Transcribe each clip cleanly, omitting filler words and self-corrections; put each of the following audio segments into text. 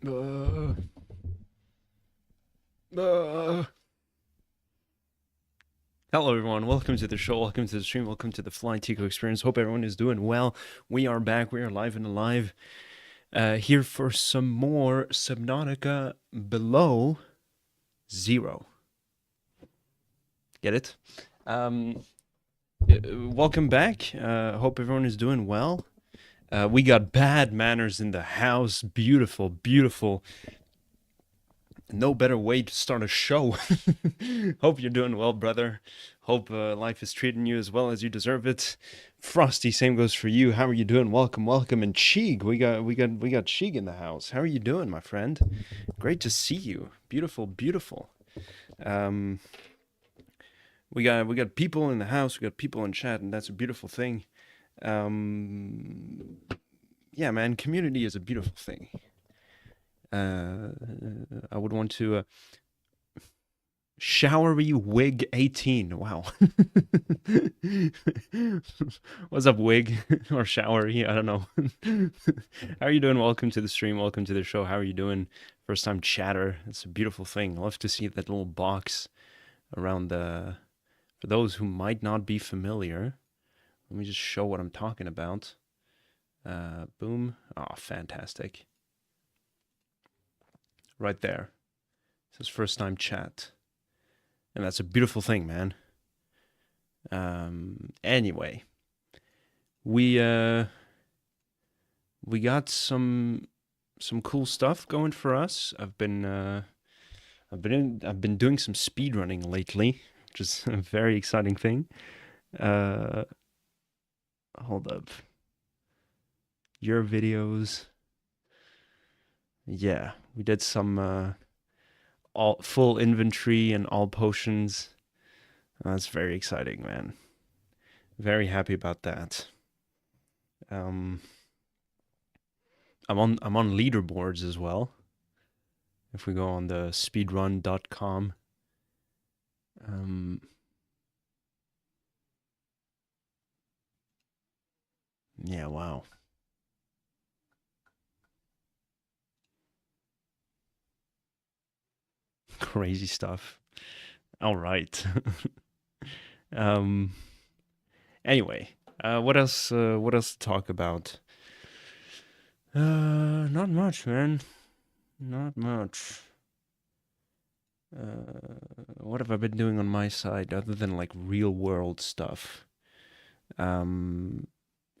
Uh, uh. Hello, everyone. Welcome to the show. Welcome to the stream. Welcome to the flyticko experience. Hope everyone is doing well. We are back. We are live and alive. Here for some more Subnautica below zero. Get it? Welcome back. Hope everyone is doing well. We got bad manners in the house. Beautiful, beautiful. No better way to start a show. Hope you're doing well, brother. Hope life is treating you as well as you deserve it. Frosty, same goes for you. How are you doing? Welcome, welcome. And Cheeg, we got Cheeg in the house. How are you doing, my friend? Great to see you. Beautiful, beautiful. We got people in the house. We got people in chat, and that's a beautiful thing. Yeah, man, community is a beautiful thing. I would want to Showery Wig 18. Wow. What's up, Wig? Or Showery? I don't know. How are you doing? Welcome to the stream. Welcome to the show. How are you doing? First time chatter. It's a beautiful thing. I love to see that little box around the... For those who might not be familiar, let me just show what I'm talking about. Boom. Oh, fantastic. Right there. It says first time chat. And that's a beautiful thing, man. Anyway, we got some cool stuff going for us. I've been doing some speed running lately, which is a very exciting thing. Hold up. Your videos. Yeah, we did some all full inventory and all potions. That's very exciting, man. Very happy about that. I'm on leaderboards as well. If we go on the speedrun.com. Yeah, wow. Crazy stuff. All right. Anyway, what else to talk about? Not much, man. Not much. What have I been doing on my side other than like real world stuff?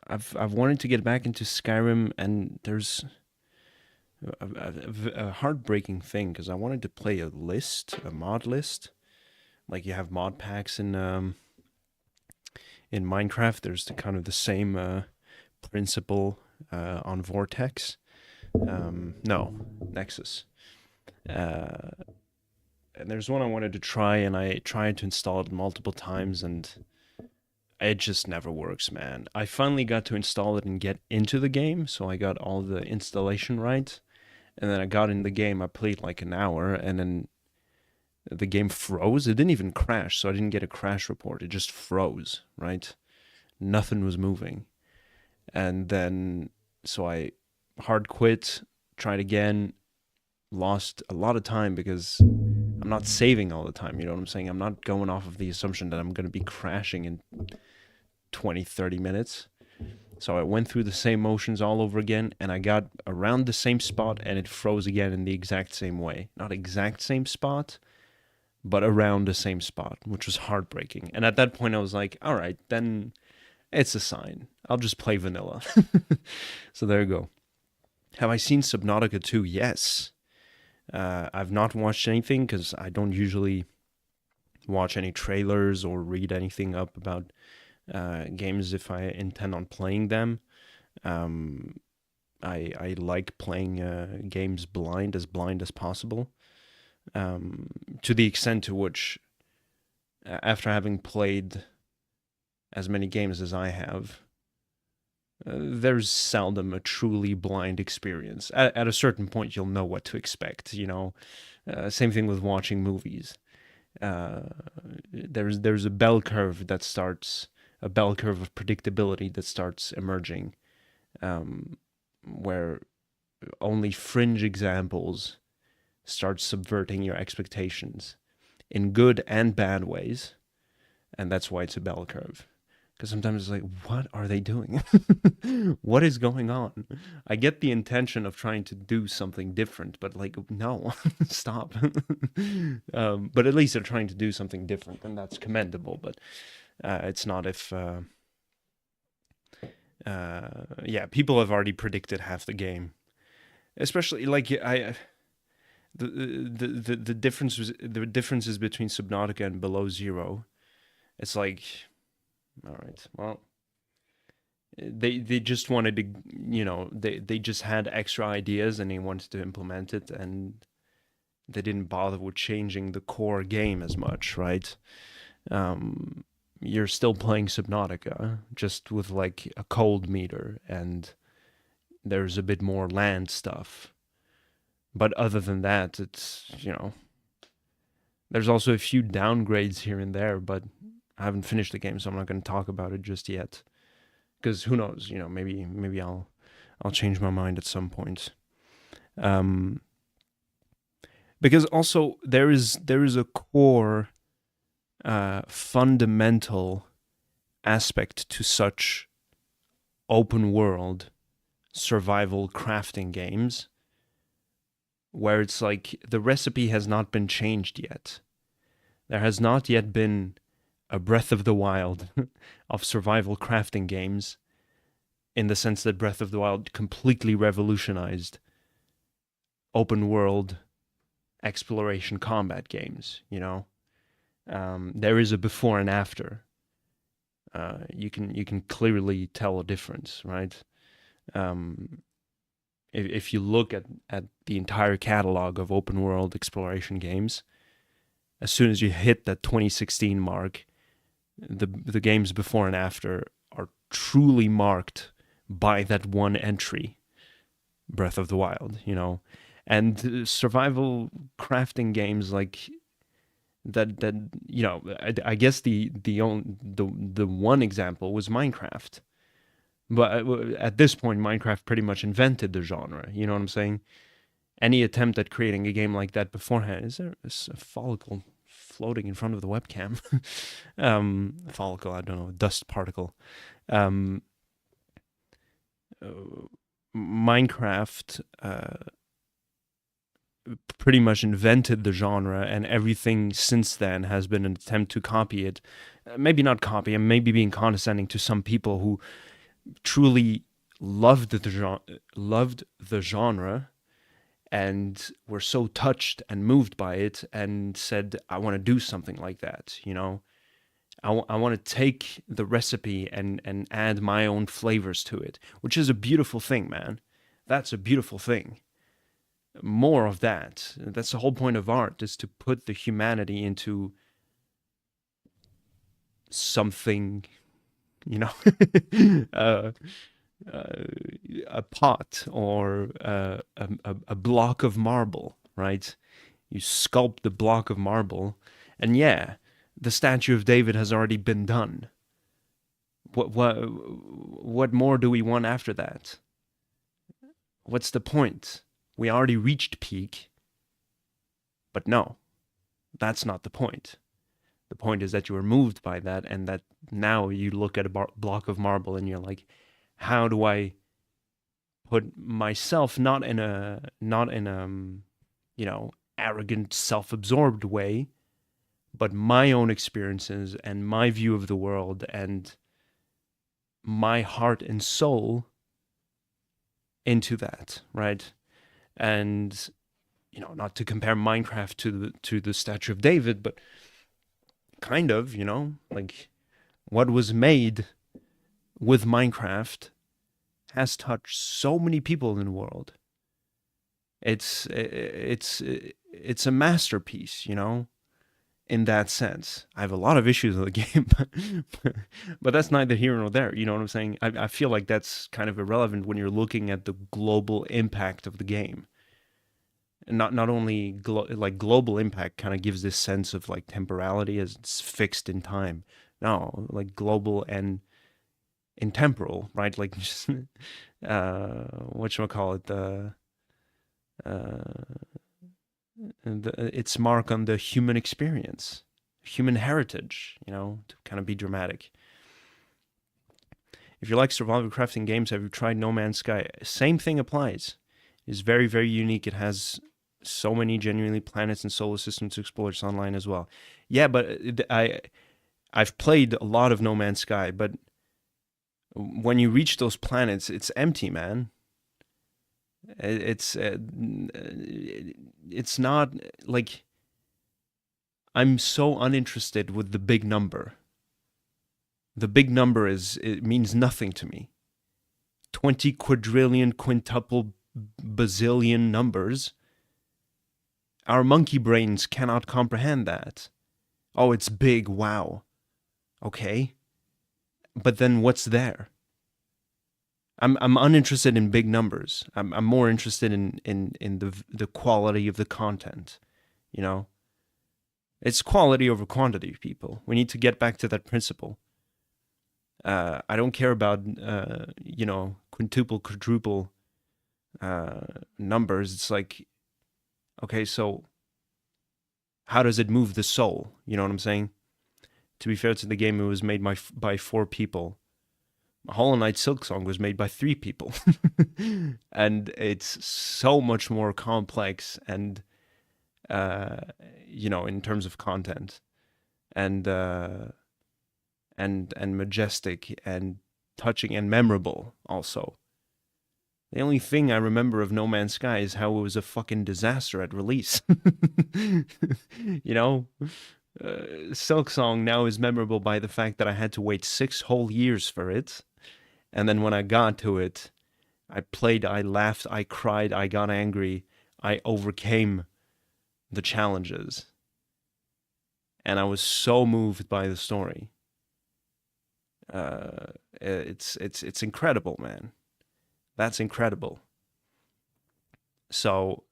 I've wanted to get back into Skyrim, and there's a heartbreaking thing because I wanted to play a mod list. Like you have mod packs in Minecraft. There's the kind of the same principle on Vortex. No, Nexus. And there's one I wanted to try, and I tried to install it multiple times, and it just never works, man. I finally got to install it and get into the game, so I got all the installation right. And then I got in the game, I played like an hour, and then the game froze. It didn't even crash, so I didn't get a crash report. It just froze, right? Nothing was moving. And then, so I hard quit, tried again, lost a lot of time because I'm not saving all the time, you know what I'm saying? I'm not going off of the assumption that I'm going to be crashing in 20, 30 minutes. So I went through the same motions all over again, and I got around the same spot, and it froze again in the exact same way. Not exact same spot, but around the same spot, which was heartbreaking. And at that point, I was like, all right, then it's a sign. I'll just play vanilla. So there you go. Have I seen Subnautica 2? Yes. I've not watched anything because I don't usually watch any trailers or read anything up about games if I intend on playing them. I like playing games blind as possible. To the extent to which, after having played as many games as I have, there's seldom a truly blind experience. At a certain point, you'll know what to expect, you know. Same thing with watching movies. There's a bell curve of predictability that starts emerging, where only fringe examples start subverting your expectations in good and bad ways, and that's why it's a bell curve. Because sometimes it's like, what are they doing? What is going on? I get the intention of trying to do something different, but like, no, stop. But at least they're trying to do something different, and that's commendable. But it's not if, yeah, people have already predicted half the game. Especially like the differences between Subnautica and Below Zero. It's like, all right, well, they just wanted to, they just had extra ideas and they wanted to implement it, and they didn't bother with changing the core game as much, right? You're still playing Subnautica, just with like a cold meter, and there's a bit more land stuff. But other than that, it's, there's also a few downgrades here and there, but I haven't finished the game, so I'm not going to talk about it just yet. Because who knows, maybe I'll change my mind at some point. Because also there is a core fundamental aspect to such open world survival crafting games where it's like the recipe has not been changed yet. There has not yet been a Breath of the Wild of survival crafting games, in the sense that Breath of the Wild completely revolutionized open world exploration combat games, there is a before and after. You can clearly tell a difference, right? If you look at the entire catalog of open world exploration games, as soon as you hit that 2016 mark, the games before and after are truly marked by that one entry, Breath of the Wild, and survival crafting games like that I guess the one example was Minecraft. But at this point, Minecraft pretty much invented the genre. You know what I'm saying? Any attempt at creating a game like that beforehand, is there a follicle floating in front of the webcam? Follicle, I don't know, dust particle. Minecraft pretty much invented the genre, and everything since then has been an attempt to copy it. Maybe not copy, and maybe being condescending to some people who truly loved the genre and were so touched and moved by it and said, I want to do something like that, I want to take the recipe and add my own flavors to it, which is a beautiful thing, man. That's a beautiful thing. More of that. That's the whole point of art, is to put the humanity into something, a pot or a block of marble, right? You sculpt the block of marble, and yeah, the statue of David has already been done. What more do we want after that? What's the point? We already reached peak. But no, that's not the point. The point is that you were moved by that, and that now you look at a block of marble and you're like, how do I put myself not in a arrogant, self-absorbed way, but my own experiences and my view of the world and my heart and soul into that, right? And not to compare Minecraft to the Statue of David, but kind of, like what was made with Minecraft has touched so many people in the world. It's a masterpiece, in that sense. I have a lot of issues with the game, but that's neither here nor there. You know what I'm saying? I feel like that's kind of irrelevant when you're looking at the global impact of the game. And not only like global impact kind of gives this sense of like temporality as it's fixed in time. No, like global and intemporal, right? Like just whatchamacallit, uh, its mark on the human experience, human heritage, to kind of be dramatic. If you like survival crafting games, have you tried No Man's Sky? Same thing applies. It's very, very unique. It has so many genuinely planets and solar systems to explore. It's online as well. Yeah, but I've played a lot of No Man's Sky, but when you reach those planets, it's empty, man. It's not like, I'm so uninterested with the big number. The big number it means nothing to me. 20 quadrillion, quintuple, bazillion numbers. Our monkey brains cannot comprehend that. Oh, it's big, wow. Okay. But then what's there? I'm uninterested in big numbers. I'm more interested in the quality of the content. It's quality over quantity, people. We need to get back to that principle. I don't care about quintuple, quadruple numbers. It's like, okay, so how does it move the soul? You know what I'm saying? To be fair to the game, it was made by 4 people. Hollow Knight Silksong was made by 3 people. And it's so much more complex and, in terms of content. And majestic and touching and memorable also. The only thing I remember of No Man's Sky is how it was a fucking disaster at release. Silksong now is memorable by the fact that I had to wait 6 whole years for it. And then when I got to it, I played, I laughed, I cried, I got angry, I overcame the challenges. And I was so moved by the story. It's incredible, man. That's incredible. So,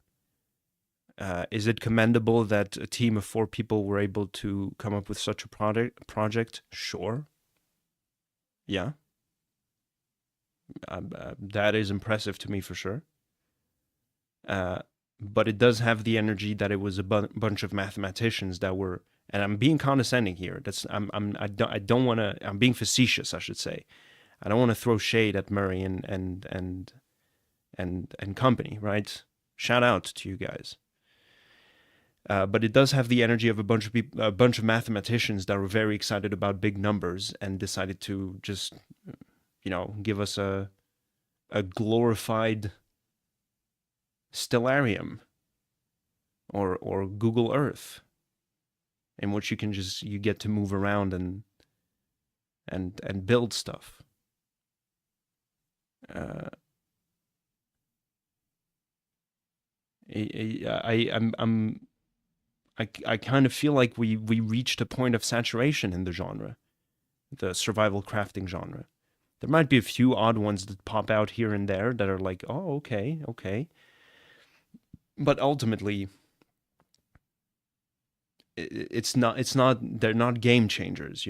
is it commendable that a team of 4 people were able to come up with such a project? Sure. Yeah. That is impressive to me for sure. But it does have the energy that it was a bunch of mathematicians that were, and I'm being condescending here. I don't want to. I'm being facetious, I should say. I don't want to throw shade at Murray and company, right? Shout out to you guys. But it does have the energy of a bunch of mathematicians that were very excited about big numbers and decided to just, give us a glorified stellarium or Google Earth, in which you get to move around and build stuff. I kind of feel like we reached a point of saturation in the genre, the survival crafting genre. There might be a few odd ones that pop out here and there that are like, oh, okay. But ultimately, they're not game changers,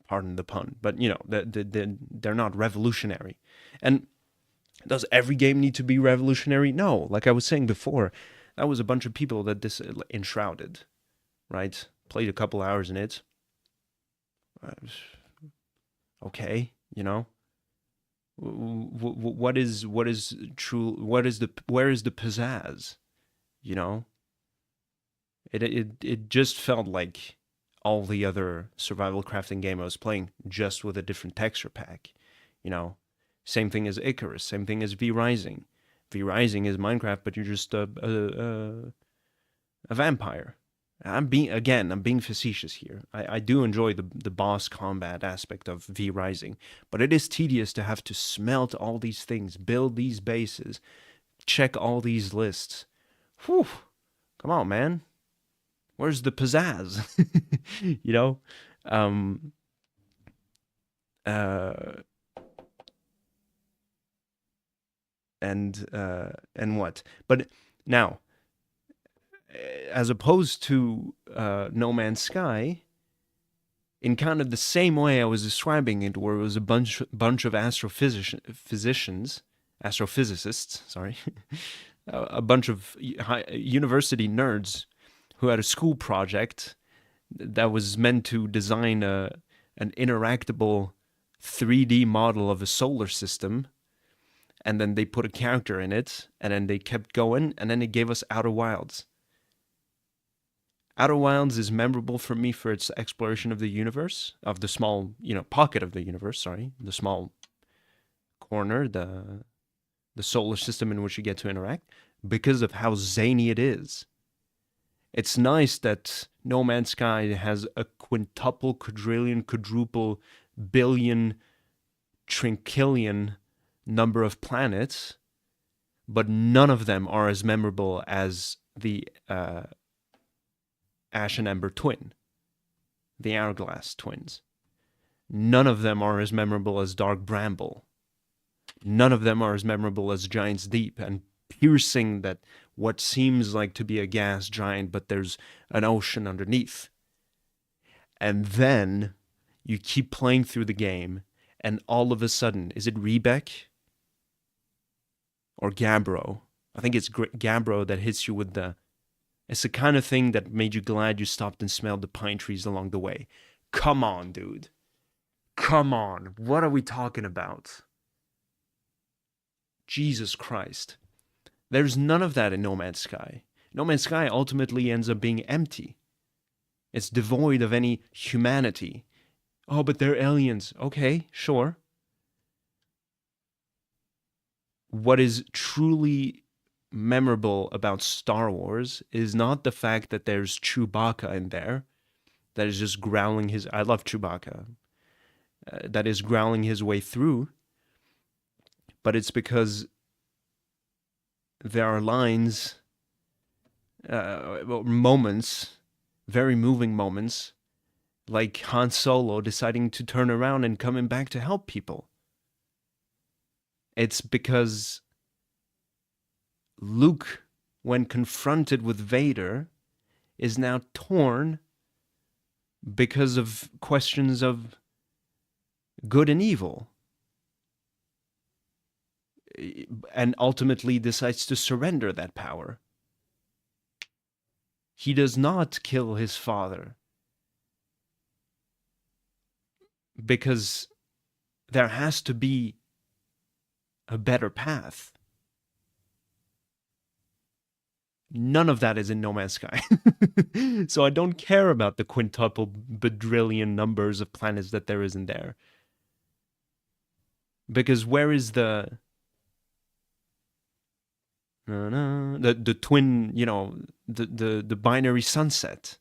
pardon the pun, but they're not revolutionary. And does every game need to be revolutionary? No. Like I was saying before, that was a bunch of people that this enshrouded, right? Played a couple hours in it. Okay, what is true? Where is the pizzazz? It just felt like all the other survival crafting game I was playing, just with a different texture pack. Same thing as Icarus, same thing as V Rising. V Rising is Minecraft, but you're just a vampire. I'm being facetious here. I do enjoy the boss combat aspect of V Rising, but it is tedious to have to smelt all these things, build these bases, check all these lists. Whew! Come on, man. Where's the pizzazz? And what? But now, as opposed to No Man's Sky, in kind of the same way I was describing it, where it was a bunch of astrophysicists, sorry, a bunch of university nerds who had a school project that was meant to design an interactable 3D model of a solar system, and then they put a character in it, and then they kept going, and then they gave us Outer Wilds. Outer Wilds is memorable for me for its exploration of the universe, of the small, pocket of the universe, sorry, the small corner, the solar system in which you get to interact, because of how zany it is. It's nice that No Man's Sky has a quintuple, quadrillion, quadruple, billion, trinquillion number of planets, but none of them are as memorable as the Ash and Ember twin, the Hourglass twins. None of them are as memorable as Dark Bramble. None of them are as memorable as Giant's Deep and piercing that what seems like to be a gas giant, but there's an ocean underneath. And then you keep playing through the game, and all of a sudden, is it Rebek or Gabbro? I think it's Gabbro that hits you with the... It's the kind of thing that made you glad you stopped and smelled the pine trees along the way. Come on, dude. Come on. What are we talking about? Jesus Christ. There's none of that in No Man's Sky. No Man's Sky ultimately ends up being empty. It's devoid of any humanity. Oh, but they're aliens. Okay, sure. What is truly memorable about Star Wars is not the fact that there's Chewbacca in there that is just growling his... I love Chewbacca. That is growling his way through. But it's because there are lines, moments, very moving moments, like Han Solo deciding to turn around and coming back to help people. It's because Luke, when confronted with Vader, is now torn because of questions of good and evil, and ultimately decides to surrender that power. He does not kill his father because there has to be a better path. None of that is in No Man's Sky. So I don't care about the quintuple badrillion numbers of planets that there is in there. Because where is the twin, the binary sunset?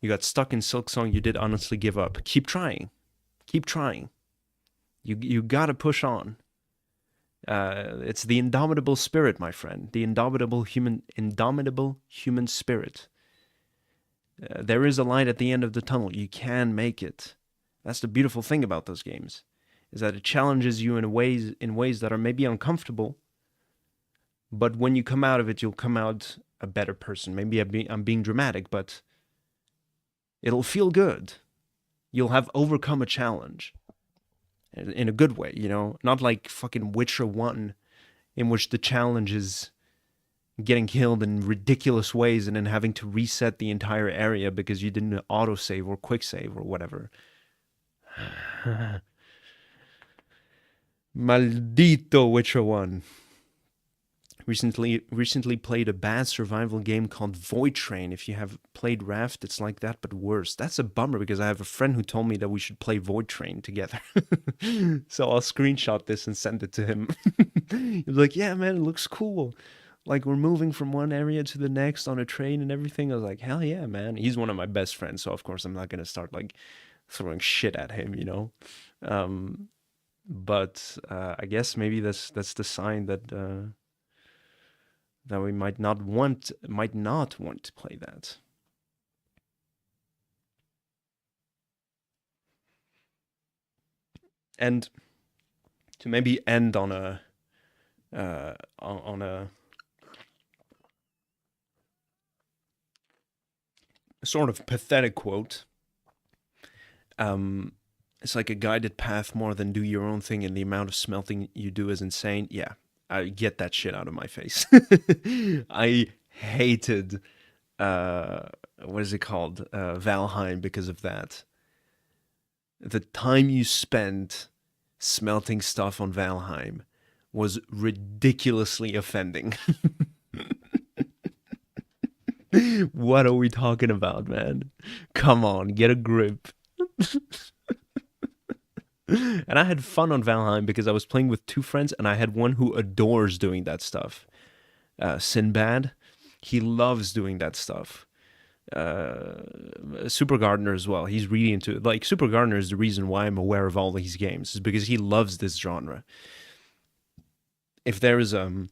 You got stuck in Silksong, you did honestly give up. Keep trying. Keep trying. You gotta push on. It's the indomitable spirit, my friend. The indomitable human spirit. There is a light at the end of the tunnel. You can make it. That's the beautiful thing about those games, is that it challenges you in ways that are maybe uncomfortable, but when you come out of it, you'll come out a better person. Maybe I'm being dramatic, but it'll feel good. You'll have overcome a challenge in a good way, not like fucking Witcher 1, in which the challenge is getting killed in ridiculous ways and then having to reset the entire area because you didn't autosave or quick save or whatever. Maldito Witcher 1. Recently played a bad survival game called Void Train. If you have played Raft, it's like that, but worse. That's a bummer because I have a friend who told me that we should play Void Train together. So I'll screenshot this and send it to him. He's like, yeah, man, it looks cool. Like, we're moving from one area to the next on a train and everything. I was like, hell yeah, man. He's one of my best friends, so of course I'm not going to start, like, throwing shit at him, But I guess maybe that's the sign that we might not want to play that. And to maybe end on a sort of pathetic quote. It's like a guided path more than do your own thing, and the amount of smelting you do is insane. Yeah, I get that shit out of my face. I hated what is it called, Valheim, because of that. The time you spent smelting stuff on Valheim was ridiculously offending. What are we talking about, man? Come on, get a grip. And I had fun on Valheim because I was playing with two friends, and I had one who adores doing that stuff. Sinbad, he loves doing that stuff. Super Gardener as well. He's really into it. Like, Super Gardener is the reason why I'm aware of all these games, is because he loves this genre. If there is or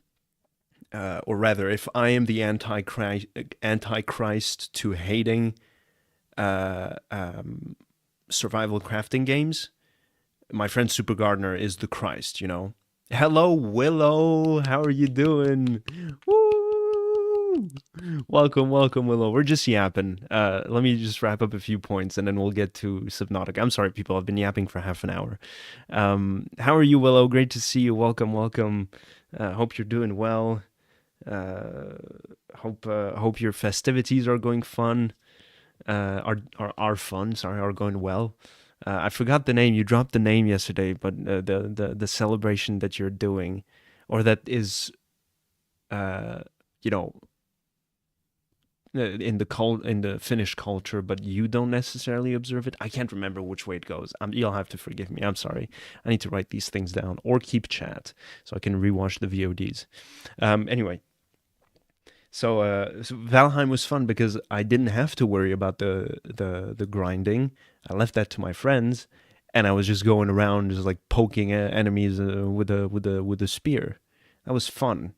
rather, if I am the antichrist to hating uh, um, survival crafting games, my friend Super Gardener is the Christ. Hello, Willow. How are you doing? Woo! Welcome, welcome, Willow. We're just yapping. Let me just wrap up a few points, and then we'll get to Subnautica. I'm sorry, people. I've been yapping for half an hour. How are you, Willow? Great to see you. Welcome, welcome. Hope you're doing well. Uh, hope your festivities are going fun. Are fun. Sorry, are going well. I forgot the name. You dropped the name yesterday, but the celebration that you're doing, or that is, uh, you know, in the Finnish culture, but you don't necessarily observe it. I can't remember which way it goes. You'll have to forgive me. I'm sorry. I need to write these things down or keep chat so I can rewatch the VODs. Anyway. So Valheim was fun because I didn't have to worry about the grinding. I left that to my friends, and I was just going around just like poking enemies with a spear. That was fun.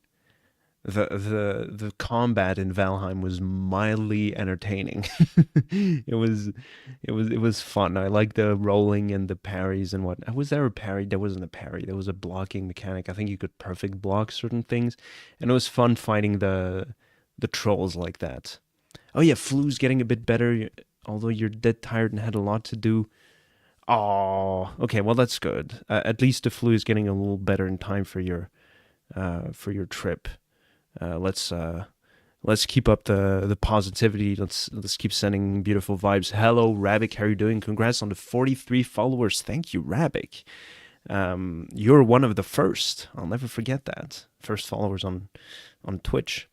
The combat in Valheim was mildly entertaining. It was fun. I liked the rolling and the parries and what. Was there a parry? There wasn't a parry. There was a blocking mechanic. I think you could perfect block certain things, and it was fun fighting the trolls like that. Oh yeah, Flu's getting a bit better, although you're dead tired and had a lot to do. Oh, okay. Well, that's good. At least the Flu is getting a little better in time for your trip. Let's keep up the positivity. Let's keep sending beautiful vibes. Hello, Rabik. How are you doing? Congrats on the 43 followers. Thank you, Rabik. You're one of the first. I'll never forget that. First followers on Twitch.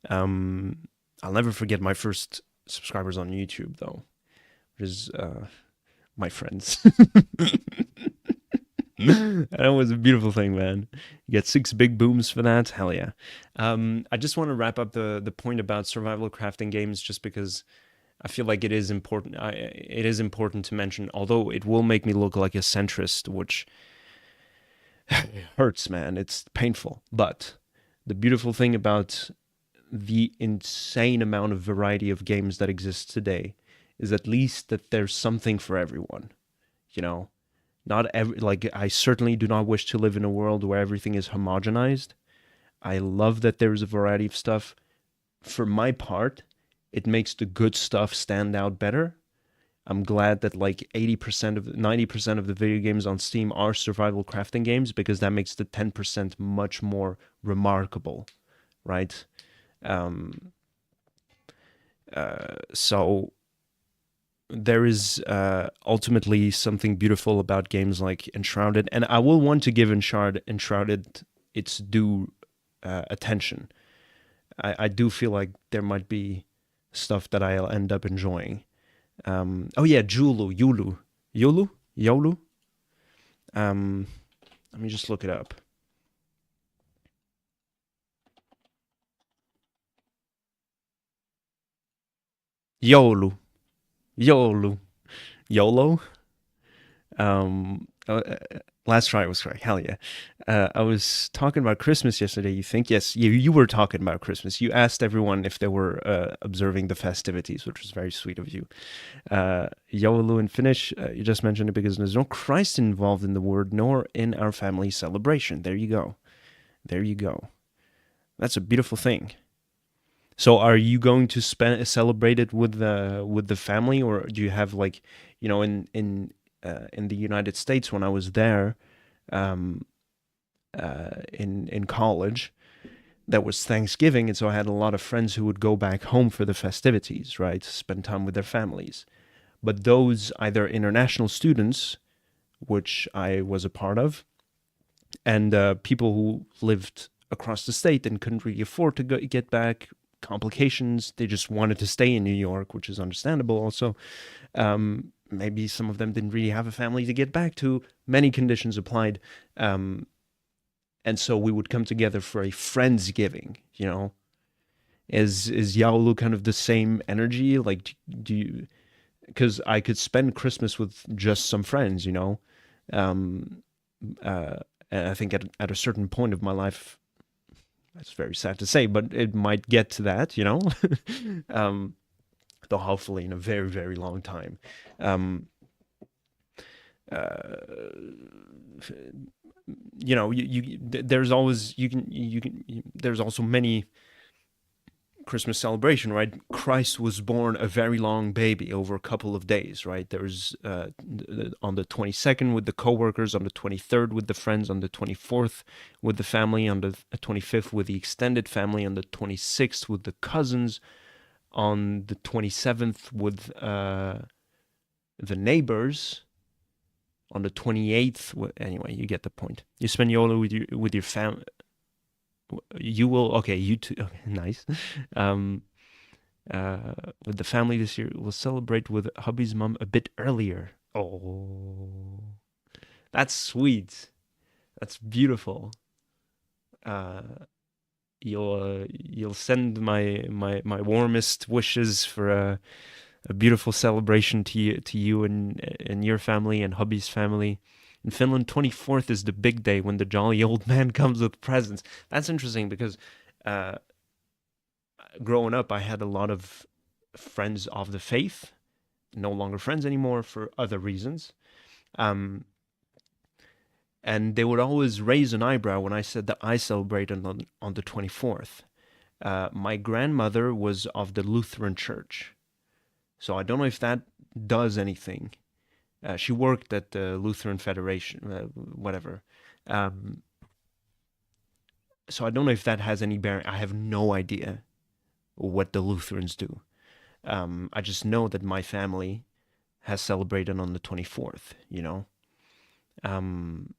I'll never forget my first subscribers on YouTube, though, which is my friends. That was a beautiful thing, man. You get 6 big booms for that. Hell yeah. I just want to wrap up the point about survival crafting games, just because I feel like it is important. It is important to mention, although it will make me look like a centrist, which hurts, man. It's painful. But the beautiful thing about the insane amount of variety of games that exists today is at least that there's something for everyone. You know, not every, like, I certainly do not wish to live in a world where everything is homogenized. I love that there's a variety of stuff. For my part, it makes the good stuff stand out better. I'm glad that like 90% of the video games on Steam are survival crafting games, because that makes the 10% much more remarkable, right? So there is ultimately something beautiful about games like Enshrouded, and I will want to give Enshrouded its due attention. I do feel like there might be stuff that I'll end up enjoying. Oh yeah, Yolu. Let me just look it up. Yolu. YOLO. Last try was correct. Hell yeah. I was talking about Christmas yesterday. You think? Yes, you were talking about Christmas. You asked everyone if they were observing the festivities, which was very sweet of you. YOLO in Finnish, you just mentioned it because there's no Christ involved in the word, nor in our family celebration. There you go. There you go. That's a beautiful thing. So are you going to celebrate it with the family, or do you have like, in the United States when I was there, um, in college, that was Thanksgiving, and so I had a lot of friends who would go back home for the festivities, right? Spend time with their families. But those either international students, which I was a part of, and people who lived across the state and couldn't really afford to get back, complications, they just wanted to stay in New York, which is understandable also. Maybe some of them didn't really have a family to get back to. Many conditions applied. And so we would come together for a friendsgiving. Is Yaolu kind of the same energy? Like, do you? Because I could spend Christmas with just some friends. Um, and I think at a certain point of my life, that's very sad to say, but it might get to that. um, though hopefully in a very very long time. Um, uh, there's always there's also many Christmas celebration, right? Christ was born a very long baby over a couple of days, right? There's on the 22nd with the coworkers, on the 23rd with the friends, on the 24th with the family, on the 25th with the extended family, on the 26th with the cousins, on the 27th with the neighbors, on the 28th. Anyway, you get the point. You spend YOLO with your family. You will, okay, you too. Okay, nice. Um, with the family this year, we'll celebrate with hubby's mom a bit earlier. Oh, that's sweet. That's beautiful. Uh, you'll send my warmest wishes for a beautiful celebration to you and your family and hubby's family. In Finland, 24th is the big day when the jolly old man comes with presents. That's interesting because uh, growing up, I had a lot of friends of the faith, no longer friends anymore for other reasons. Um, and they would always raise an eyebrow when I said that I celebrated on the 24th. My grandmother was of the Lutheran Church. So I don't know if that does anything. She worked at the Lutheran Federation, whatever. Um, so I don't know if that has any bearing. I have no idea what the Lutherans do. I just know that my family has celebrated on the 24th. Um,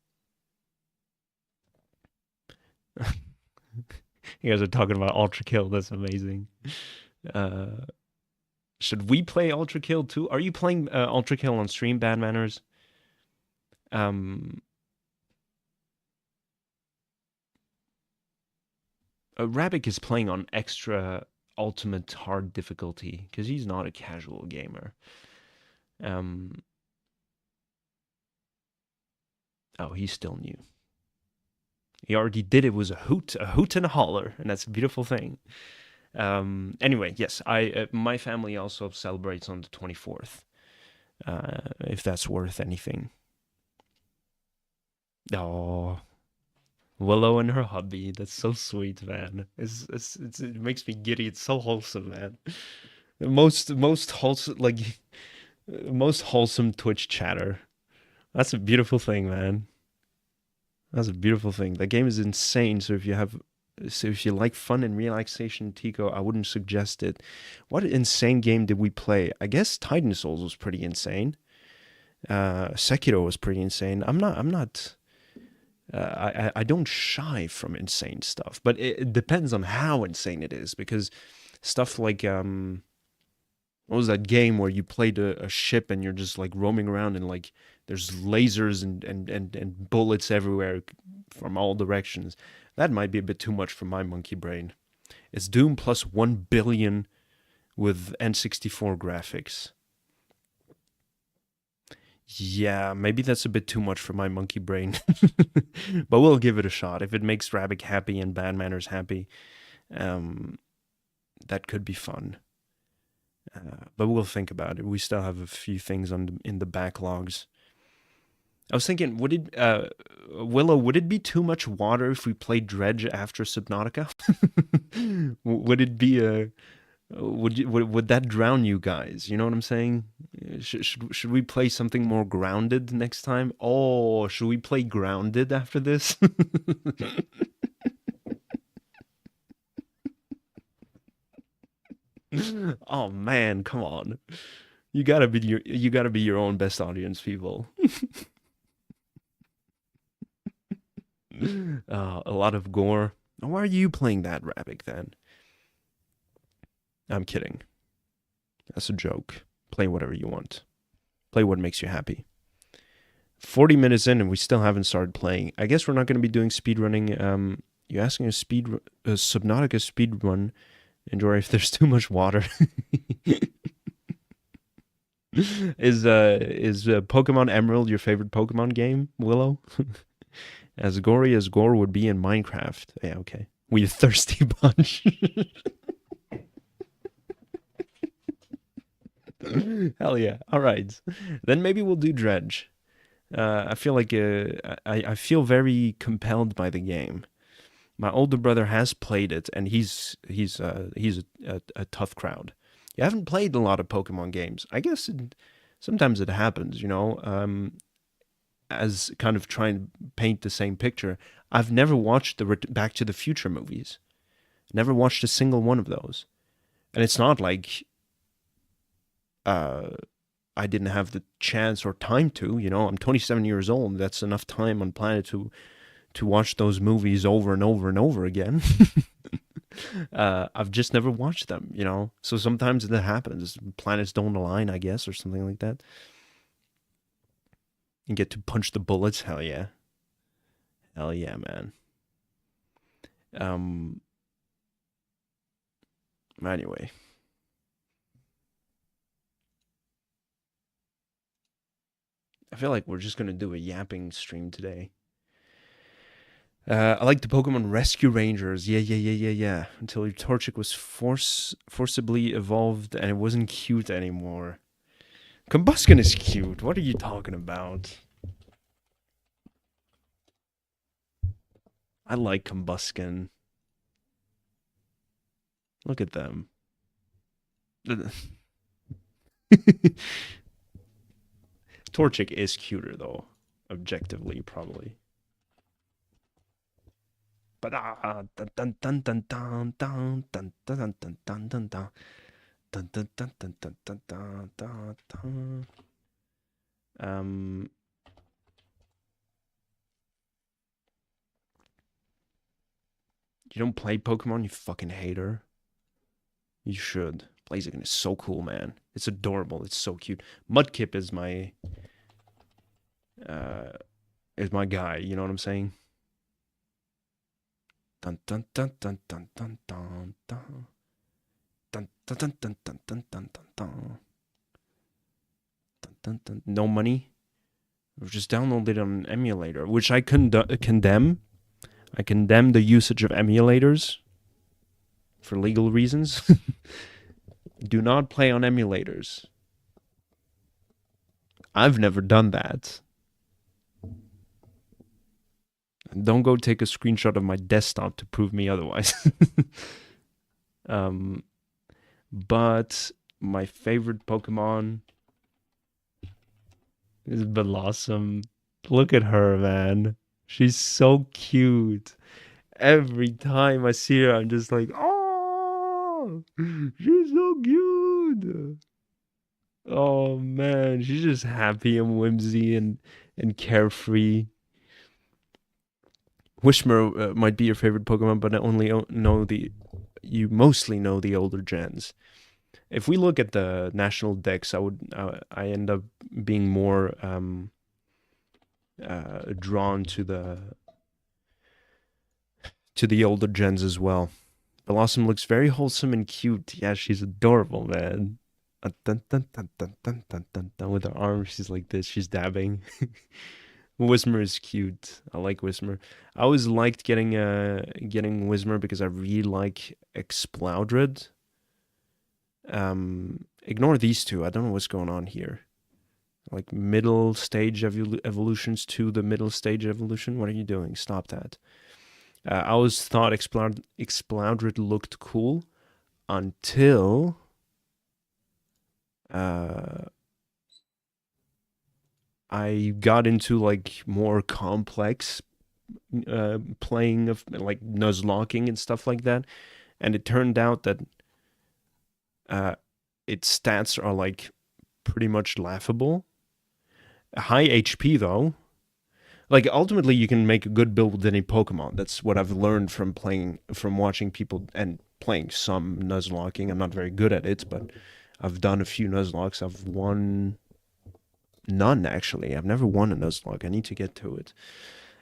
you guys are talking about Ultra Kill. That's amazing. Uh, should we play Ultra Kill too? Are you playing Ultra Kill on stream, Bad Manners? Um, Rabik is playing on extra ultimate hard difficulty because he's not a casual gamer. Um, oh, he's still new. He already did it. Was a hoot and a holler, and that's a beautiful thing. Anyway, yes, I my family also celebrates on the 24th. If that's worth anything. Oh, Willow and her hubby. That's so sweet, man. It makes me giddy. It's so wholesome, man. Most wholesome, like most wholesome Twitch chatter. That's a beautiful thing, man. That's a beautiful thing. That game is insane. So if you like fun and relaxation, Tico, I wouldn't suggest it. What insane game did we play? I guess Titan Souls was pretty insane. Sekiro was pretty insane. I'm not. I don't shy from insane stuff, but it depends on how insane it is. Because stuff like what was that game where you played a ship and you're just like roaming around and like there's lasers and bullets everywhere from all directions. That might be a bit too much for my monkey brain. It's Doom plus 1 billion with N64 graphics. Yeah, maybe that's a bit too much for my monkey brain. But we'll give it a shot. If it makes Rabbit happy and Bad Manners happy, um, that could be fun. But we'll think about it. We still have a few things in the backlogs. I was thinking, Willow, would it be too much water if we played Dredge after Subnautica? Would it be a would that drown you guys? You know what I'm saying? Should we play something more grounded next time? Oh, should we play grounded after this? Oh man, come on. You gotta be your own best audience, people. A lot of gore. Why are you playing that Rabbit then? I'm kidding. That's a joke. Play whatever you want. Play what makes you happy. 40 minutes in and we still haven't started playing. I guess we're not going to be doing speedrunning. You're asking a Subnautica speedrun. Enjoy if there's too much water. Is Pokemon Emerald your favorite Pokemon game, Willow? As gory as gore would be in Minecraft. Yeah, okay. We a thirsty bunch. Hell yeah. All right. Then maybe we'll do Dredge. I feel like I feel very compelled by the game. My older brother has played it, and he's a tough crowd. You haven't played a lot of Pokemon games. I guess sometimes it happens, you know. As kind of trying to paint the same picture, I've never watched the Back to the Future movies. Never watched a single one of those, and it's not like uh, I didn't have the chance or time to. You know, I'm 27 years old. That's enough time on planet to watch those movies over and over and over again. I've just never watched them, you know. So sometimes that happens. Planets don't align, I guess, or something like that. And get to punch the bullets. Hell yeah, hell yeah, man. Um. Anyway, I feel like we're just gonna do a yapping stream today. I like the Pokemon Rescue Rangers. Yeah, yeah, yeah, yeah, yeah. Until your Torchic was forcibly evolved and it wasn't cute anymore. Combuskin is cute. What are you talking about? I like Combuskin. Look at them. Torchic is cuter though, objectively probably. But dun dun dun dun dun dun dun dun dun dun dun dun. Dun, dun, dun, dun, dun, dun, dun, dun, dun. Um, you don't play Pokemon, you fucking hater. You should. Blaziken is so cool, man. It's adorable. It's so cute. Mudkip uh is my guy. You know what I'm saying? Dun dun dun dun dun dun dun dun dun dun dun dun dun dun dun dun dun dun. No money. Or just download it on an emulator, which I condemn. I condemn the usage of emulators for legal reasons. Do not play on emulators. I've never done that. Don't go take a screenshot of my desktop to prove me otherwise. um, but my favorite Pokemon is Blossom. Look at her, man. She's so cute. Every time I see her, I'm just like, oh, she's so cute. Oh man, she's just happy and whimsy and carefree. Wishmer might be your favorite Pokemon, but I only know the you mostly know the older gens. If we look at the national decks, I end up being more drawn to the older gens as well. Blossom looks very wholesome and cute. Yeah, she's adorable, man. Dun, dun, dun, dun, dun, dun, dun, dun. With her arms, she's like this. She's dabbing. Whismer is cute. I like Whismer. I always liked getting Whismer because I really like Exploudred. Ignore these two. I don't know what's going on here. Like middle stage evolutions to the middle stage evolution. What are you doing? Stop that. I always thought Explouded looked cool until uh, I got into like more complex playing of like nuzlocking and stuff like that, and it turned out that uh, its stats are like pretty much laughable. High HP though. Like ultimately, you can make a good build with any Pokemon. That's what I've learned from watching people and playing some nuzlocking. I'm not very good at it, but I've done a few nuzlocks. I've won none actually. I've never won a nuzlocke. I need to get to it.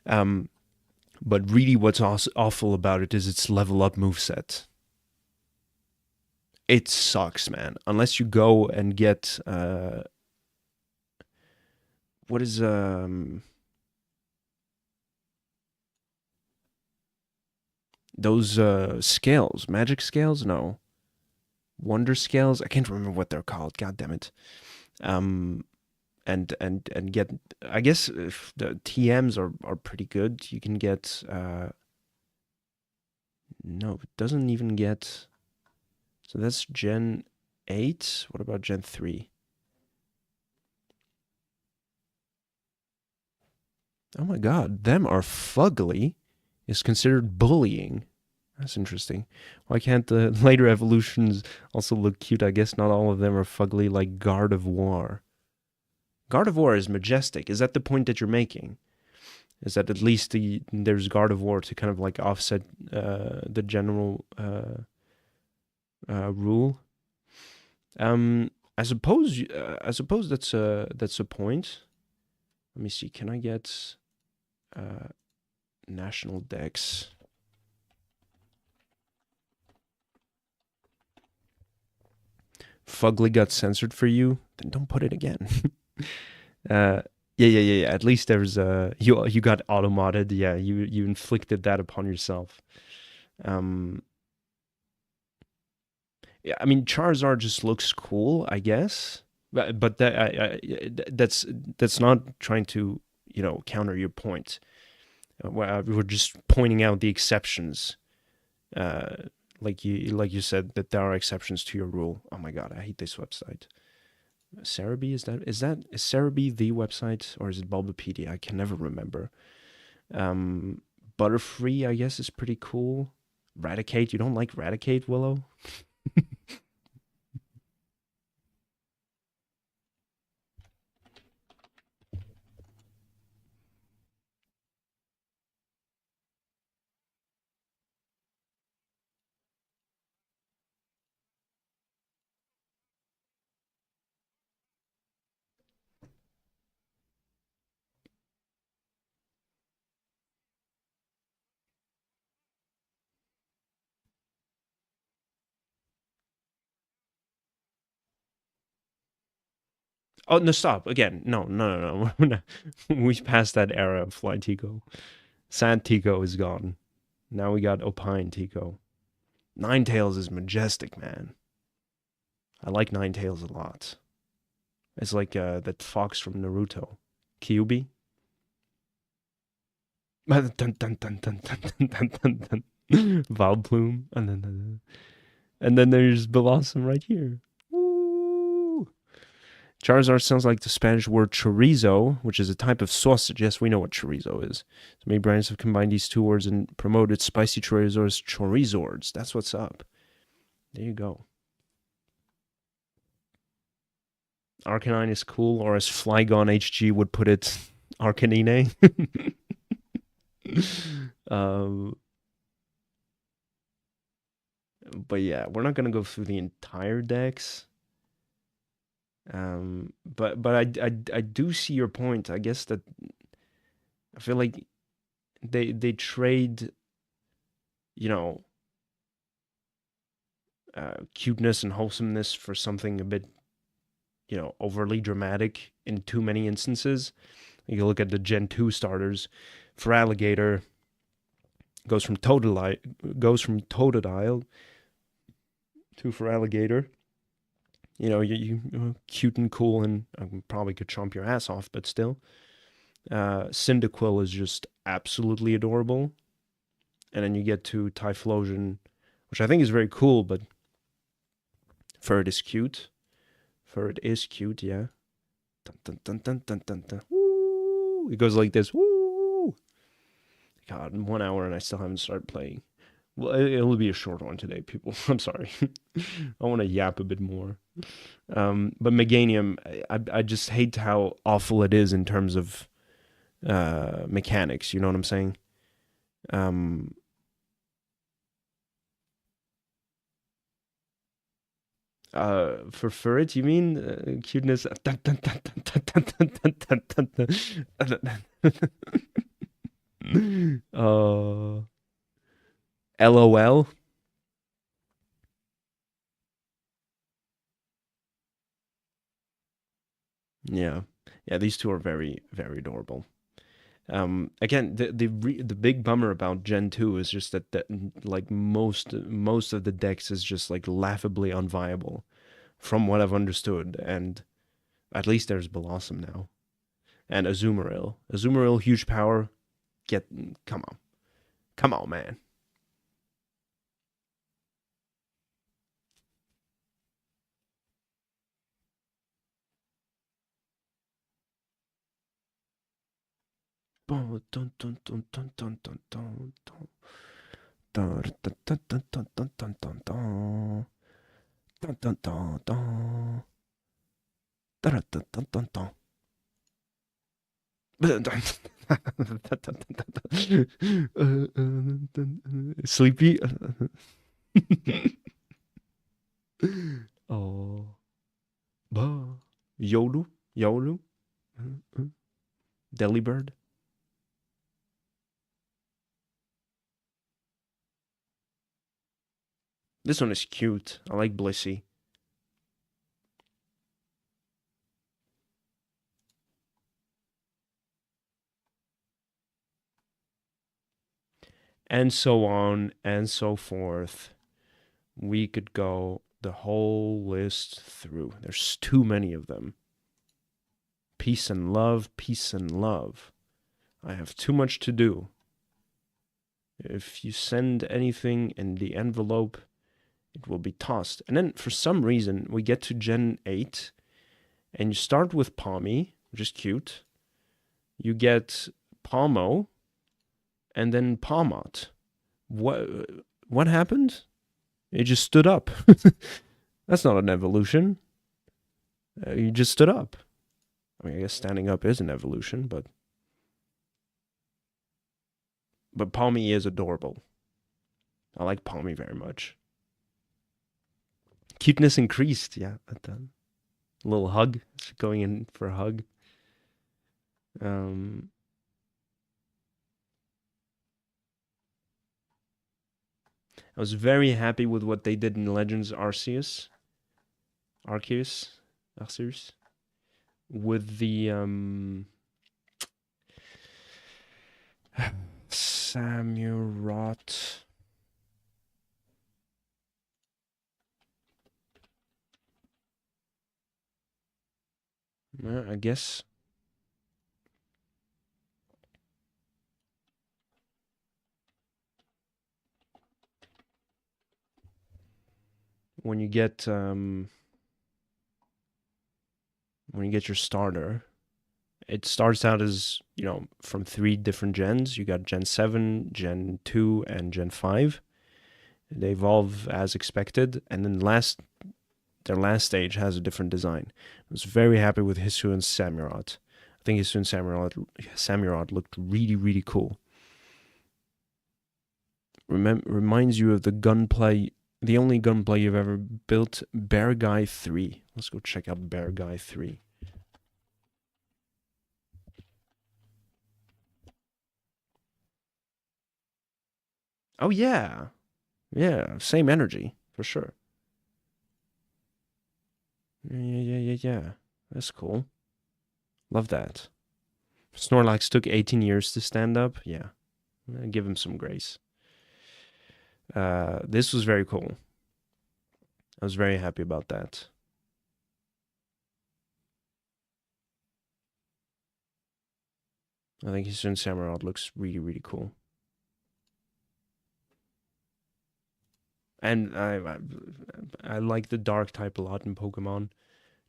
Um, but really, what's awful about it is its level up moveset. It sucks, man. Unless you go and get what is those scales, magic scales? No, wonder scales. I can't remember what they're called. God damn it. Um, and get. I guess if the TMs are pretty good. You can get. No, it doesn't even get. So that's Gen 8. What about Gen 3? Oh my god, them are fugly is considered bullying. That's interesting. Why can't the later evolutions also look cute? I guess not all of them are fugly like Guard of War. Guard of War is majestic. Is that the point that you're making? Is that at least there's Guard of War to kind of like offset the general rule? I suppose that's a point. Let me see. Can I get uh, national dex? Fugly got censored for you, then don't put it again. uh, yeah. At least there's you got automodded. Yeah, you inflicted that upon yourself. Um, yeah, I mean Charizard just looks cool, I guess, but that's not trying to counter your point. We're just pointing out the exceptions. Uh, like you said that there are exceptions to your rule. Oh my god, I hate this website. Cerebi, is Cerebi the website or is it Bulbapedia? I can never remember. Um, Butterfree, I guess, is pretty cool. Raticate, you don't like Raticate, Willow? Oh no, stop again. No. We've passed that era of Flyticko. Sad Tico is gone. Now we got Opine Tico. Ninetales is majestic, man. I like Ninetales a lot. It's like that fox from Naruto. Kyubi? Dun, dun, dun, dun, dun, dun, dun, dun, dun. Valplume. And then there's Blossom right here. Woo! Charizard sounds like the Spanish word chorizo, which is a type of sausage. Yes, we know what chorizo is. So many brands have combined these two words and promoted spicy chorizo as chorizords. That's what's up. There you go. Arcanine is cool, or as Flygon HG would put it, Arcanine. um, but yeah, we're not gonna go through the entire decks. But I do see your point. I guess that I feel like they trade, you know, cuteness and wholesomeness for something a bit, overly dramatic in too many instances. You look at the Gen 2 starters for Alligator, goes from Totodile to for Alligator. You know, you cute and cool, and probably could chomp your ass off, but still. Cyndaquil is just absolutely adorable. And then you get to Typhlosion, which I think is very cool, but Ferret is cute. Ferret is cute, yeah. Dun, dun, dun, dun, dun, dun, dun. Woo! It goes like this. Woo! God, 1 hour and I still haven't started playing. Well, it'll be a short one today, people. I'm sorry. I want to yap a bit more. But Meganium, I just hate how awful it is in terms of mechanics. You know what I'm saying? Um, for it, you mean cuteness? LOL. Yeah, yeah. These two are very, very adorable. Again, the big bummer about Gen 2 is just that like most of the decks is just like laughably unviable, from what I've understood. And at least there's Blossom now and Azumarill. Azumarill, huge power. Get come on, man. Dun, dun, dun, dun, dun, dun, dun, dun, dun. Dun, dun, dun, dun, dun, dun, dun, dun, dun. Dun, dun, dun, dun. Dun, dun, dun, dun, dun. Sleepy. Oh. Bah. Yolu. Yolu. Delibird. This one is cute. I like Blissey. And so on and so forth. We could go the whole list through. There's too many of them. Peace and love, peace and love. I have too much to do. If you send anything in the envelope, it will be tossed. And then for some reason, we get to Gen 8, and you start with Palmy, which is cute. You get Palmo, and then Palmot. What happened? It just stood up. That's not an evolution. You just stood up. I mean, I guess standing up is an evolution, but Palmy is adorable. I like Palmy very much. Cuteness increased, yeah. A little hug. It's going in for a hug. Um, I was very happy with what they did in Legends Arceus. Arceus. With the Samurott. I guess. When you get your starter, it starts out as, from 3 different gens. You got Gen 7, Gen 2, and Gen 5. They evolve as expected, and then their last stage has a different design. I was very happy with Hisu and Samurott. I think Hisu and Samurott looked really, really cool. Reminds you of the only gunplay you've ever built, Bear Guy 3. Let's go check out Bear Guy 3. Oh, yeah. Yeah, same energy, for sure. Yeah. That's cool. Love that. Snorlax took 18 years to stand up. Yeah, give him some grace. This was very cool. I was very happy about that. I think his Samurott looks really, really cool. And I like the dark type a lot in Pokemon,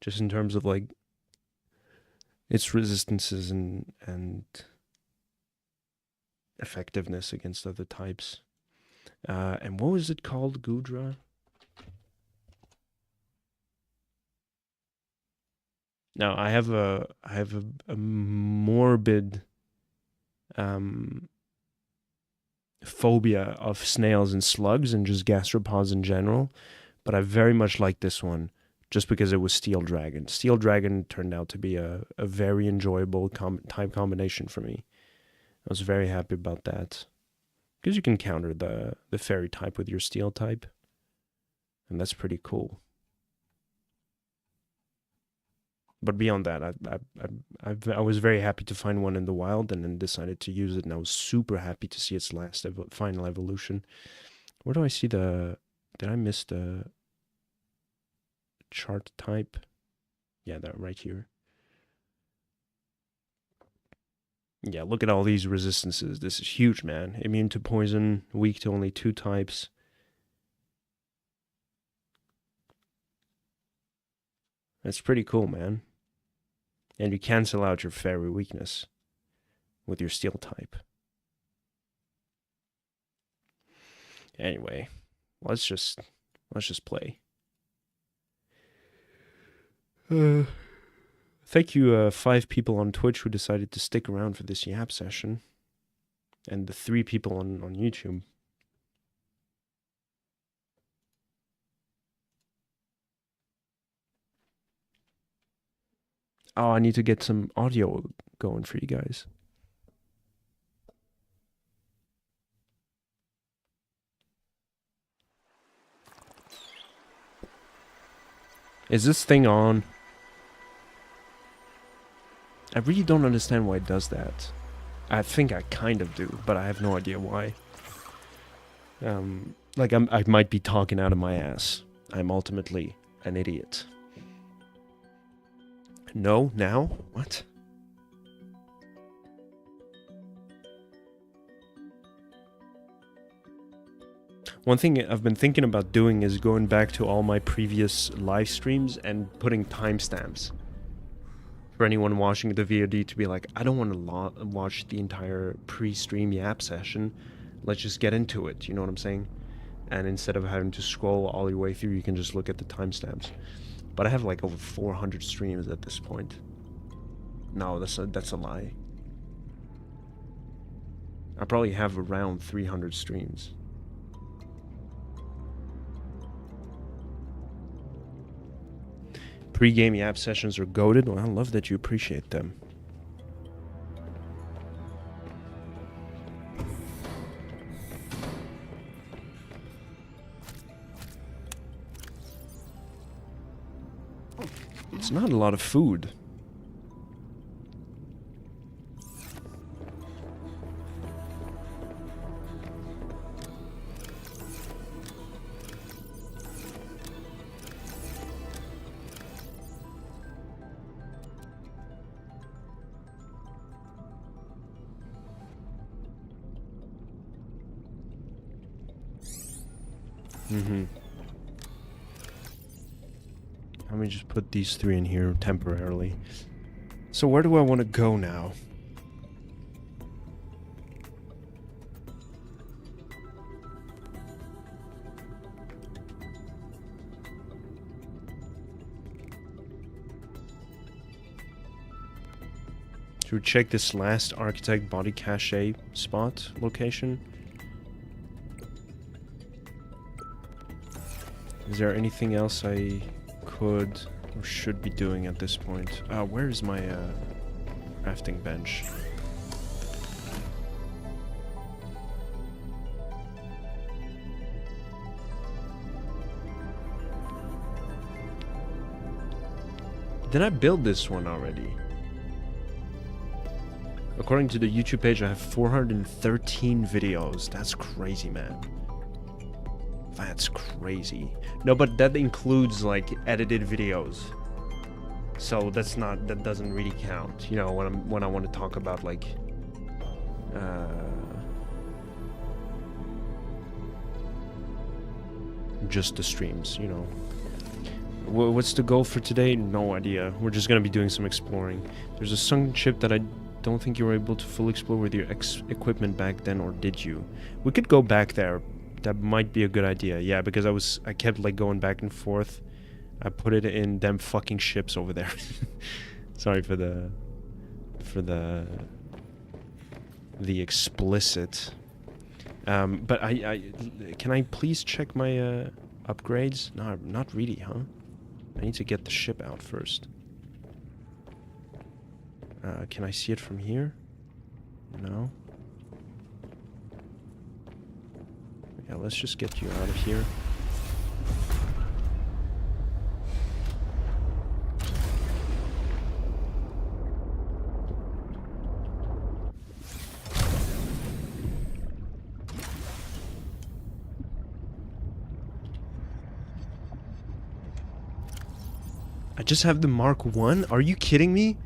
just in terms of like its resistances and effectiveness against other types. And what was it called, Gudra? Now I have a morbid phobia of snails and slugs and just gastropods in general, but I very much like this one just because it was Steel Dragon. Steel Dragon turned out to be a very enjoyable type combination for me. I was very happy about that because you can counter the fairy type with your steel type, and that's pretty cool. But beyond that, I was very happy to find one in the wild, and then decided to use it. And I was super happy to see its last final evolution. Where do I see the? Did I miss the chart type? Yeah, that right here. Yeah, look at all these resistances. This is huge, man. Immune to poison, weak to only 2 types. That's pretty cool, man. And you cancel out your fairy weakness with your steel type. Anyway, let's just play. Thank you, 5 people on Twitch who decided to stick around for this Yap session, and the 3 people on YouTube. Oh, I need to get some audio going for you guys. Is this thing on? I really don't understand why it does that. I think I kind of do, but I have no idea why. Like I might be talking out of my ass. I'm ultimately an idiot. No, now? What? One thing I've been thinking about doing is going back to all my previous live streams and putting timestamps. For anyone watching the VOD to be like, I don't want to watch the entire pre-stream Yap session. Let's just get into it, you know what I'm saying? And instead of having to scroll all your way through, you can just look at the timestamps. But I have like over 400 streams at this point. No, that's a lie. I probably have around 300 streams. Pre-game Yap sessions are goated. Well, I love that you appreciate them. It's not a lot of food. Let me just put these 3 in here temporarily. So where do I want to go now? Should we check this last architect body cache spot location? Is there anything else I could or should be doing at this point? Where is my crafting bench? Did I build this one already? According to the YouTube page, I have 413 videos. That's crazy, man. That's crazy. No, but that includes like edited videos. So that doesn't really count. You know, when I want to talk about like Just the streams, you know. What's the goal for today? No idea. We're just gonna be doing some exploring. There's a sunken ship that I don't think you were able to fully explore with your equipment back then, or did you? We could go back there. That might be a good idea. Yeah, because I kept like going back and forth. I put it in them fucking ships over there. Sorry for the explicit. But I can I please check my upgrades? No, not really, huh? I need to get the ship out first. Can I see it from here? No. Yeah, let's just get you out of here. I just have the Mark 1? Are you kidding me?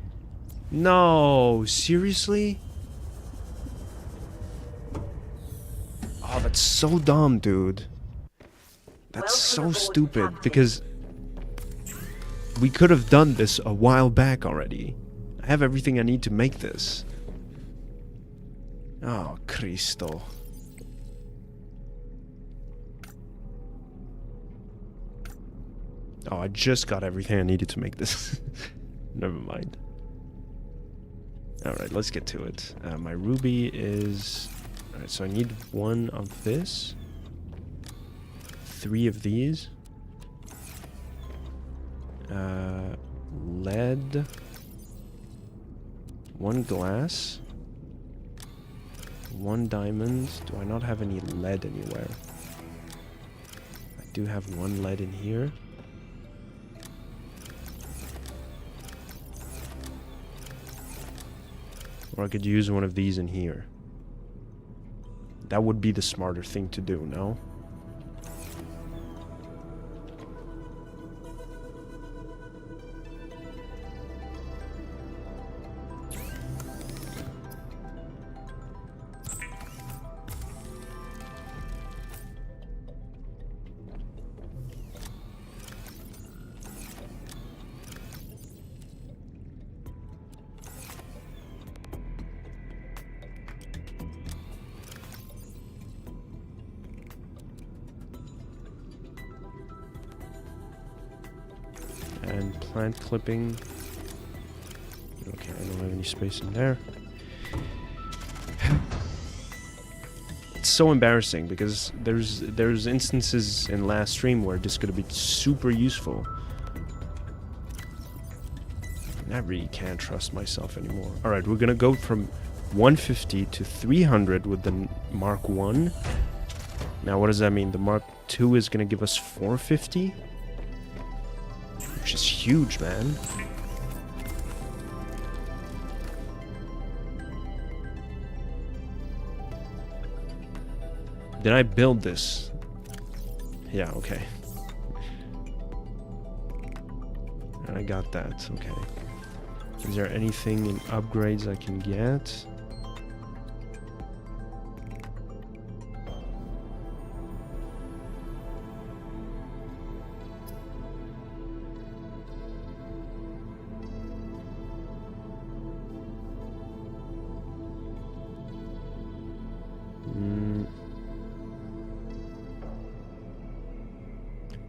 No, seriously? Oh, that's so dumb, dude. That's so stupid, because we could have done this a while back already. I have everything I need to make this. Oh, Cristo. Oh, I just got everything I needed to make this. Never mind. Alright, let's get to it. My ruby is... Alright, so I need 1 of this. 3 of these. Lead. 1 glass. 1 diamond. Do I not have any lead anywhere? I do have 1 lead in here. Or I could use 1 of these in here. That would be the smarter thing to do, no? And plant clipping. Okay, I don't have any space in there. It's so embarrassing because there's instances in last stream where this could have been super useful. I really can't trust myself anymore. Alright, we're gonna go from 150 to 300 with the Mark 1. Now what does that mean? The Mark 2 is gonna give us 450? Which is huge, man. Did I build this? Yeah, okay. I got that, okay. Is there anything in upgrades I can get?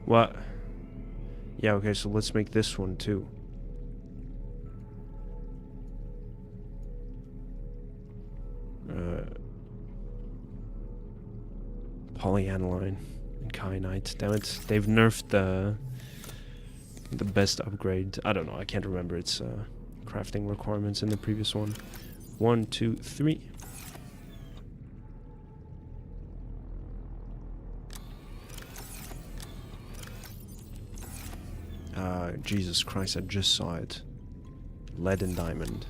What? Yeah, okay, so let's make this one too. Polyaniline and kyanite. Damn it, they've nerfed the best upgrade. I don't know, I can't remember its crafting requirements in the previous one. 1, 2, 3. Jesus Christ, I just saw it. Lead and diamond.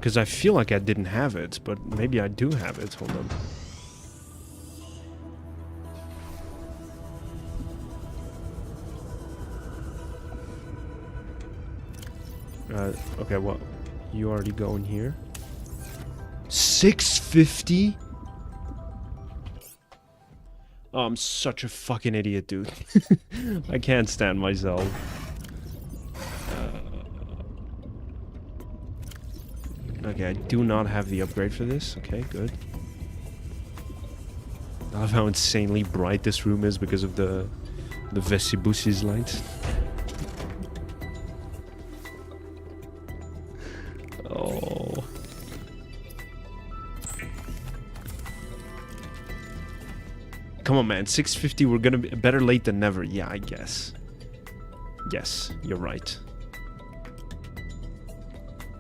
Because I feel like I didn't have it, but maybe I do have it. Hold on. Okay, well, you already go in here. 650? Oh, I'm such a fucking idiot, dude. I can't stand myself. Okay, I do not have the upgrade for this. Okay, good. I love how insanely bright this room is because of the Vesibusis light. Oh. Come on, man. 650, we're gonna be better late than never. Yeah, I guess. Yes, you're right.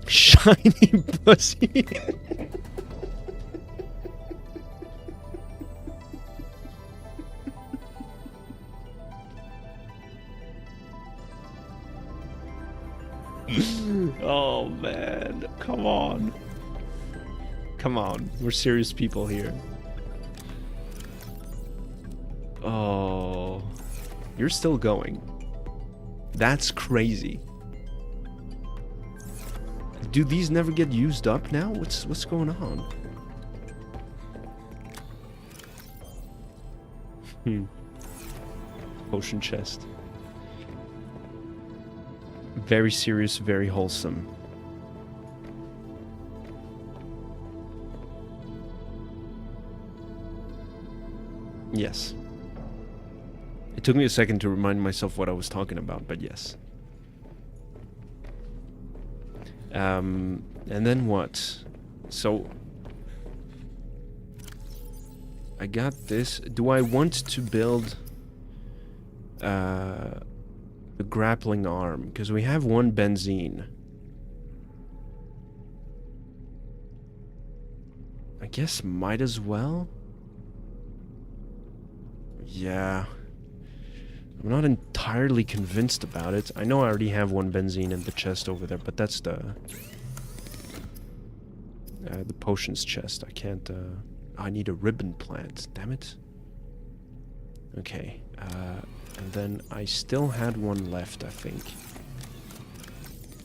Shiny pussy. Oh, man. Come on. Come on. We're serious people here. Oh. You're still going. That's crazy. Do these never get used up now? What's going on? Potion chest. Very serious, very wholesome. Yes. It took me a second to remind myself what I was talking about, but yes. And then what? So I got this. Do I want to build the grappling arm? Because we have one benzene. I guess might as well. Yeah. I'm not entirely convinced about it. I know I already have one benzene in the chest over there, but that's the potions chest. I can't, I need a ribbon plant. Damn it. Okay, and then I still had one left, I think.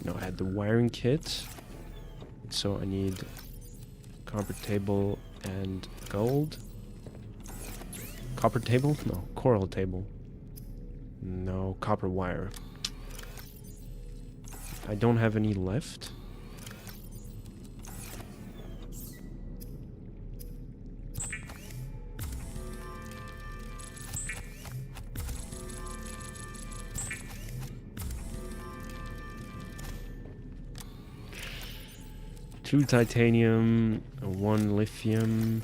No, I had the wiring kit. So I need copper table and gold. Copper table? No, coral table. No, copper wire. I don't have any left. Two titanium, one lithium.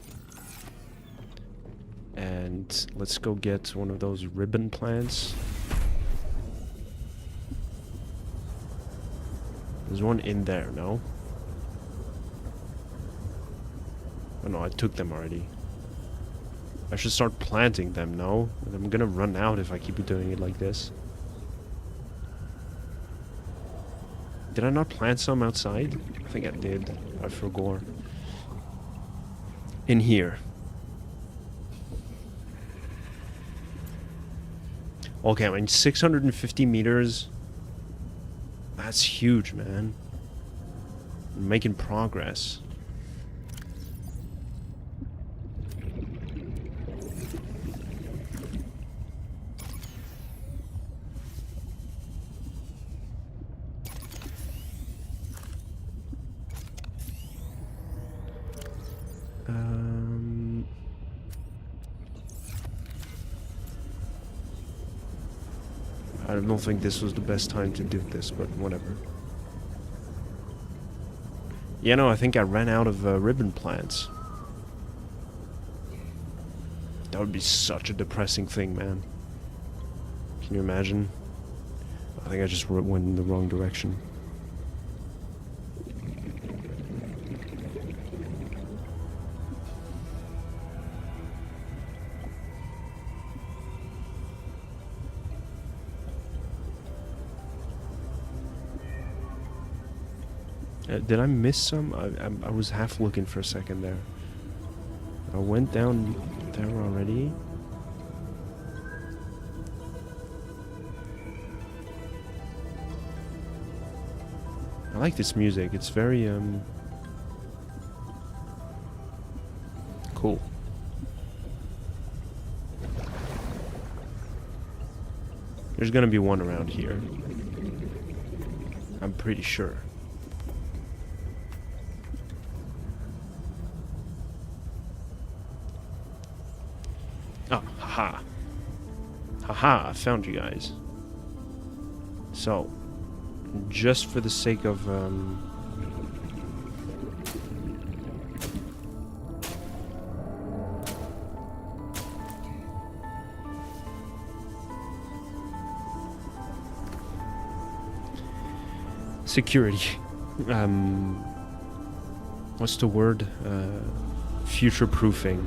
And let's go get one of those ribbon plants. There's one in there, no? Oh no, I took them already. I should start planting them, no? I'm gonna run out if I keep doing it like this. Did I not plant some outside? I think I did. I forgot. In here. Okay, I mean 650 meters. That's huge, man. I'm making progress. I don't think this was the best time to do this, but whatever. Yeah, no, I think I ran out of ribbon plants. That would be such a depressing thing, man. Can you imagine? I think I just went in the wrong direction. Did I miss some? I was half looking for a second there. I went down there already. I like this music. It's very cool. There's gonna be one around here. I'm pretty sure. Oh, haha. Haha, I found you guys. So, just for the sake of, security. What's the word? Future-proofing.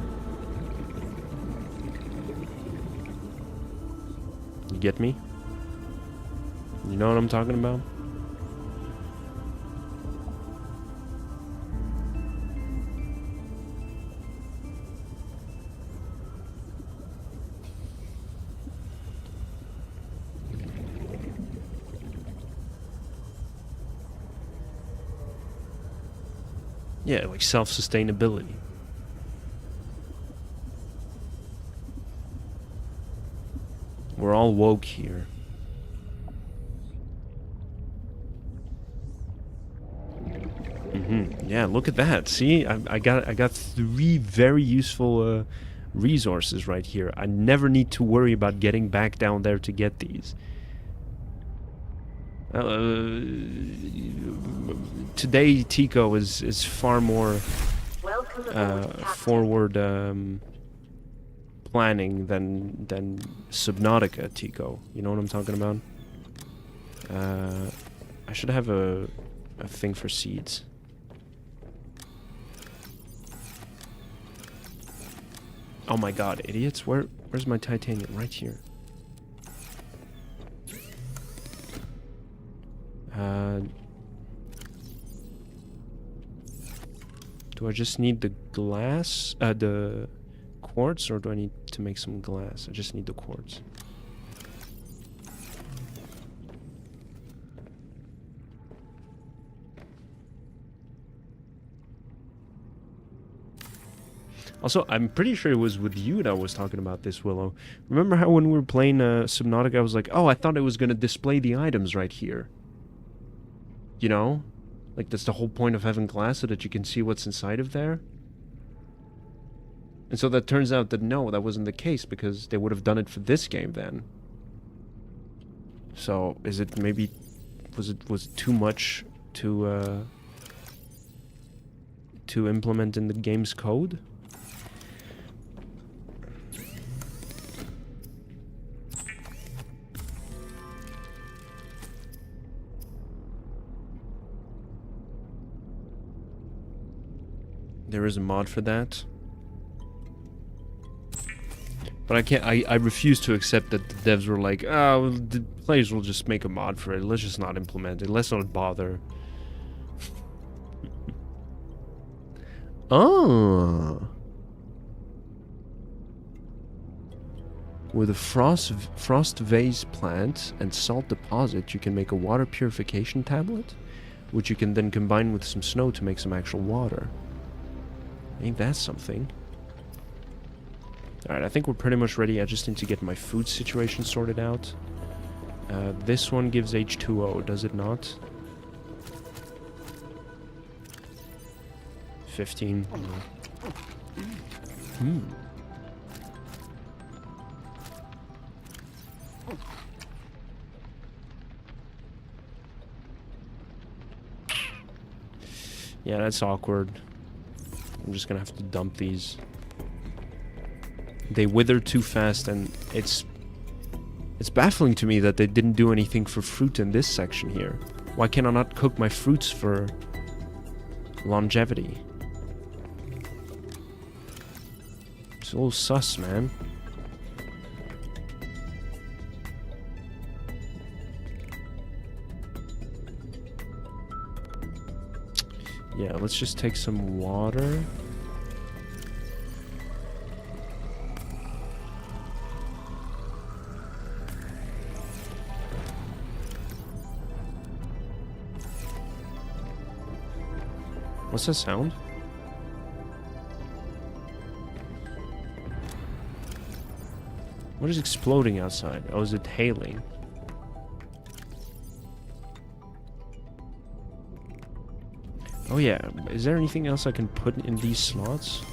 You get me? You know what I'm talking about? Yeah, like self-sustainability. We're all woke here. Yeah, look at that. See, I got 3 very useful resources right here. I never need to worry about getting back down there to get these. Today Tico is far more forward planning than Subnautica Tico. You know what I'm talking about? I should have a thing for seeds. Oh my god, idiots! Where's my titanium? Right here. Do I just need the glass, the quartz, or do I need to make some glass? I just need the quartz. Also, I'm pretty sure it was with you that I was talking about this, Willow. Remember how when we were playing Subnautica, I was like, oh, I thought it was going to display the items right here. You know? Like, that's the whole point of having glass, so that you can see what's inside of there. And so that turns out that no, that wasn't the case, because they would have done it for this game then. So, is it maybe... Was it too much to implement in the game's code? There is a mod for that. But I can't, I refuse to accept that the devs were like, oh, the players will just make a mod for it. Let's just not implement it. Let's not bother. Oh. With a frost vase plant and salt deposit, you can make a water purification tablet, which you can then combine with some snow to make some actual water. Ain't that something? Alright, I think we're pretty much ready. I just need to get my food situation sorted out. This one gives H2O, does it not? 15. Yeah, that's awkward. I'm just gonna have to dump these. They wither too fast, and it's baffling to me that they didn't do anything for fruit in this section here. Why can I not cook my fruits for longevity? It's a little sus, man. Yeah, let's just take some water. What's that sound? What is exploding outside? Oh, is it hailing? Oh yeah, is there anything else I can put in these slots?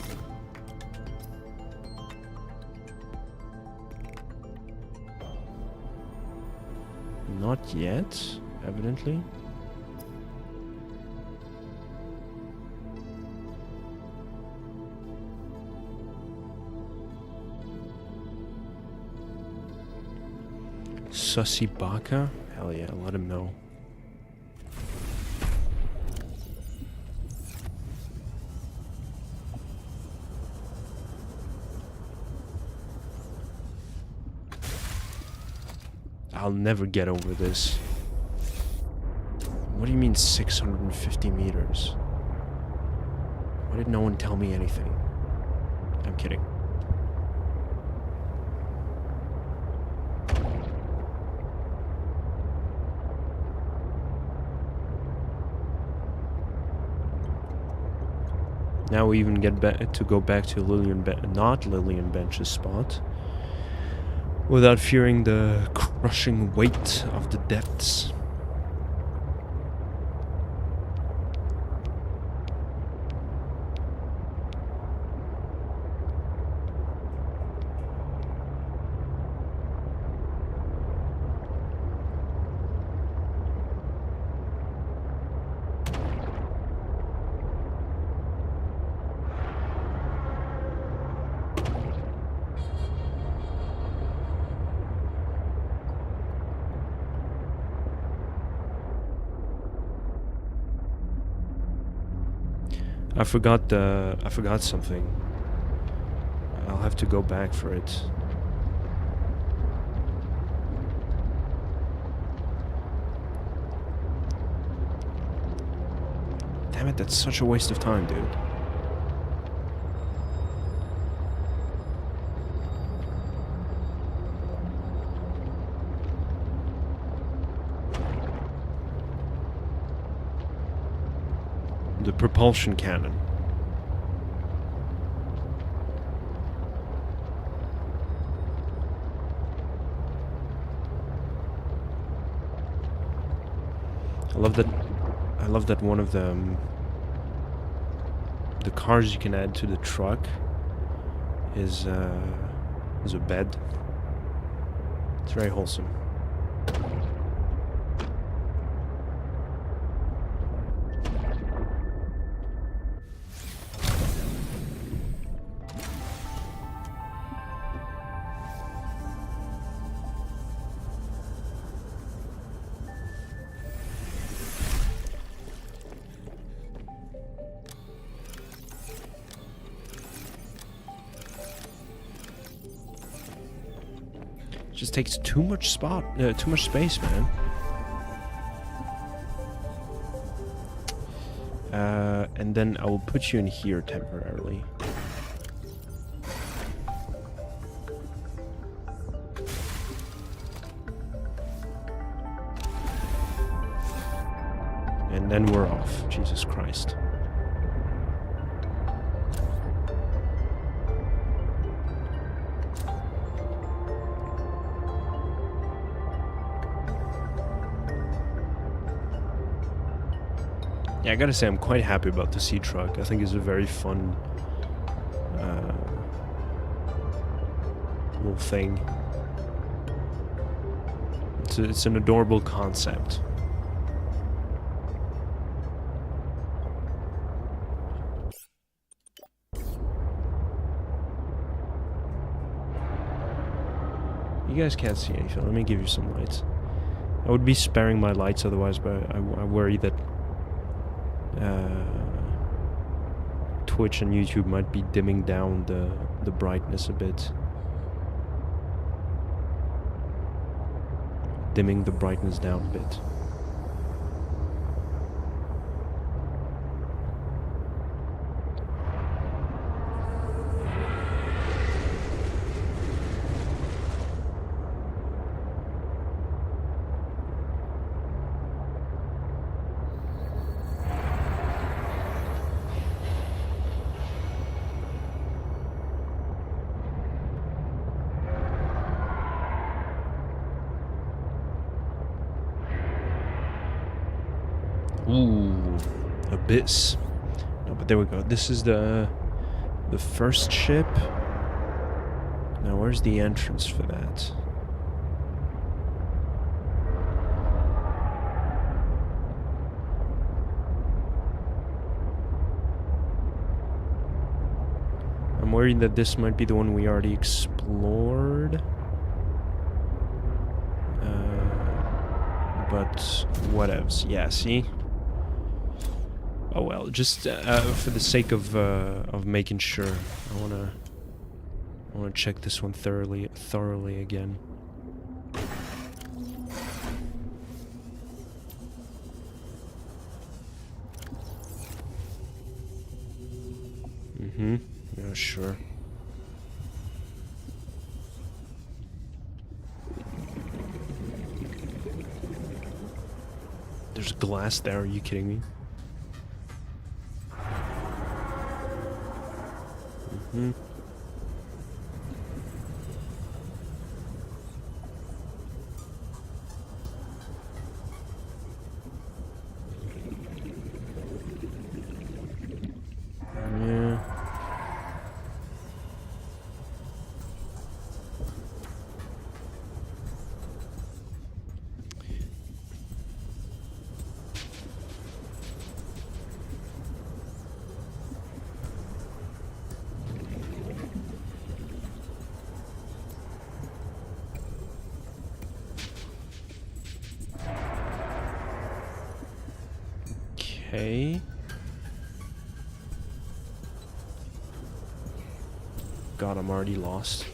Not yet, evidently. Subnautica? Hell yeah, let him know. I'll never get over this. What do you mean 650 meters? Why did no one tell me anything? I'm kidding. Now we even get back to go back to not Lillian Bench's spot without fearing the crushing weight of the depths. I forgot something. I'll have to go back for it. Damn it, that's such a waste of time, dude. The propulsion cannon. I love that one of the cars you can add to the truck is a bed. It's very wholesome. Just takes too much space, man. And then I will put you in here temporarily. And then we're off. Jesus Christ. Yeah, I gotta say I'm quite happy about the sea truck. I think it's a very fun little thing. It's an adorable concept. You guys can't see anything. Let me give you some lights. I would be sparing my lights otherwise, but I worry that Twitch and YouTube might be dimming down the brightness a bit. Dimming the brightness down a bit. Ooh, Abyss. No, but there we go. This is the first ship. Now, where's the entrance for that? I'm worried that this might be the one we already explored. But whatevs. Yeah, see? Oh well, just for the sake of making sure, I wanna check this one thoroughly again. Mm-hmm. Yeah, sure. There's glass there, are you kidding me? Mm-hmm. Yeah. Okay. God, I'm already lost.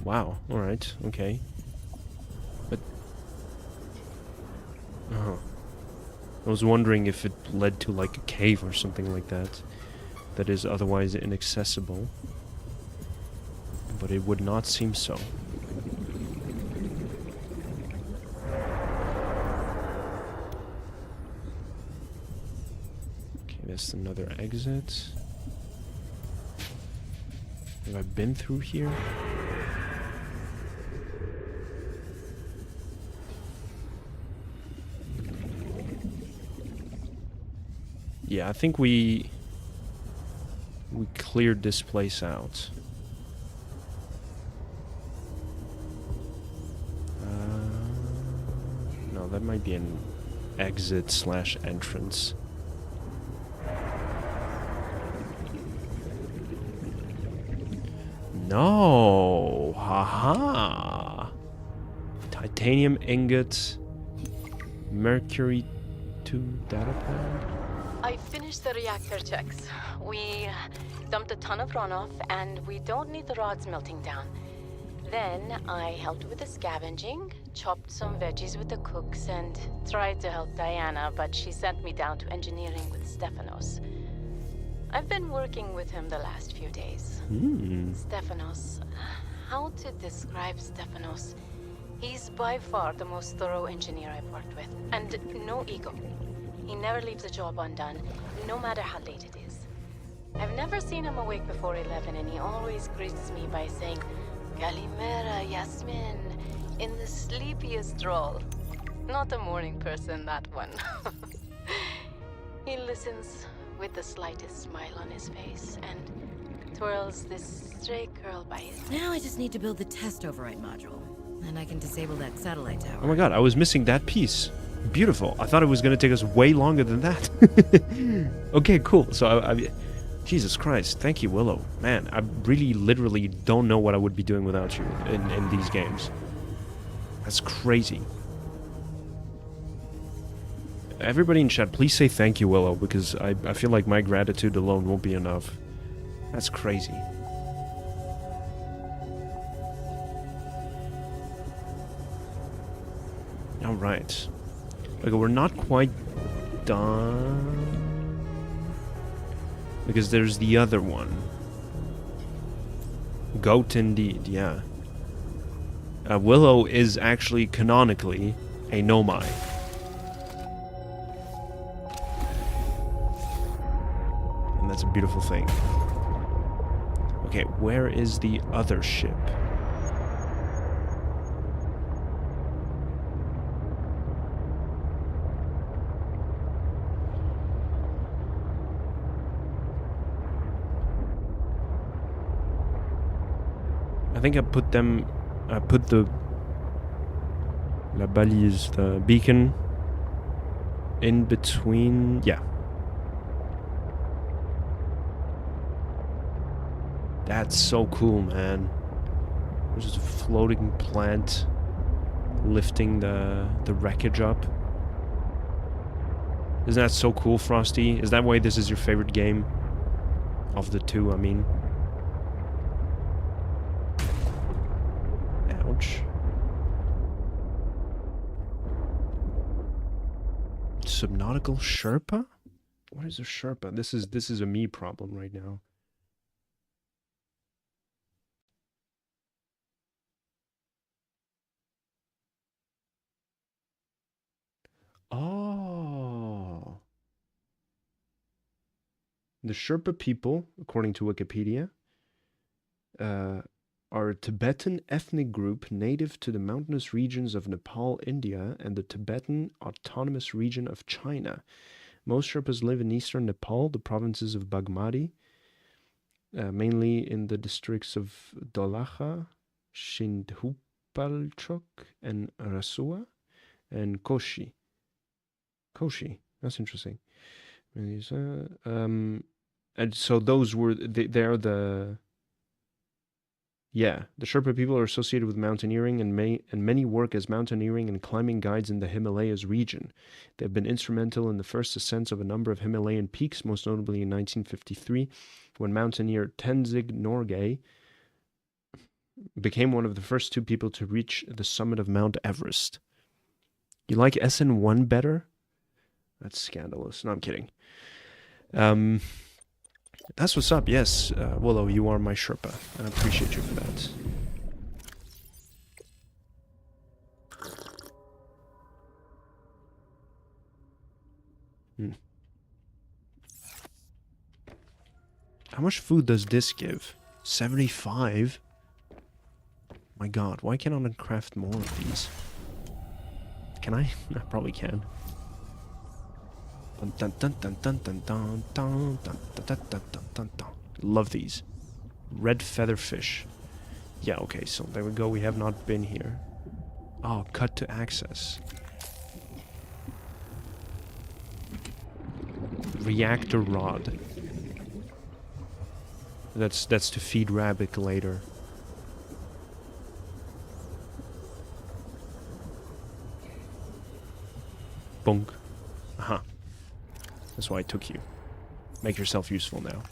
Wow, alright, okay. But... Oh. I was wondering if it led to, like, a cave or something like that. That is otherwise inaccessible. But it would not seem so. There's another exit. Have I been through here? Yeah, I think we cleared this place out. No, that might be an exit / entrance. No! Haha! Titanium ingot. Mercury 2 data pad. I finished the reactor checks. We dumped a ton of runoff, and we don't need the rods melting down. Then I helped with the scavenging, chopped some veggies with the cooks, and tried to help Diana, but she sent me down to engineering with Stefanos. I've been working with him the last few days. Stefanos. How to describe Stefanos? He's by far the most thorough engineer I've worked with, and no ego. He never leaves a job undone, no matter how late it is. I've never seen him awake before 11, and he always greets me by saying, Kalimera, Yasmin, in the sleepiest drawl. Not a morning person, that one. He listens with the slightest smile on his face, and twirls this stray curl by his neck. Now I just need to build the test override module, and I can disable that satellite tower. Oh my god, I was missing that piece. Beautiful. I thought it was going to take us way longer than that. Okay, cool. So, I Jesus Christ. Thank you, Willow. Man, I really, literally don't know what I would be doing without you in these games. That's crazy. Everybody in chat, please say thank you, Willow, because I feel like my gratitude alone won't be enough. That's crazy. Alright. Okay, we're not quite done. Because there's the other one. Goat indeed, yeah. Willow is actually canonically a Nomai. And that's a beautiful thing. Okay, where is the other ship? think I put them. I put the la balise, the beacon, in between. Yeah. That's so cool, man. There's just a floating plant lifting the wreckage up. Isn't that so cool, Frosty? Is that why this is your favorite game? Of the two, I mean. Ouch. Subnautical Sherpa? What is a Sherpa? This is a me problem right now. Oh. The Sherpa people, according to Wikipedia, are a Tibetan ethnic group native to the mountainous regions of Nepal, India, and the Tibetan Autonomous Region of China. Most Sherpas live in eastern Nepal, the provinces of Bagmati, mainly in the districts of Dolacha, Shindhupalchok, and Rasua, and Koshi. Koshi, that's interesting. And so those were, they're the, yeah, the Sherpa people are associated with mountaineering and many work as mountaineering and climbing guides in the Himalayas region. They have been instrumental in the first ascents of a number of Himalayan peaks, most notably in 1953, when mountaineer Tenzing Norgay became one of the first two people to reach the summit of Mount Everest. You like SN1 better? That's scandalous. No, I'm kidding. That's what's up. Yes, Willow, you are my Sherpa, and I appreciate you for that. How much food does this give? 75? My god, why can't I craft more of these? Can I? I probably can. Love these. Red feather fish. Yeah, okay, so there we go. We have not been here. Oh, cut to access. Reactor rod. That's to feed rabbit later. Bonk. Aha. That's why I took you. Make yourself useful now.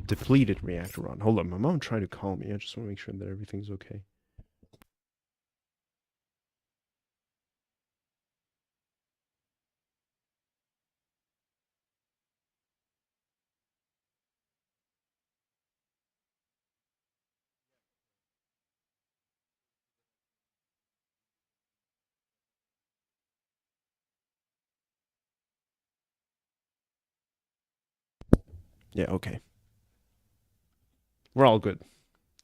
Depleted reactor rod. Hold on, my mom tried to call me. I just want to make sure that everything's okay. Yeah, okay. We're all good.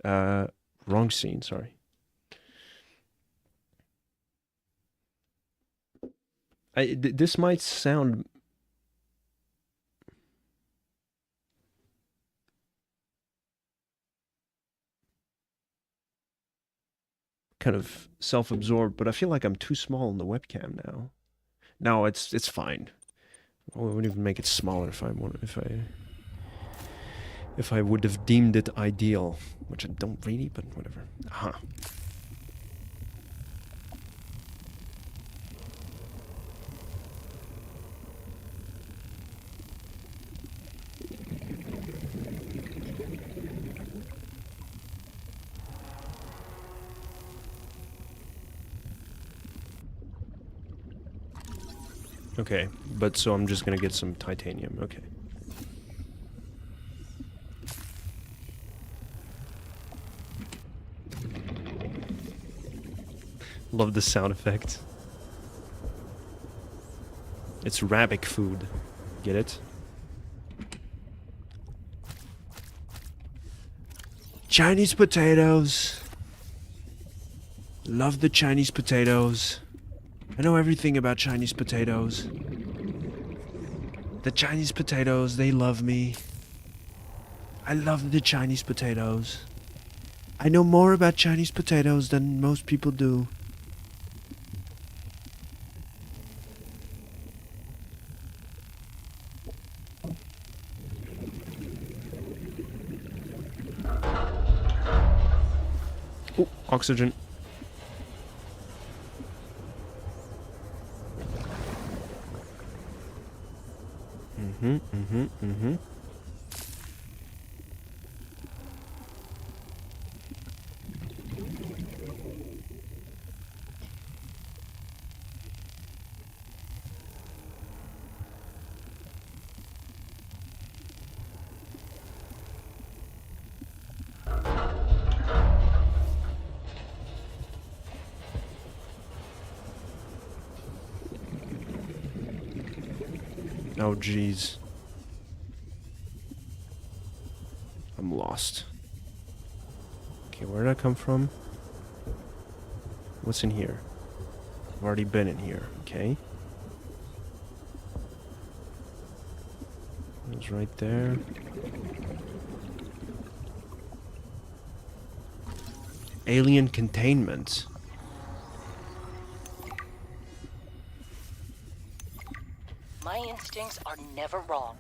Wrong scene, sorry. This might sound kind of self-absorbed, but I feel like I'm too small in the webcam now. No, it's fine. I wouldn't even make it smaller if I would have deemed it ideal, which I don't really, but whatever. Aha. Okay, but so I'm just gonna get some titanium. Okay. Love the sound effect. It's rabbit food. Get it? Chinese potatoes. Love the Chinese potatoes. I know everything about Chinese potatoes. The Chinese potatoes, they love me. I love the Chinese potatoes. I know more about Chinese potatoes than most people do. Oh, oxygen. Mm-hmm. Oh, jeez. I'm lost. Okay, where did I come from? What's in here? I've already been in here, okay. It was right there. Alien containment. My instincts are never wrong.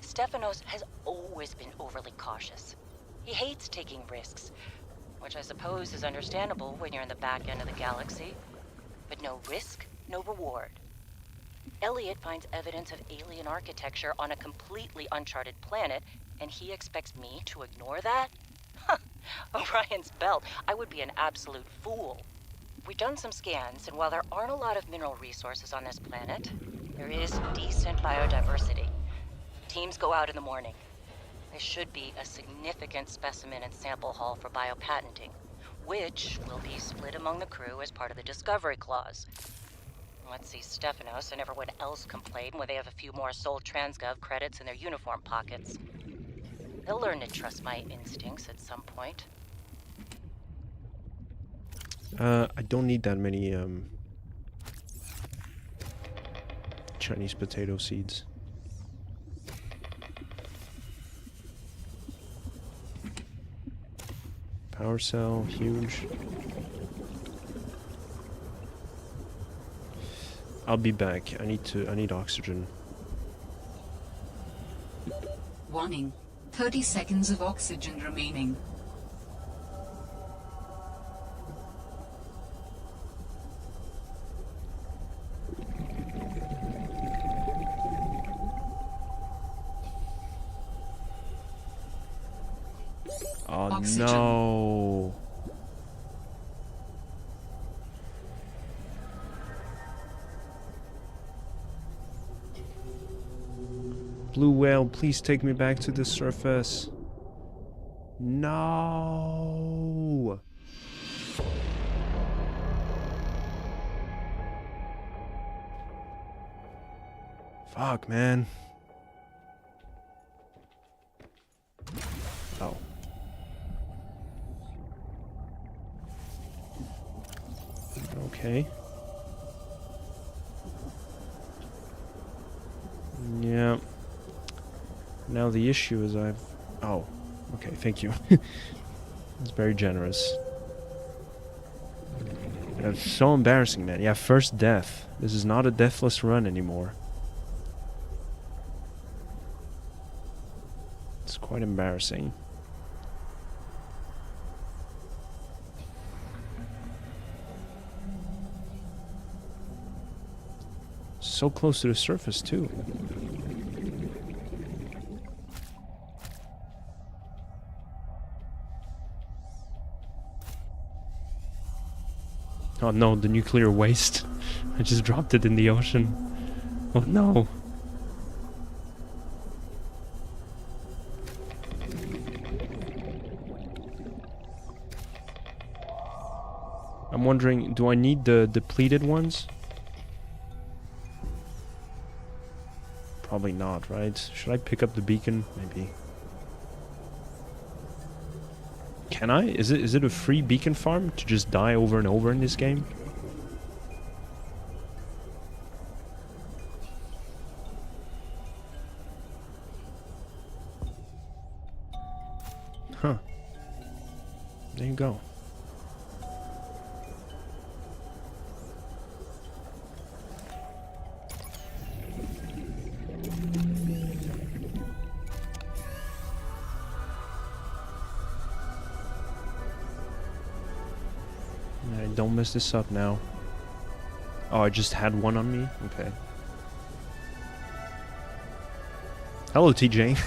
Stefanos has always been overly cautious. He hates taking risks, which I suppose is understandable when you're in the back end of the galaxy. But no risk, no reward. Elliot finds evidence of alien architecture on a completely uncharted planet, and he expects me to ignore that? Orion's belt, I would be an absolute fool. We've done some scans, and while there aren't a lot of mineral resources on this planet, there is decent biodiversity. Teams go out in the morning. There should be a significant specimen and sample haul for biopatenting, which will be split among the crew as part of the discovery clause. Let's see Stefanos and everyone else complain when they have a few more Sol Transgov credits in their uniform pockets. They'll learn to trust my instincts at some point. I don't need that many, Chinese potato seeds. Power cell, huge. I'll be back. I need oxygen. Warning. 30 seconds of oxygen remaining. Oh Oxygen. no. Blue whale, please take me back to the surface. No. Fuck, man. Oh. Okay. Yeah. Now the issue is I've... Oh. Okay, thank you. That's very generous. That's so embarrassing, man. Yeah, first death. This is not a deathless run anymore. It's quite embarrassing. So close to the surface, too. Oh no, the nuclear waste. I just dropped it in the ocean. Oh no. I'm wondering, do I need the depleted ones? Probably not, right? Should I pick up the beacon? Maybe. Can I? Is it a free beacon farm to just die over and over in this game? Huh. There you go. Alright, don't mess this up now. Oh, I just had one on me? Okay. Hello, TJ.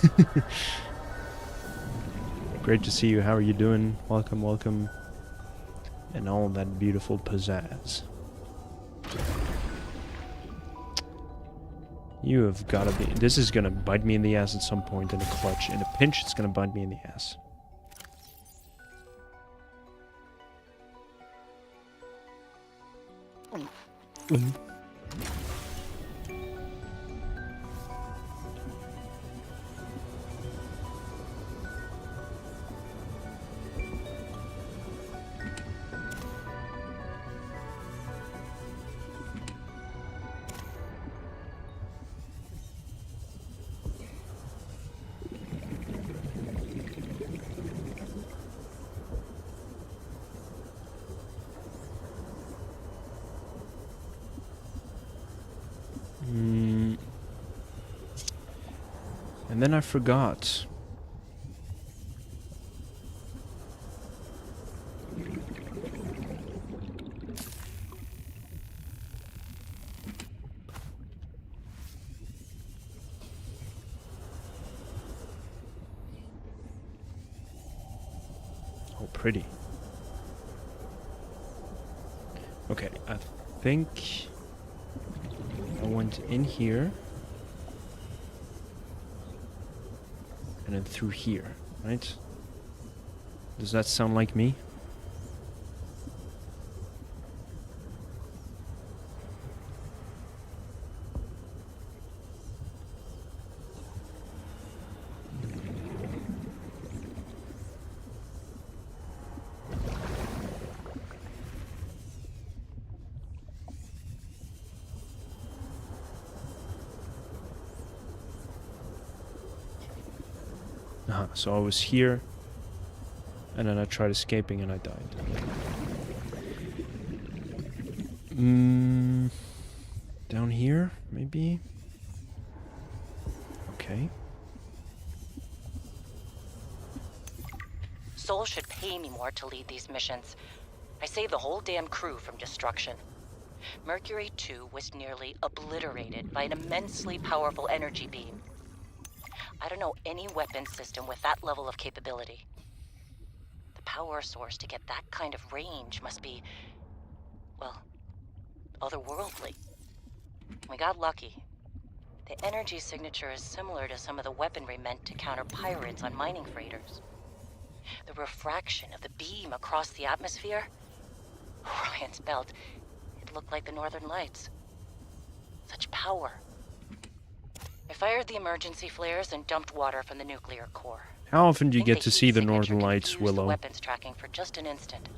Great to see you. How are you doing? Welcome, welcome. And all that beautiful pizzazz. You have gotta be... This is gonna bite me in the ass at some point in a clutch. In a pinch, it's gonna bite me in the ass. And then I forgot. Oh, pretty. Okay, I think I went in here. And then through here, right? Does that sound like me? So I was here, and then I tried escaping and I died. Down here, maybe? Okay. Sol should pay me more to lead these missions. I saved the whole damn crew from destruction. Mercury 2 was nearly obliterated by an immensely powerful energy beam. I don't know any weapon system with that level of capability. The power source to get that kind of range must be, well, otherworldly. We got lucky. The energy signature is similar to some of the weaponry meant to counter pirates on mining freighters. The refraction of the beam across the atmosphere? Ryan's belt, it looked like the Northern Lights. Such power. I fired the emergency flares and dumped water from the nuclear core. How often do you Think get to see heat the signature Northern Lights, confused the Willow? weapons tracking for just an instant.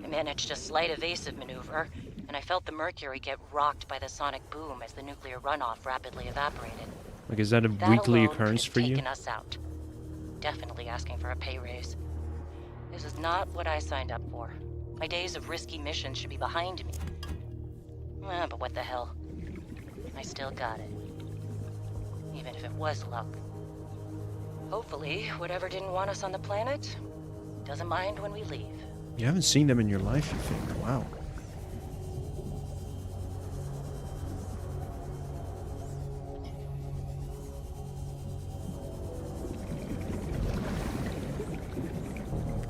I managed a slight evasive maneuver, and I felt the Mercury get rocked by the sonic boom as the nuclear runoff rapidly evaporated. Like, is that a That weekly alone occurrence could for have you? taken us out. Definitely asking for a pay raise. This is not what I signed up for. My days of risky missions should be behind me. But what the hell? I still got it. Even if it was luck. Hopefully, whatever didn't want us on the planet doesn't mind when we leave. You haven't seen them in your life, you think? Wow.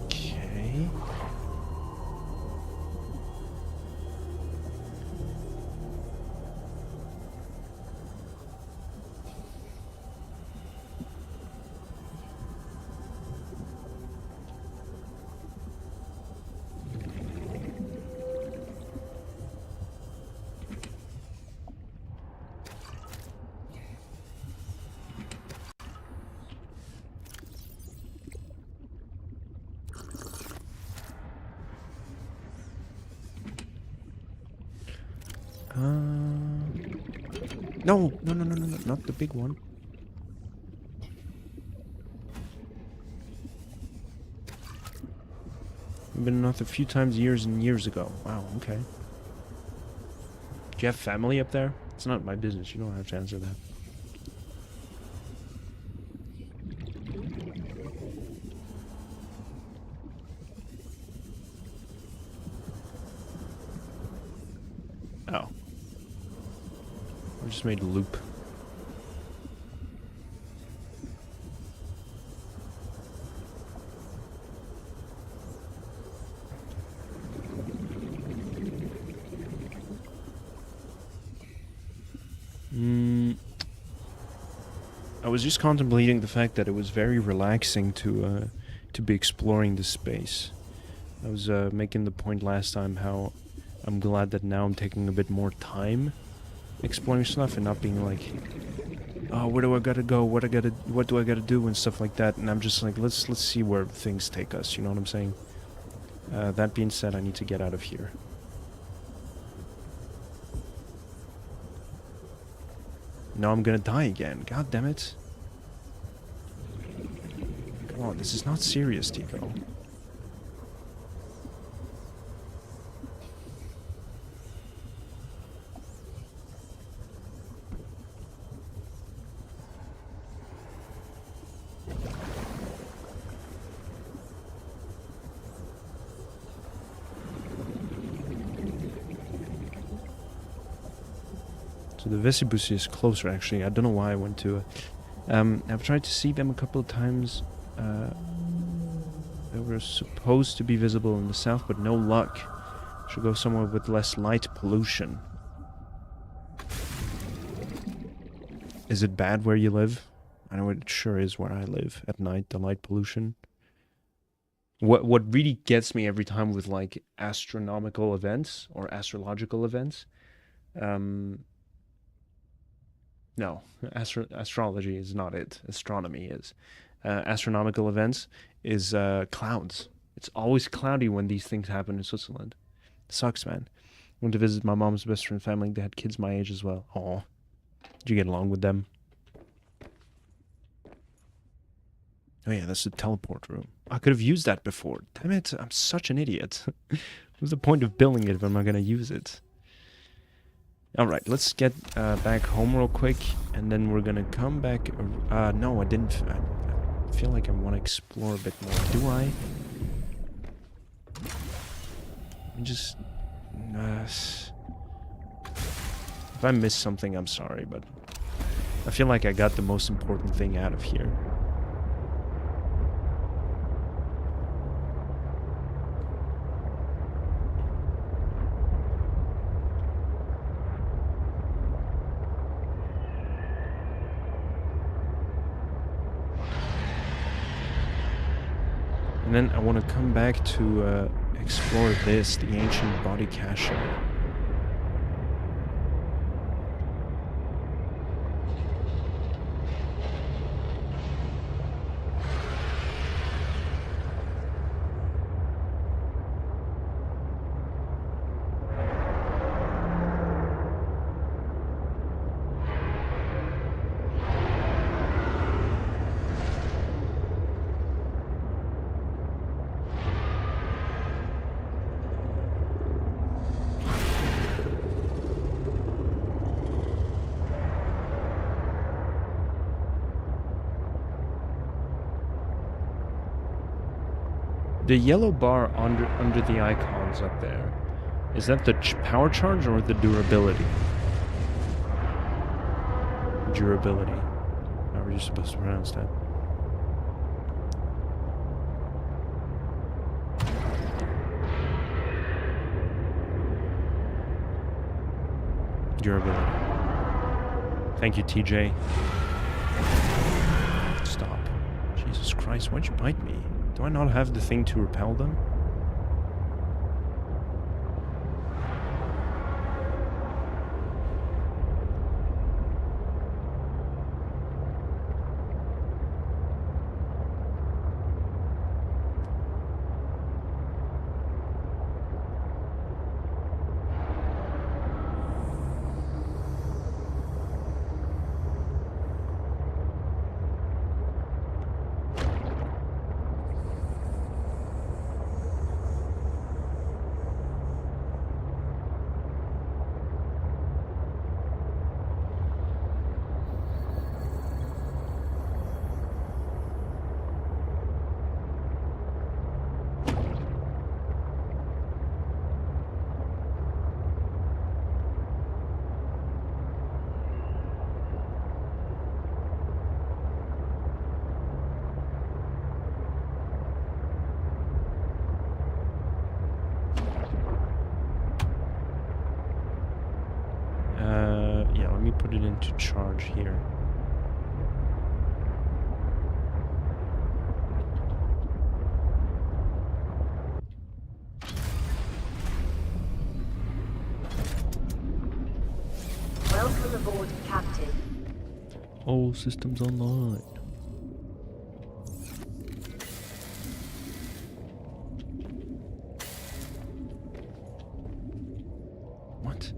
Okay. No, no, no, no, no, no, not the big one. I've been enough a few times years and years ago. Wow, okay. Do you have family up there? It's not my business. You don't have to answer that. Oh. I just made a loop. I was just contemplating the fact that it was very relaxing to be exploring this space. I was making the point last time how I'm glad that now I'm taking a bit more time exploring stuff and not being like, oh, where do I gotta go? What do I gotta do and stuff like that. And I'm just like, let's see where things take us. You know what I'm saying? That being said, I need to get out of here. No, I'm gonna die again. God damn it. Come on, this is not serious, Tico. So the Vesibus is closer, actually. I don't know why I went to it. I've tried to see them a couple of times. They were supposed to be visible in the south, but no luck. Should go somewhere with less light pollution. Is it bad where you live? I know it sure is where I live at night, the light pollution. What really gets me every time with like astronomical events or astrological events, no, astrology is not it. Astronomy is. Astronomical events is clouds. It's always cloudy when these things happen in Switzerland. It sucks, man. Went to visit my mom's best friend family. They had kids my age as well. Aw. Did you get along with them? Oh yeah, that's the teleport room. I could have used that before. Damn it, I'm such an idiot. What's the point of building it if I'm not going to use it? Alright, let's get back home real quick, and then we're gonna come back... no, I didn't... I feel like I want to explore a bit more. Do I? Just... if I missed something, I'm sorry, but... I feel like I got the most important thing out of here. And then I want to come back to explore this, the ancient body cache. The yellow bar under the icons up there, is that the power charge or the durability? Durability. How are you supposed to pronounce that? Durability. Thank you, TJ. Stop. Jesus Christ, why'd you bite me? Do I not have the thing to repel them? put it into charge here. Welcome aboard, Captain. All systems online. What?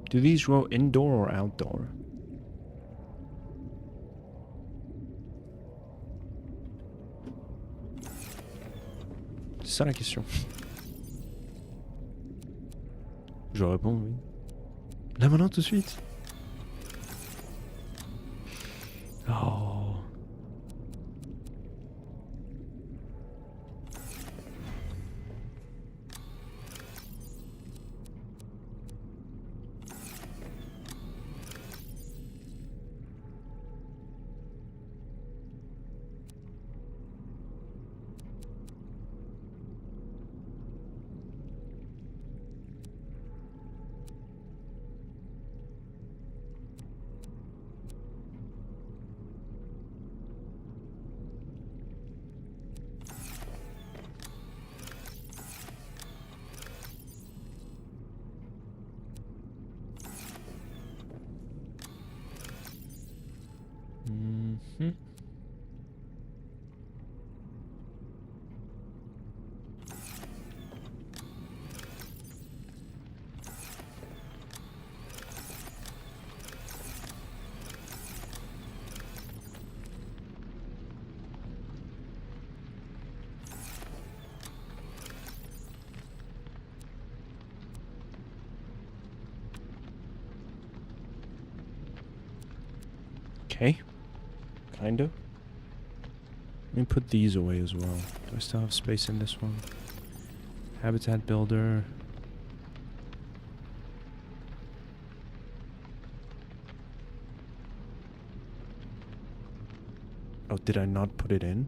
Do these grow indoor or outdoor? C'est ça la question. Je réponds oui. Là maintenant tout de suite. Oh. Mm-hmm. Okay. Kind of. Let me put these away as well. Do I still have space in this one? Habitat builder. Oh, did I not put it in?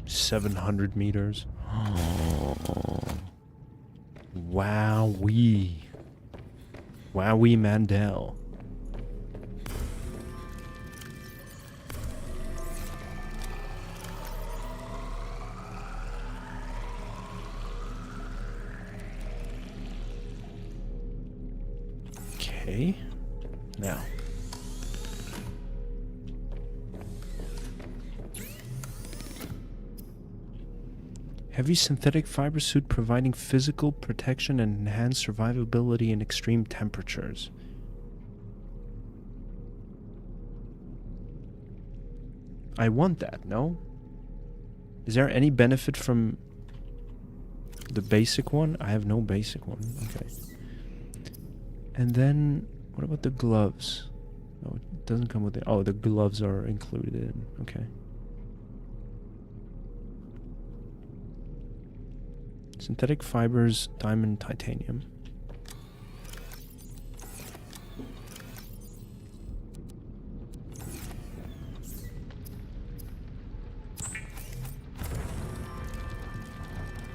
$700. Oh. Wowee. Wowee Mandel. Okay. Now. Heavy synthetic fiber suit providing physical protection and enhanced survivability in extreme temperatures. I want that, no? Is there any benefit from the basic one? I have no basic one. Okay. And then, what about the gloves? Oh, it doesn't come with it. Oh, the gloves are included in. Okay. Synthetic fibers, diamond, titanium.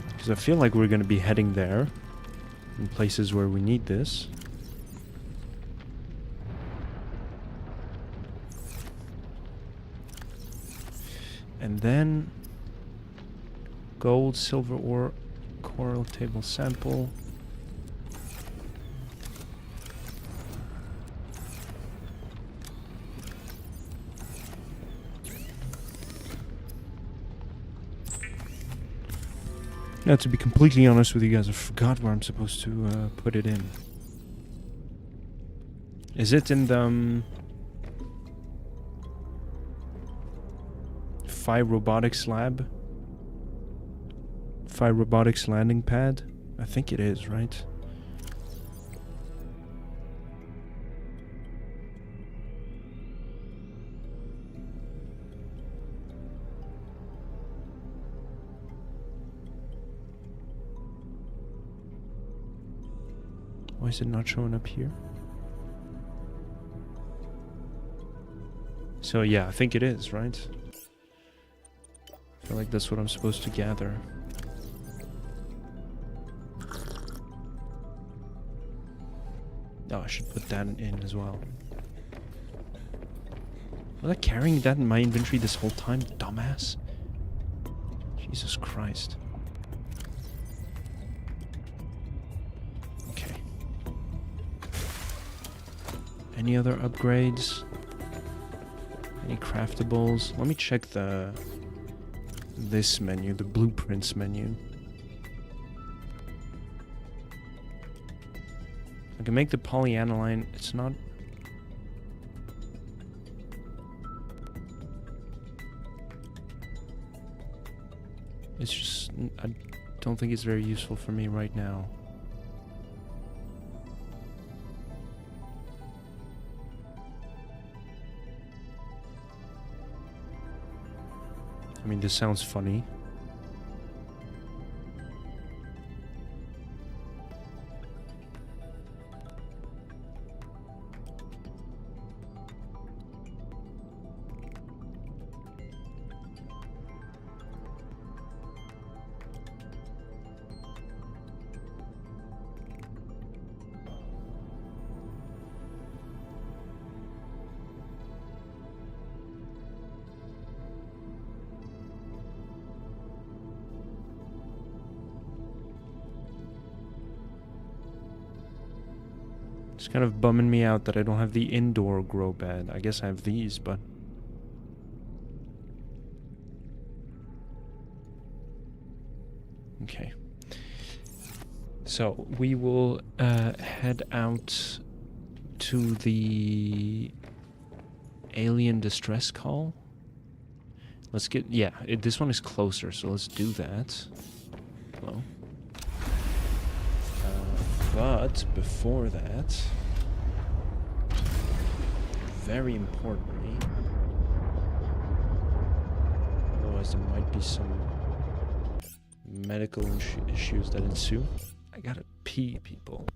Because I feel like we're going to be heading there in places where we need this. And then gold, silver ore, coral table sample. Now, to be completely honest with you guys, I forgot where I'm supposed to put it in. Is it in the Phi Robotics lab? Phi Robotics landing pad? I think it is, right? Why is it not showing up here? So yeah, I think it is, right? I feel like that's what I'm supposed to gather. Oh, I should put that in as well. Was I carrying that in my inventory this whole time, dumbass? Jesus Christ. Okay. Any other upgrades? Any craftables? Let me check this menu, the blueprints menu. I can make the polyaniline. It's not. It's just, I don't think it's very useful for me right now. I mean, this sounds funny. It's kind of bumming me out that I don't have the indoor grow bed. I guess I have these, but... Okay. So, we will head out to the alien distress call. Let's get... Yeah, this one is closer, so let's do that. Hello. But before that, very importantly, otherwise there might be some medical issues that ensue. I gotta pee, people.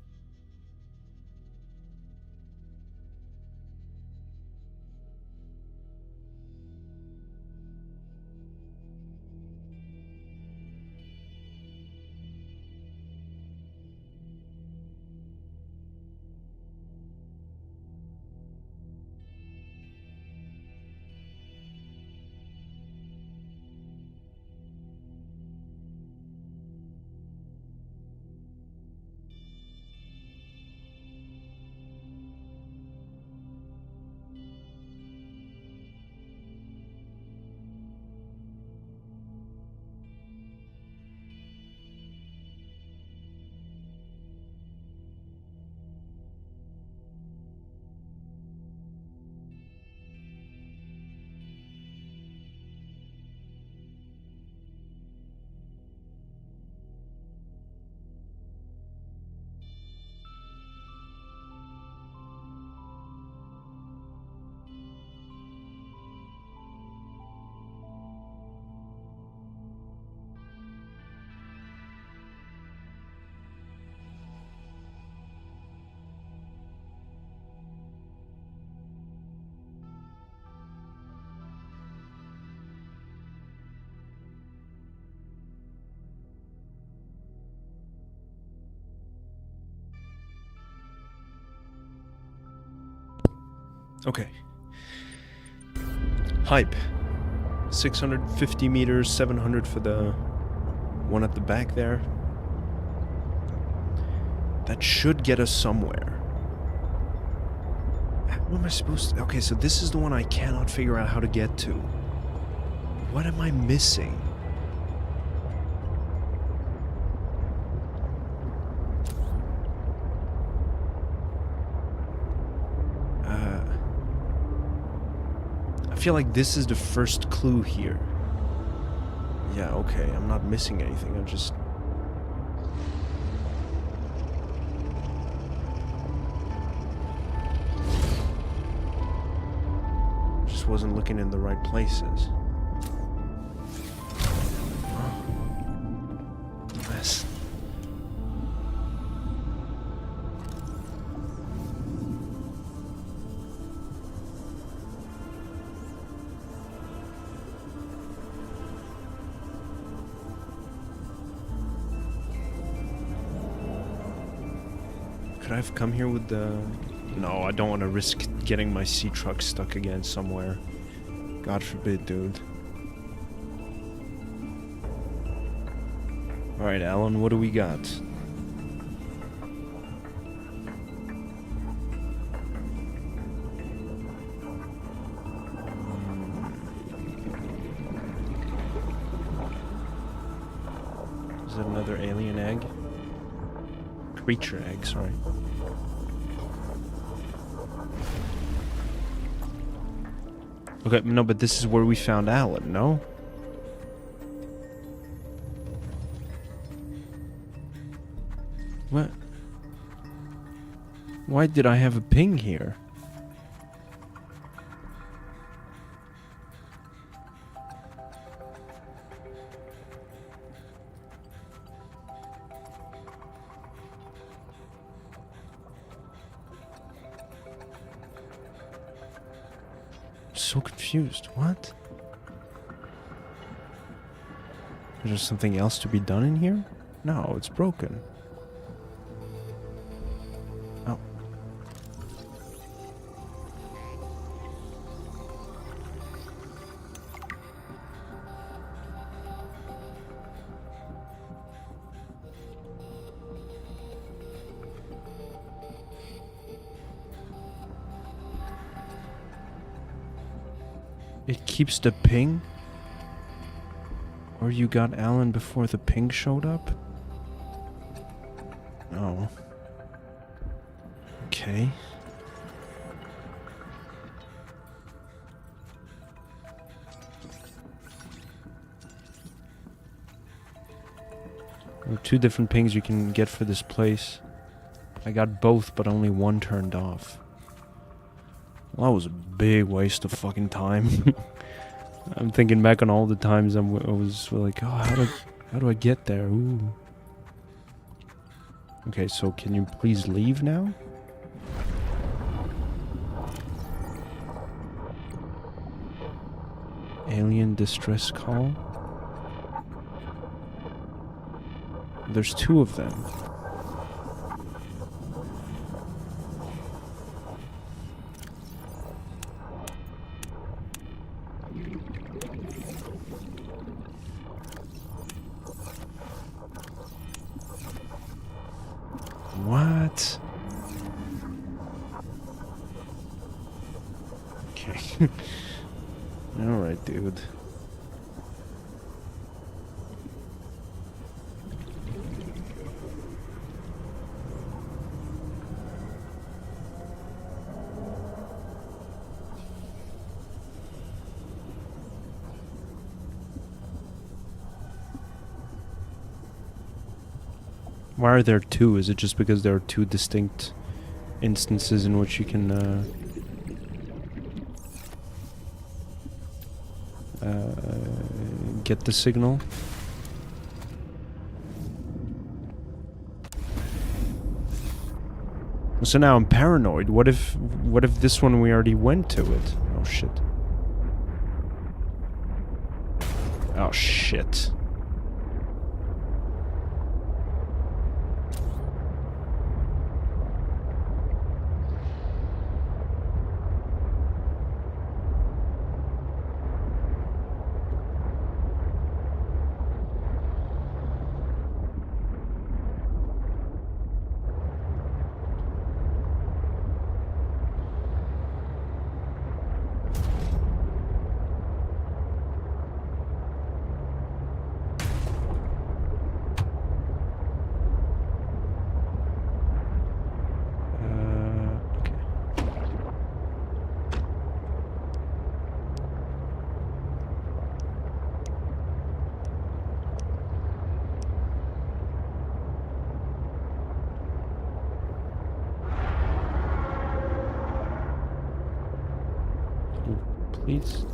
Okay. Hype. 650 meters, 700 for the one at the back there. That should get us somewhere. How am I supposed to... Okay, so this is the one I cannot figure out how to get to. What am I missing? I feel like this is the first clue here. Yeah, okay, I'm not missing anything, I'm just... Just wasn't looking in the right places. Mess. Could I have come here with the... No, I don't want to risk getting my sea truck stuck again somewhere. God forbid, dude. Alright, Alan, what do we got? Is that another alien egg? Creature egg, sorry. Okay, no, but this is where we found Alan, no? What? Why did I have a ping here? So confused. What? Is there something else to be done in here? No, it's broken. Oh. It keeps the ping? Or you got Alan before the ping showed up? Oh. Okay. There are 2 different pings you can get for this place. I got both, but only one turned off. Well, that was a big waste of fucking time. I'm thinking back on all the times I was like, oh, how do I get there? Ooh. Okay, so can you please leave now? Alien distress call? There's 2 of them. What? Okay. Alright, dude. Why are there 2? Is it just because there are 2 distinct instances in which you can get the signal? So now I'm paranoid. What if this one we already went to it? Oh shit. Oh shit. Please.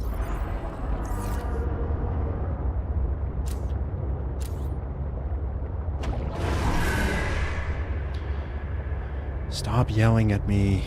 Stop yelling at me.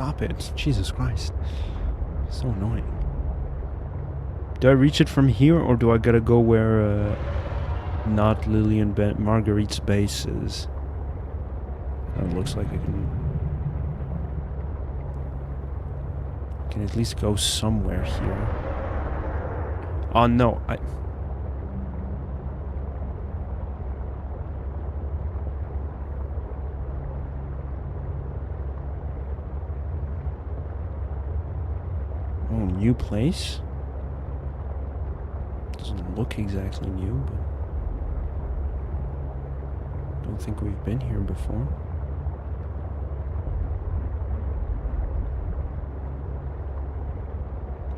Stop it. Jesus Christ. So annoying. Do I reach it from here, or do I gotta go where not Lillian Marguerite's base is? It looks like I can at least go somewhere here. Oh no, Oh, new place? Doesn't look exactly new, but don't think we've been here before.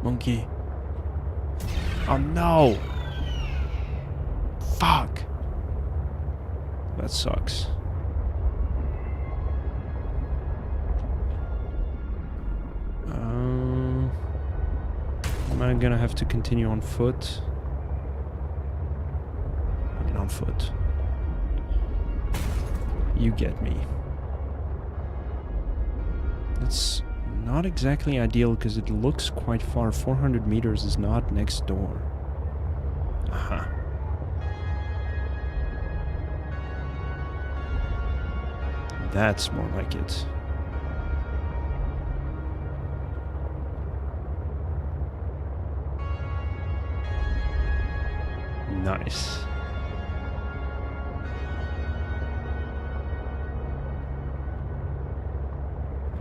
Monkey. Oh no! Fuck! That sucks. Am I gonna have to continue on foot? I mean, on foot. You get me. That's not exactly ideal because it looks quite far. 400 meters is not next door. Aha. That's more like it. Nice.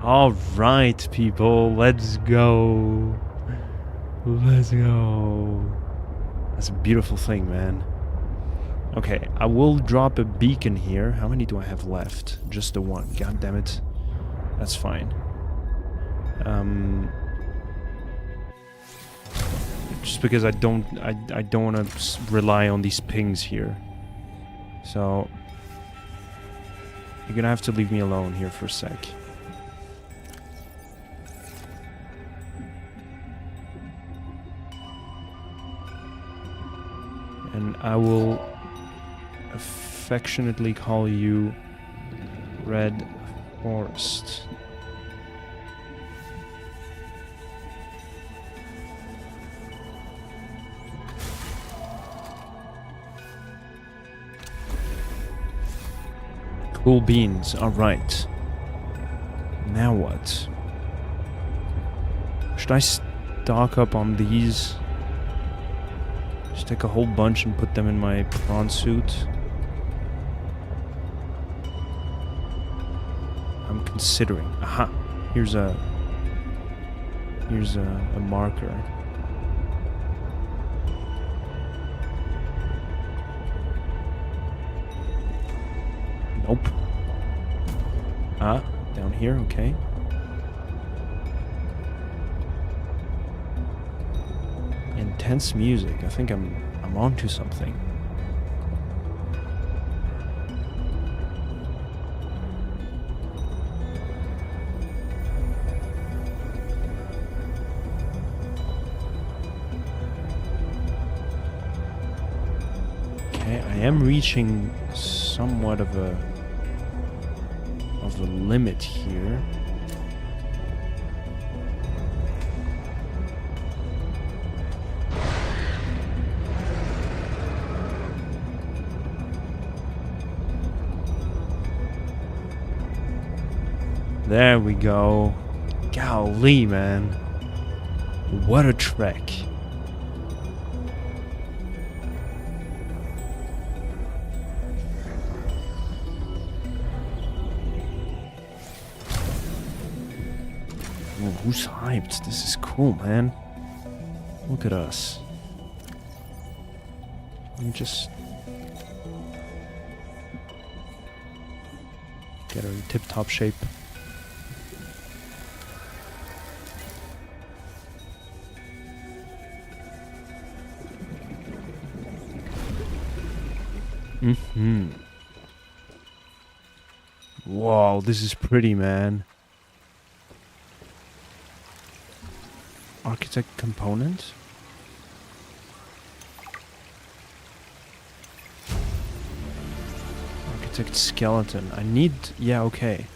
All right, people, let's go. Let's go. That's a beautiful thing, man. Okay, I will drop a beacon here. How many do I have left? Just the one. God damn it. That's fine. Just because I don't want to rely on these pings here. So you're gonna have to leave me alone here for a sec. And I will affectionately call you Red Forest. Cool beans, alright. Now what? Should I stock up on these? Just take a whole bunch and put them in my prawn suit? I'm considering. Aha! Here's a marker. Nope. Ah, down here, okay. Intense music. I think I'm onto something. Okay, I am reaching somewhat of a limit here. There we go. Golly, man. What a trek. Ooh, who's hyped? This is cool, man. Look at us. I'm just get her in tip-top shape. Mm-hmm. Whoa, this is pretty, man. Architect component? Architect skeleton. I need... Yeah, okay.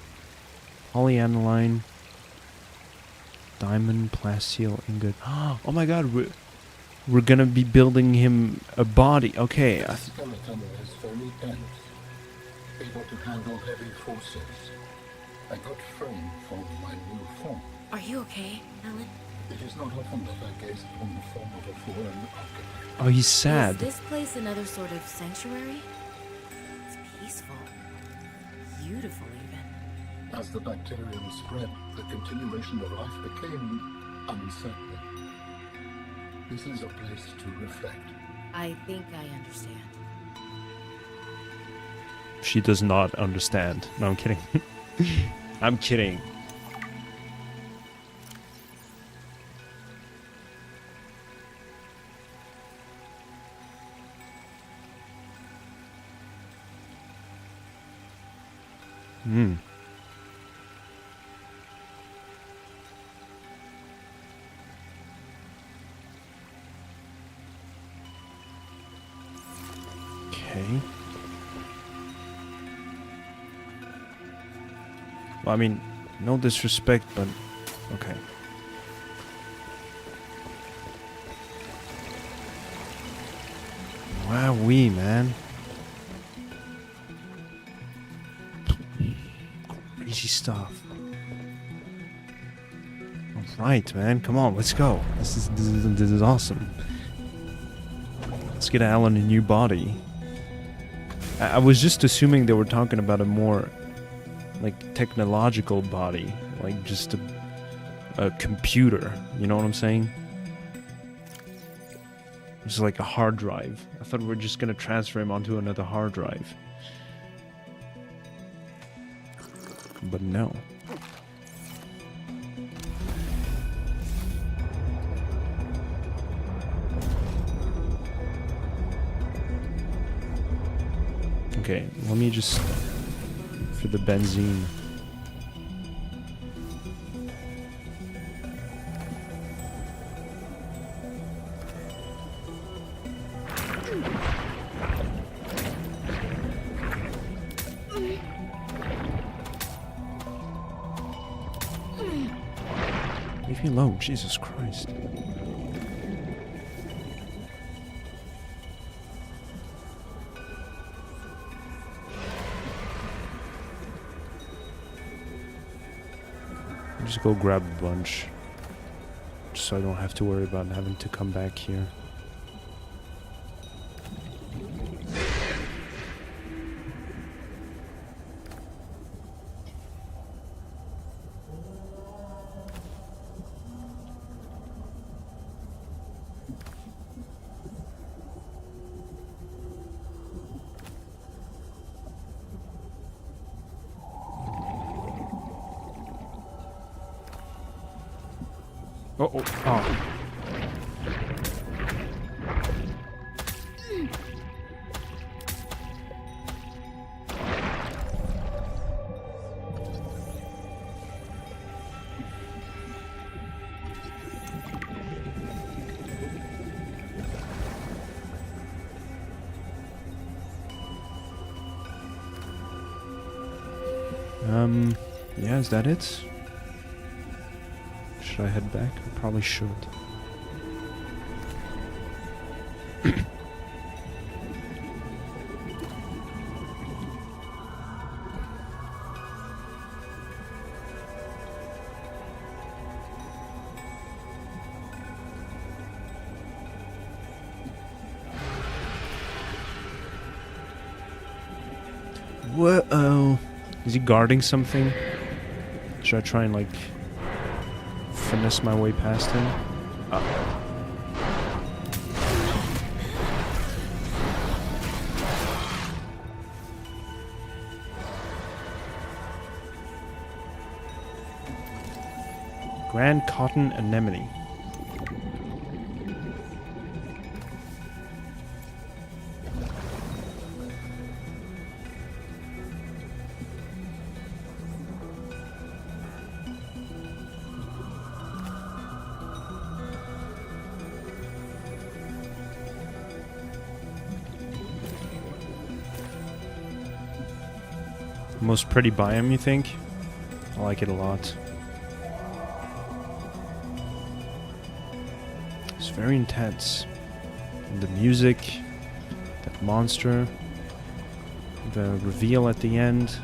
Polyaniline. Diamond, plasteel, ingot. Oh my god, we're gonna be building him a body. Okay. The skeleton is very dense, able to handle heavy forces. I got framed for my new form. Are you okay, Alan? It is not often that I gaze upon the form of a foreign object. Oh, he's Is sad. this place another sort of sanctuary? It's peaceful. Beautiful, even. As the bacterium spread, the continuation of life became uncertain. This is a place to reflect. I think I understand. She does not understand. No, I'm kidding. I'm kidding. Okay. Well, I mean, no disrespect, but okay. Wowee, man. Crazy stuff. Alright, man. Come on, let's go. This is awesome. Let's get Alan a new body. I was just assuming they were talking about a more like technological body, like just a computer, you know what I'm saying? Just like a hard drive. I thought we were just gonna transfer him onto another hard drive. But no. Okay, let me just for the benzene. Leave me alone, Jesus Christ. Just go grab a bunch, just so I don't have to worry about having to come back here. Oh. Yeah, is that it? Should I head back? I probably should. Whoa! Is he guarding something? Should I try and like finesse my way past him? Grand Cotton Anemone. Most pretty biome, you think? I like it a lot. It's very intense. And the music, that monster, the reveal at the end.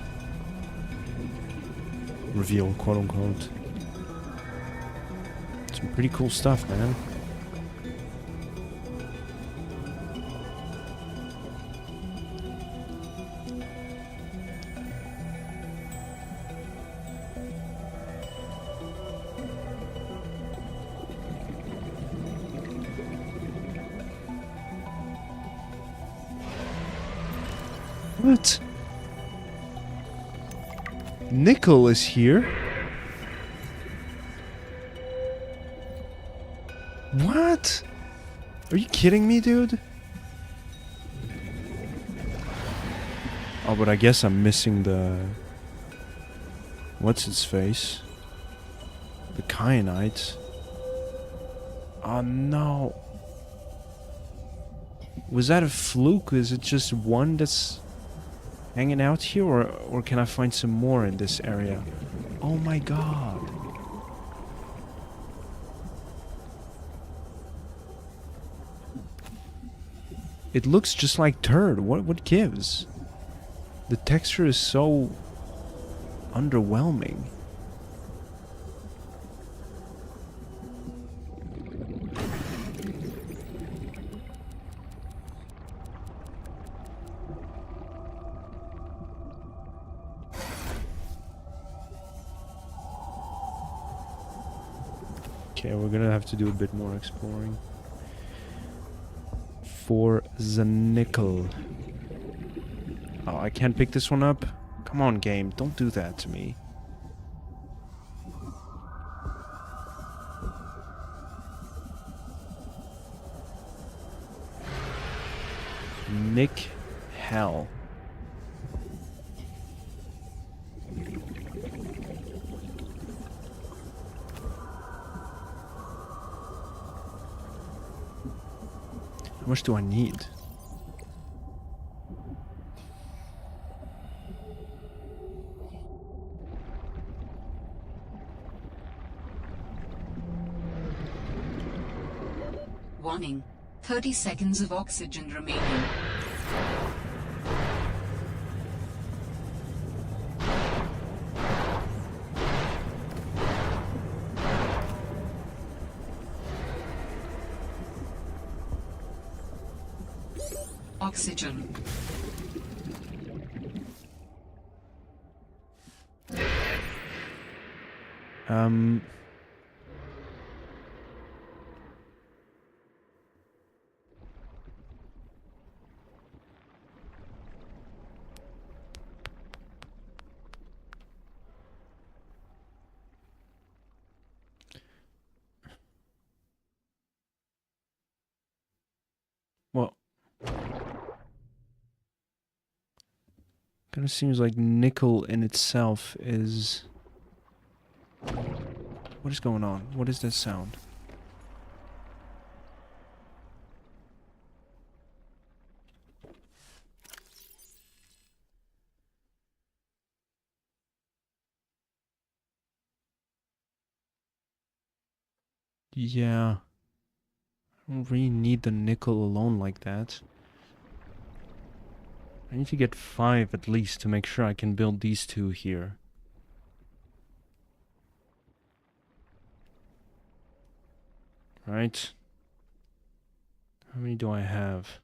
Reveal, quote unquote. Some pretty cool stuff, man. What? Nickel is here? What? Are you kidding me, dude? Oh, but I guess I'm missing the... What's its face? The kyanite. Oh no. Was that a fluke? Is it just one that's hanging out here? Or can I find some more in this area? Oh my god. It looks just like turd. What gives? The texture is so underwhelming. Okay, we're gonna have to do a bit more exploring. For the nickel. Oh, I can't pick this one up? Come on, game. Don't do that to me. Nick Hell. How much do I need? Warning. 30 seconds of oxygen remaining. Oxygen. Well, kind of seems like nickel in itself is... What is going on? What is that sound? Yeah. I don't really need the nickel alone like that. I need to get 5 at least to make sure I can build these 2 here. Right. How many do I have?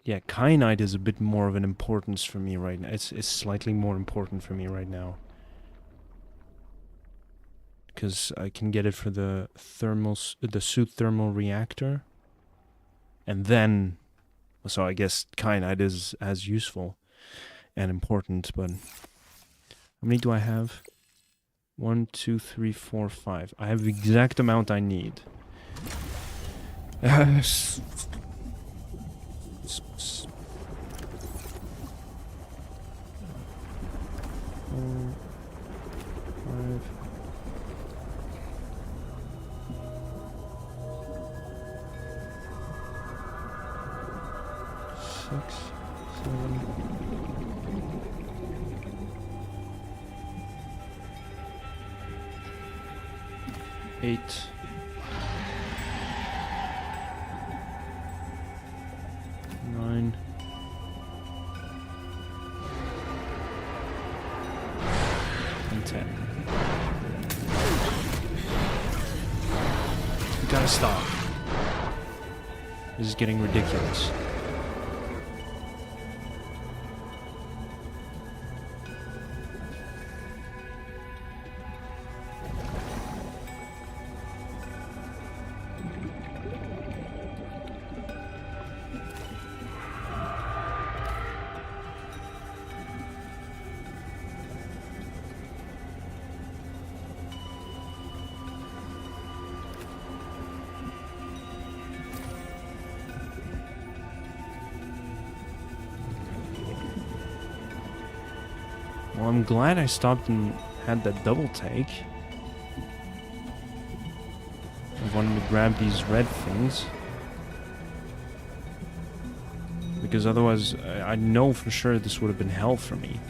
Yeah, kyanite is a bit more of an importance for me right now. It's slightly more important for me right now. Because I can get it for the suit thermal reactor. And then, so I guess kyanite is as useful and important, but how many do I have? 1, 2, 3, 4, 5. I have the exact amount I need. Four, 5. Six, 7. 8. Nine. And 10. You gotta stop. This is getting ridiculous. Well, I'm glad I stopped and had that double take. I wanted to grab these red things. Because otherwise, I know for sure this would have been hell for me.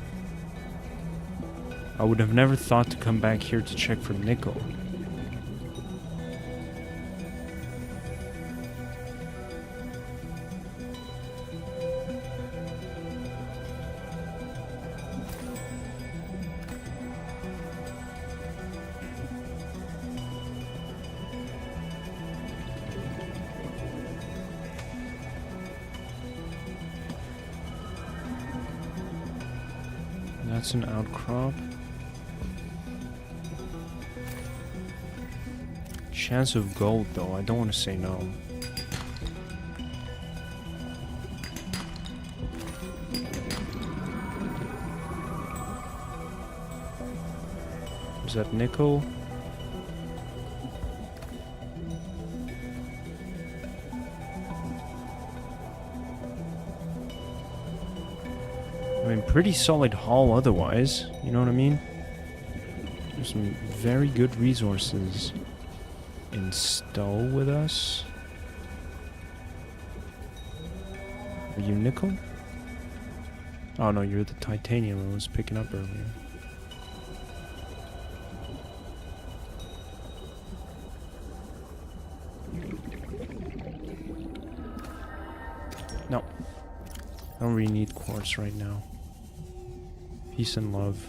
I would have never thought to come back here to check for nickel. That's an outcrop. Chance of gold, though. I don't want to say no. Is that nickel? I mean, pretty solid haul otherwise, you know what I mean? There's some very good resources in stow with us. Are you nickel? Oh no, you're the titanium I was picking up earlier. No. I don't really need quartz right now. Peace and love.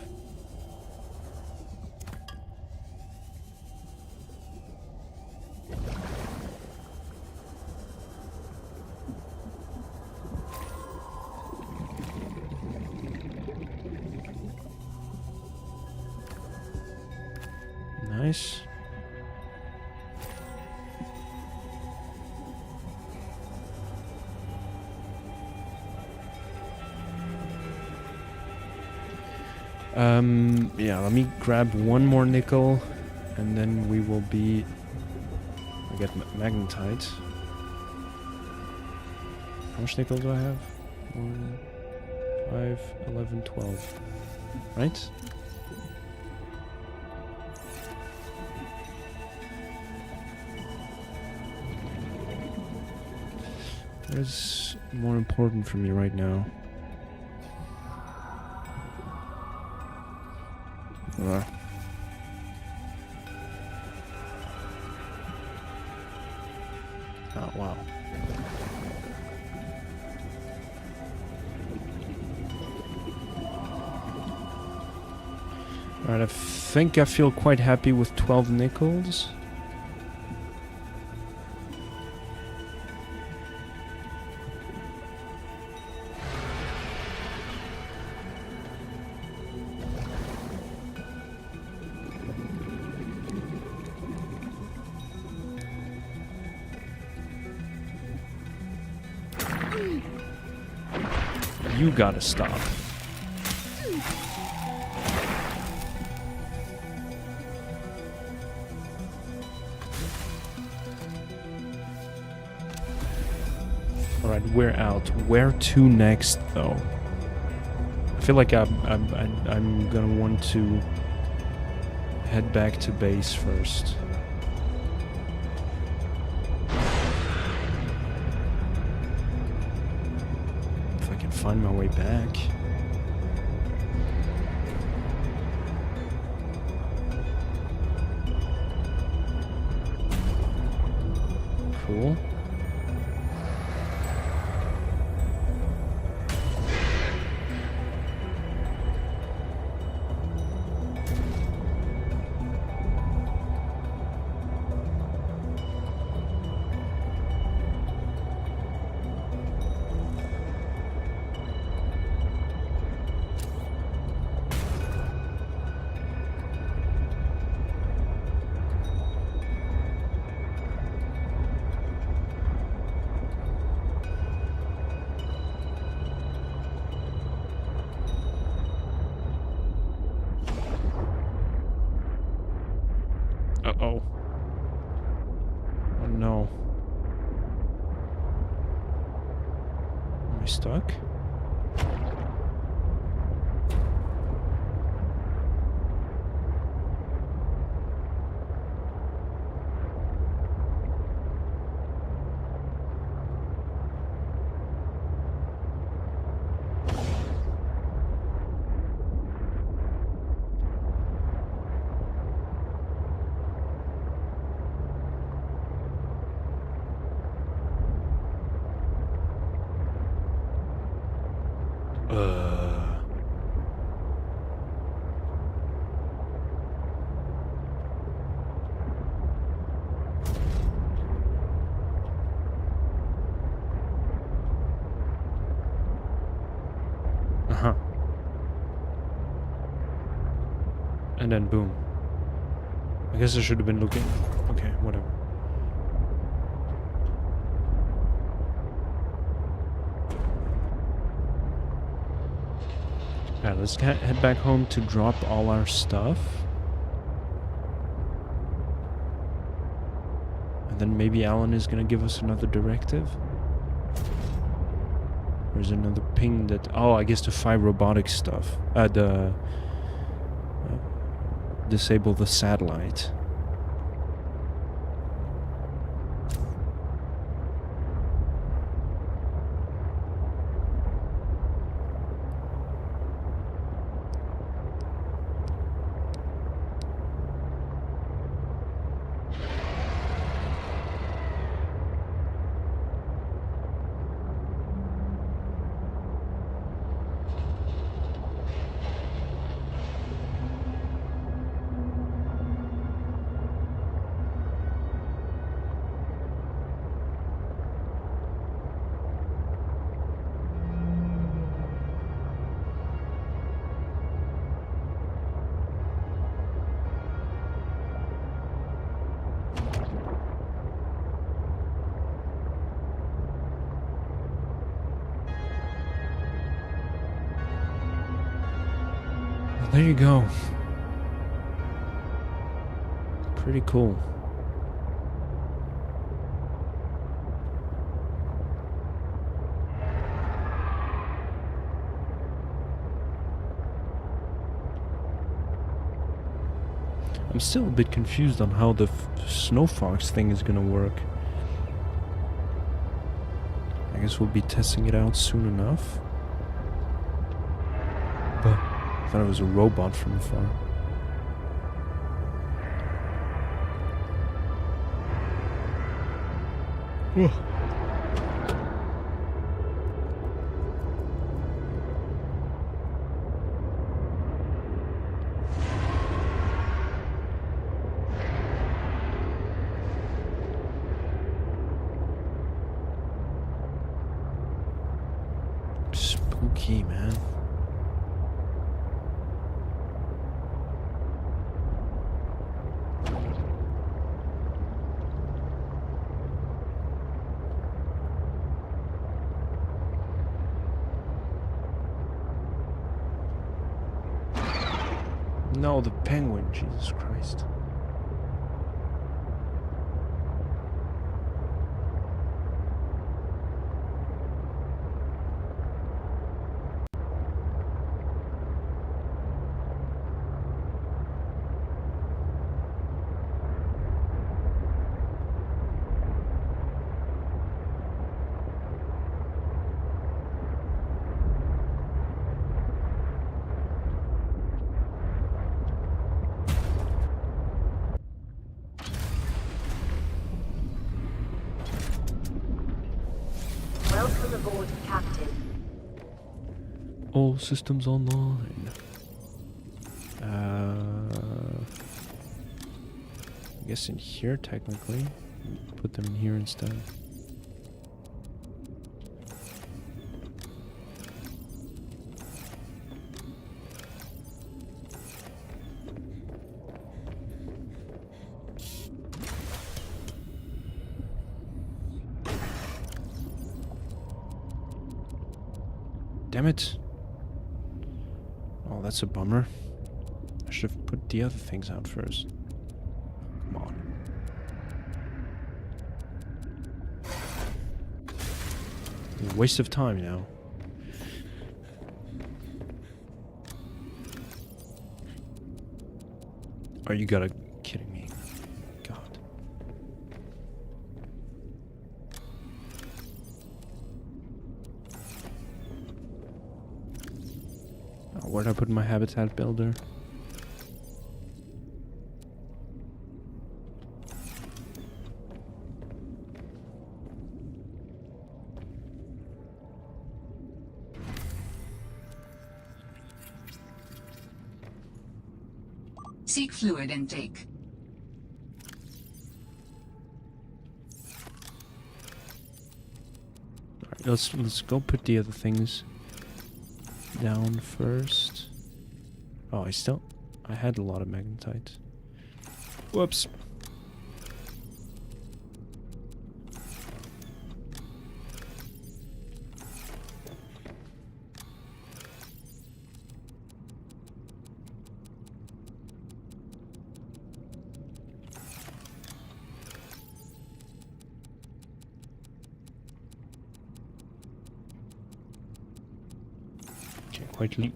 Nice. Yeah, let me grab one more nickel, and then we will be... I get magnetite. How much nickel do I have? 1, 5, 11, 12. Right? What is more important for me right now? Oh, wow. Alright, I think I feel quite happy with 12 nickels. You gotta stop. Alright, we're out. Where to next, though? I feel like I'm gonna want to head back to base first. Find my way back. cool. Uh-oh. Oh no. Am I stuck? Uh-huh. And then boom. I guess I should have been looking. Okay, whatever. Alright, let's head back home to drop all our stuff. And then maybe Alan is gonna give us another directive. There's another ping that... Oh, I guess the 5 robotic stuff. Disable the satellite. There you go. Pretty cool. I'm still a bit confused on how the snow fox thing is gonna work. I guess we'll be testing it out soon enough. But I thought it was a robot from afar. Ugh. Spooky, man. No, the penguin, Jesus Christ. aboard, Captain. All systems online. I guess in here, technically. Put them in here instead. Damn it. Oh, that's a bummer. I should have put the other things out first. Come on. Waste of time now. Are you gotta kidding me? God. Oh, where'd I put my habitat builder? Seek fluid intake. Alright, let's go put the other things down first. Oh, I had a lot of magnetite. Whoops.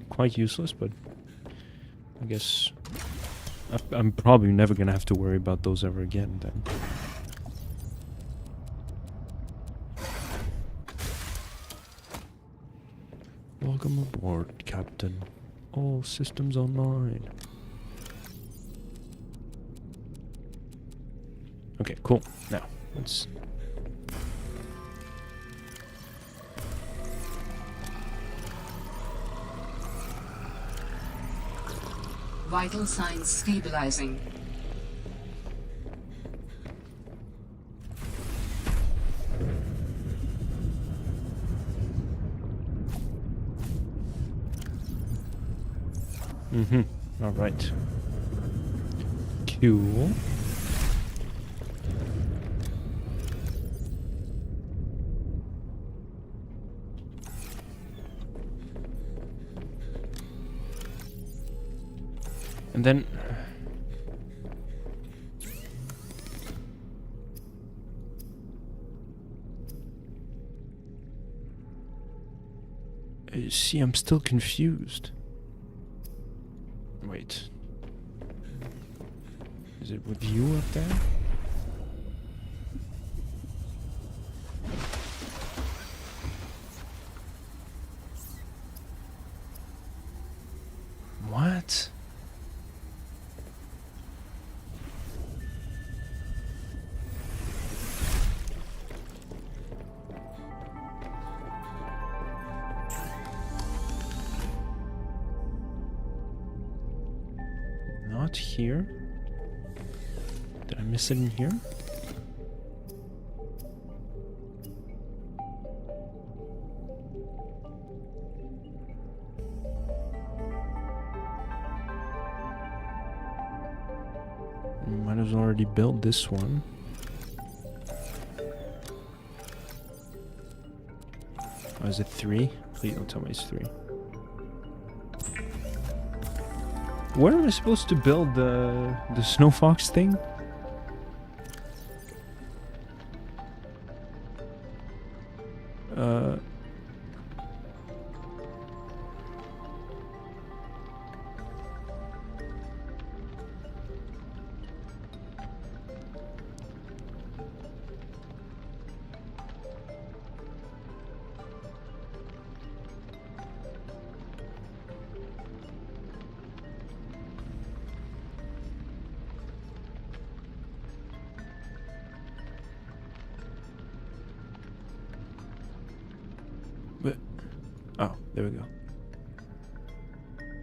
Quite useless, but I guess I'm probably never gonna have to worry about those ever again then. Welcome aboard, Captain. All systems online. Okay, cool. Now, let's... Vital signs stabilizing. All right. Cool. And then... see, I'm still confused. Wait. Is it with you up there? What? Not here? Did I miss it in here? Might have already built this one. Oh, is it 3? Please don't tell me it's 3. Where am I supposed to build the snow fox thing? There we go.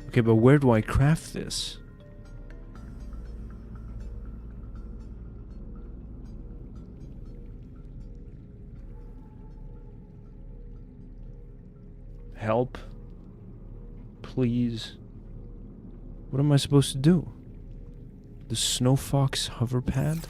Okay, but where do I craft this? Help. Please. What am I supposed to do? The Snow Fox hover pad?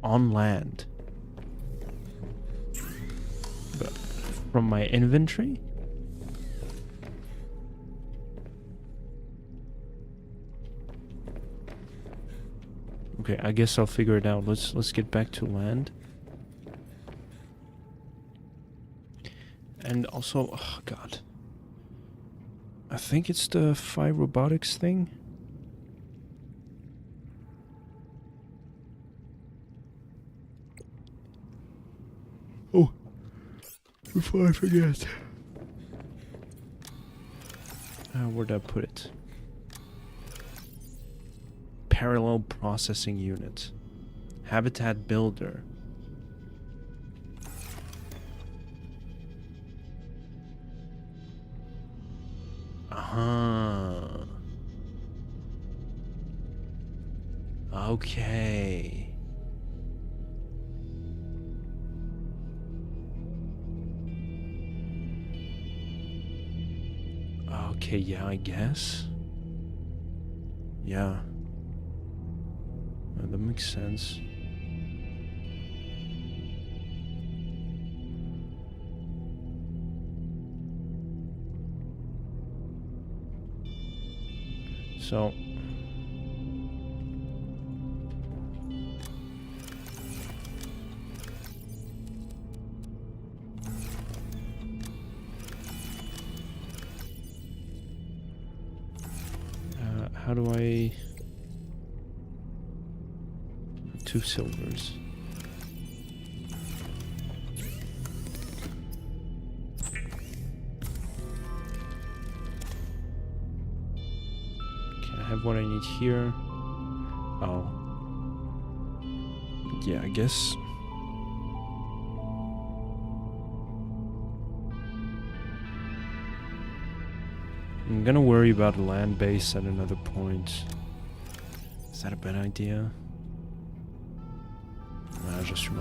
On land. But from my inventory? Okay, I guess I'll figure it out. Let's get back to land. And also, oh god. I think it's the 5 robotics thing. Oh, before I forget. Where'd I put it? Parallel processing unit. Habitat builder. Uh-huh. Okay. Okay, yeah, I guess. Yeah. That makes sense. So how do I... 2 silvers. Okay, I have what I need here. Oh. Yeah, I guess. I'm gonna worry about a land base at another point. Is that a bad idea? Nah, just try.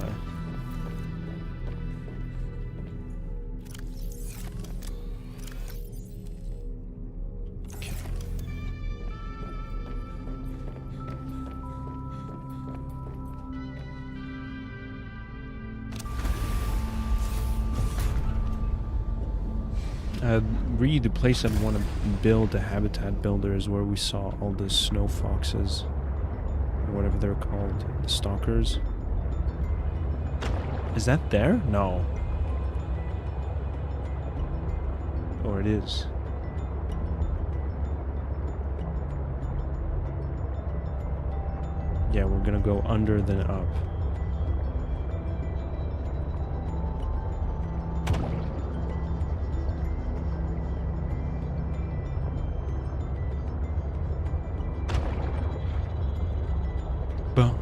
Okay. Really, the place I'd want to build a habitat builder is where we saw all the snow foxes, or whatever they're called, the stalkers. Is that there? No. Or it is. Yeah, we're gonna go under then up. Boom.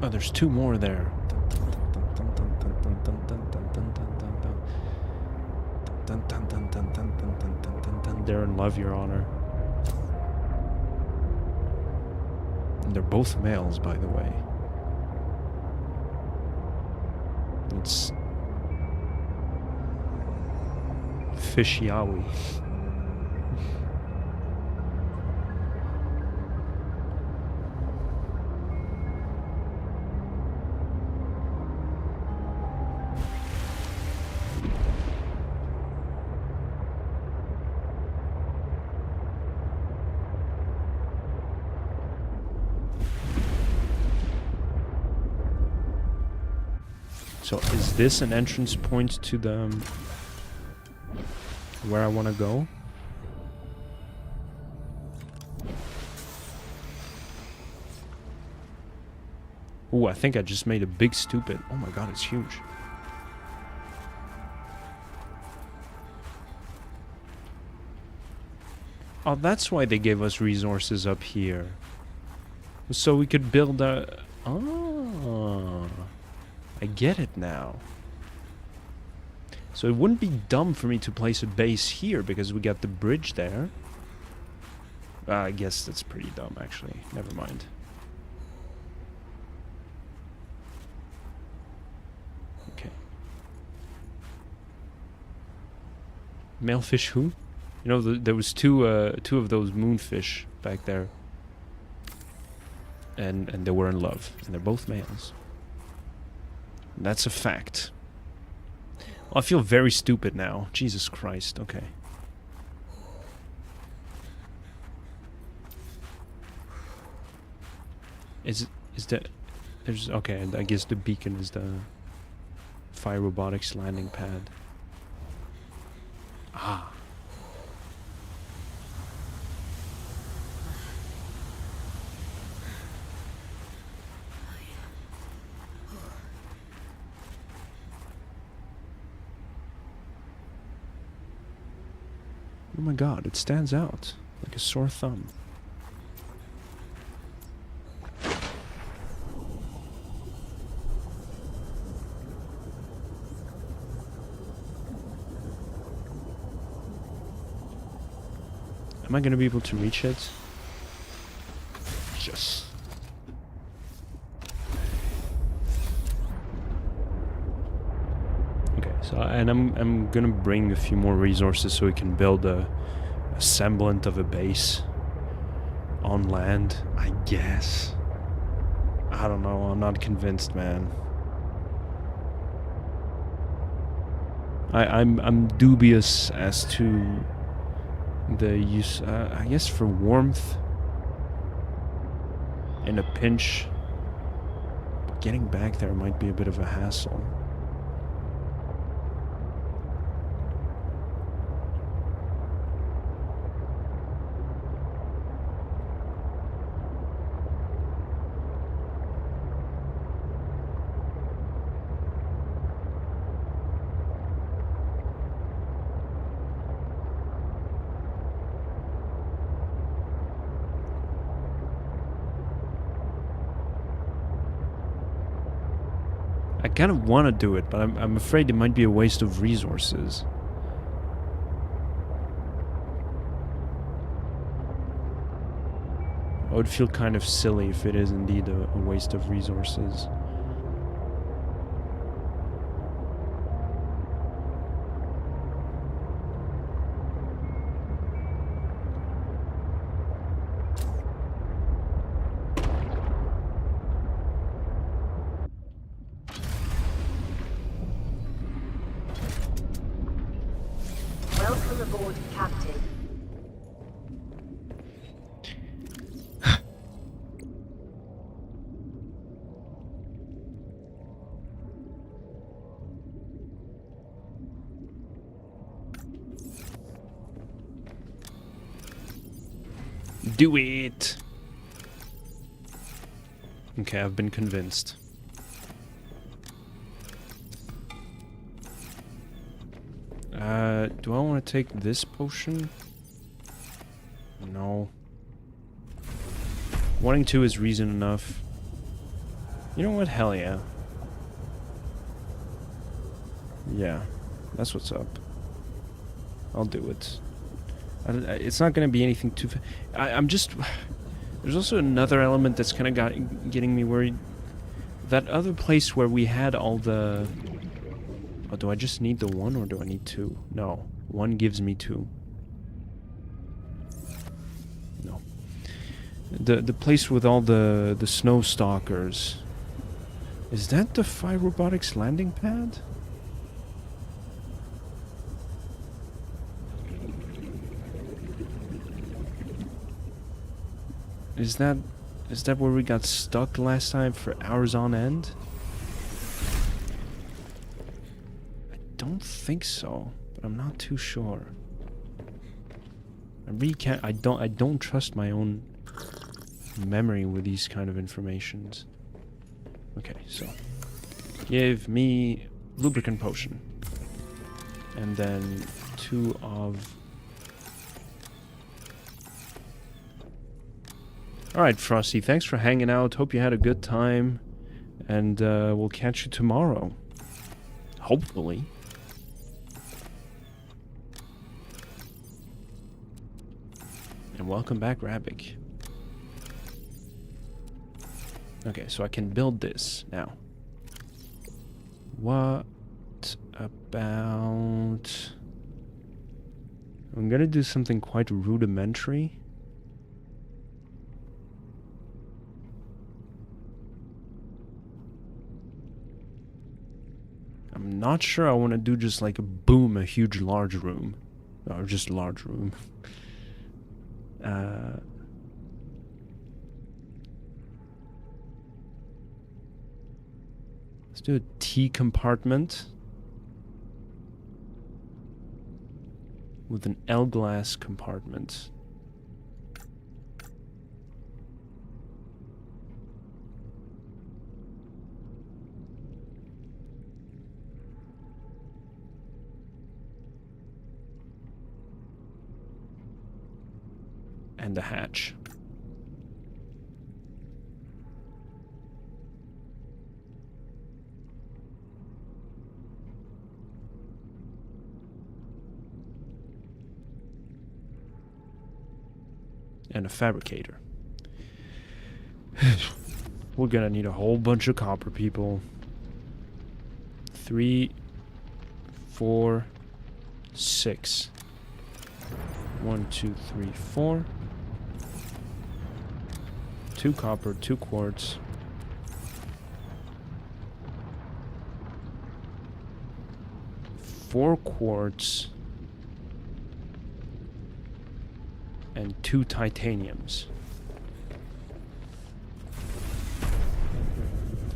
Oh, there's 2 more there. Darren, love your honor. And they're both males, by the way. It's Fishiawi. So is this an entrance point to the where I want to go? Ooh, I think I just made a big stupid. Oh my god, it's huge. Oh, that's why they gave us resources up here. So we could build a... Oh, I get it now. So it wouldn't be dumb for me to place a base here because we got the bridge there. I guess that's pretty dumb, actually. Never mind. Okay. Male fish who? You know, there was two of those moonfish back there. And they were in love. And they're both males. That's a fact. Well, I feel very stupid now. Jesus Christ. Okay. Is that... There's... Okay, I guess the beacon is the... Fire robotics landing pad. Ah. Oh my god, it stands out like a sore thumb. Am I gonna be able to reach it? Yes. Okay, so and I'm gonna bring a few more resources so we can build a semblant of a base on land, I guess. I don't know, I'm not convinced, man. I'm dubious as to the use, I guess for warmth in a pinch. But getting back there might be a bit of a hassle. I kind of want to do it, but I'm afraid it might be a waste of resources. I would feel kind of silly if it is indeed a waste of resources. Welcome aboard, Captain. Do it! Okay, I've been convinced. Do I want to take this potion? No. Wanting to is reason enough. You know what? Hell yeah. Yeah, that's what's up. I'll do it. It's not going to be anything too... I'm just... There's also another element that's kind of getting me worried. That other place where we had all the... Oh, do I just need the one or do I need two? No. One gives me two. No. The place with all the snow stalkers. Is that the Fire Robotics landing pad? Is that where we got stuck last time for hours on end? don't think so, but I'm not too sure. I really can't. I don't trust my own memory with these kind of informations. Okay, so give me lubricant potion, and then 2 of. All right, Frosty. Thanks for hanging out. Hope you had a good time, and we'll catch you tomorrow. Hopefully. And welcome back, Rabik. Okay, so I can build this now. What about... I'm gonna do something quite rudimentary. I'm not sure I want to do just like a huge large room. Or just large room. Let's do a T compartment with an L glass compartment. And a hatch. And a fabricator. We're gonna need a whole bunch of copper, people. 3, 4, 6. 1, 2, 3, 4. 2 copper, 2 quartz. 4 quartz. And 2 titaniums.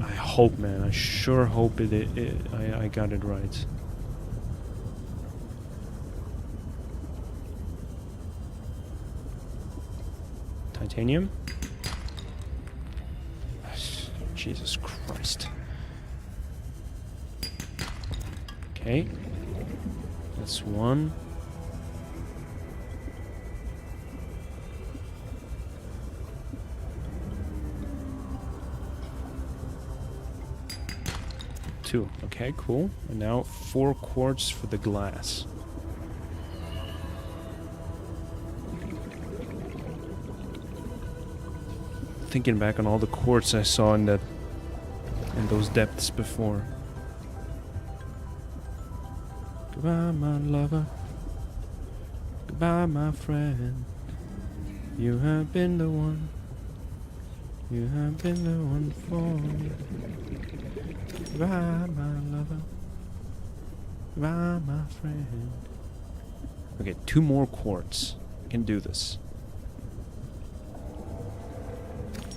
I hope, man. I sure hope I got it right. Titanium? Jesus Christ. Okay. That's 1. Two. Okay, cool. And now 4 quartz for the glass. Thinking back on all the quartz I saw in those depths before. Goodbye, my lover. Goodbye, my friend. You have been the one. You have been the one for me. Goodbye, my lover. Goodbye, my friend. Okay, 2 more quartz. I can do this.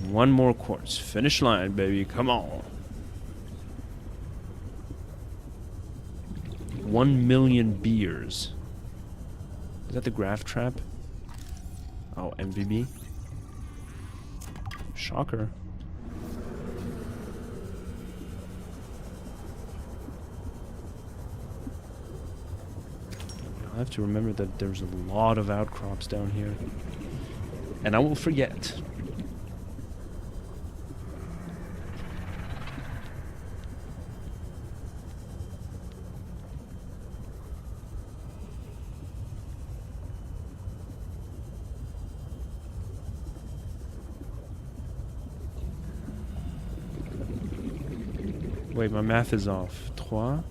1 more quartz. Finish line, baby. Come on. 1 million beers. Is that the graph trap? Oh, MVB. Shocker. I have to remember that there's a lot of outcrops down here. And I will forget. Wait, my math is off. 3.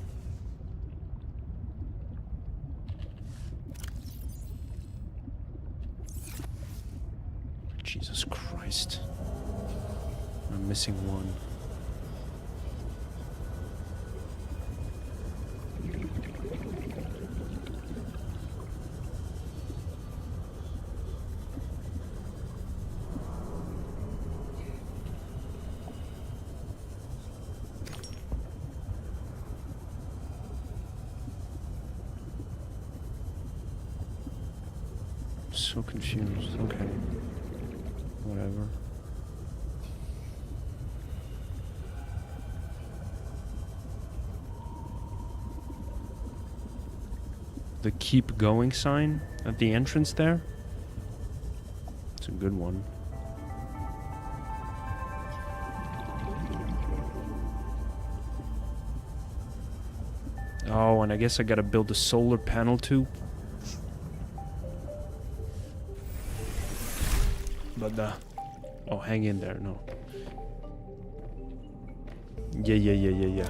Jesus Christ. I'm missing 1. So confused. Okay. Whatever. The keep going sign at the entrance there? It's a good one. Oh, and I guess I gotta build a solar panel too. But oh, hang in there, no. Yeah.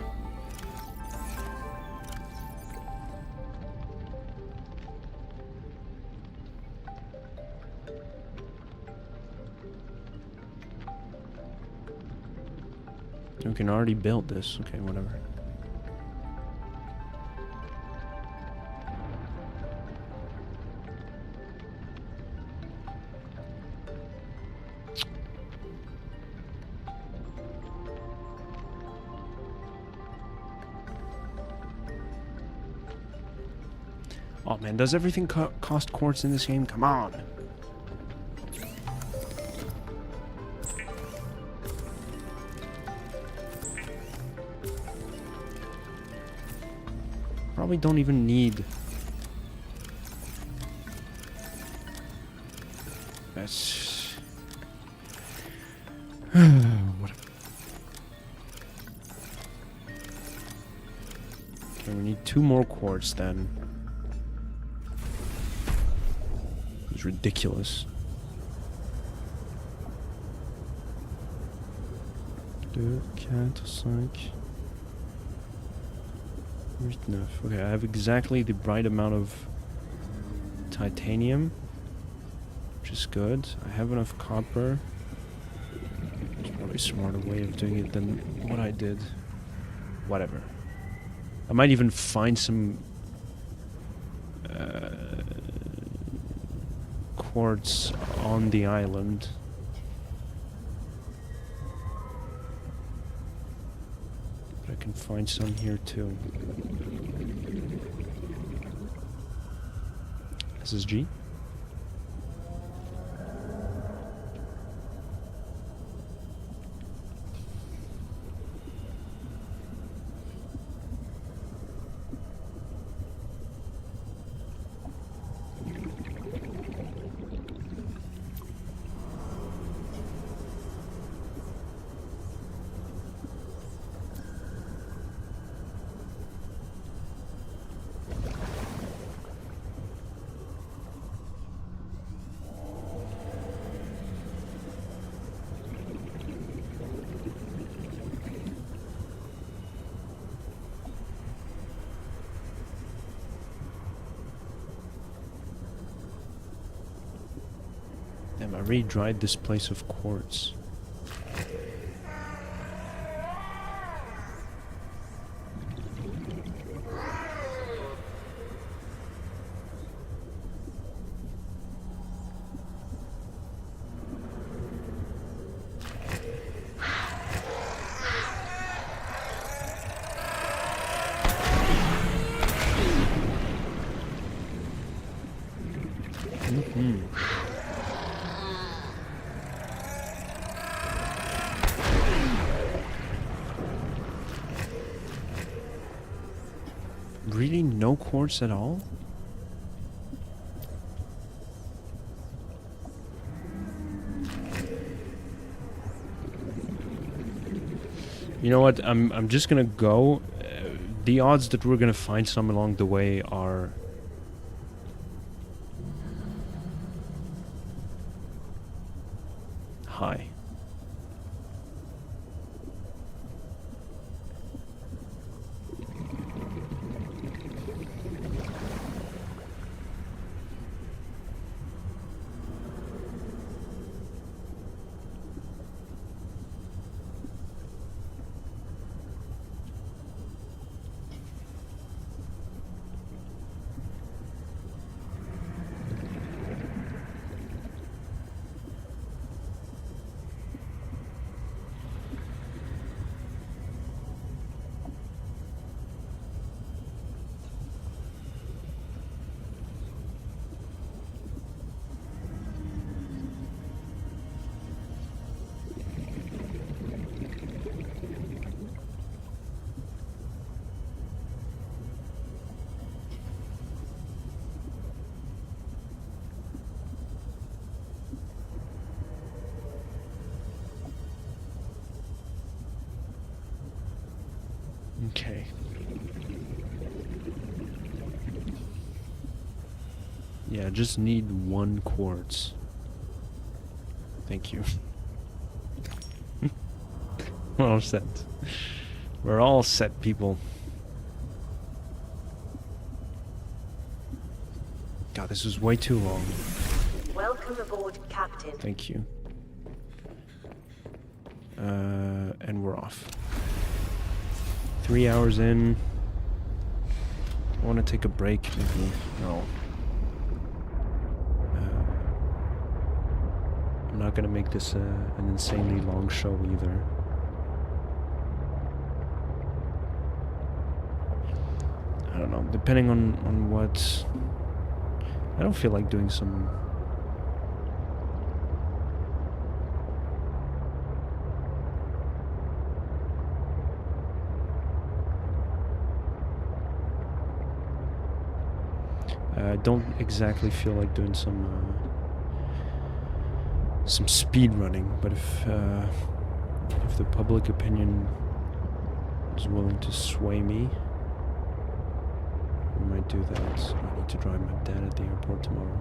We can already build this. Okay, whatever. Oh man, does everything cost quartz in this game? Come on! Probably don't even need... That's... Whatever. Okay, we need 2 more quartz then. It's ridiculous. Deux, quatre, cinq. 9. Okay, I have exactly the right amount of titanium, which is good. I have enough copper. It's probably a smarter way of doing it than what I did. Whatever. I might even find some quartz on the island. But I can find some here too. SSG? Damn, I really dried this place of quartz. Really no quartz at all? You know what? I'm just gonna go. The odds that we're gonna find some along the way are high. Okay. Yeah, just need 1 quartz. Thank you. We're all set. We're all set, people. God, this was way too long. Welcome aboard, Captain. Thank you. And we're off. 3 hours in. I want to take a break, maybe. No. I'm not gonna make this an insanely long show either. I don't know. Depending on what. I don't feel like doing some. I don't exactly feel like doing some speed running, but if the public opinion is willing to sway me, I might do that. I need to drive my dad at the airport tomorrow.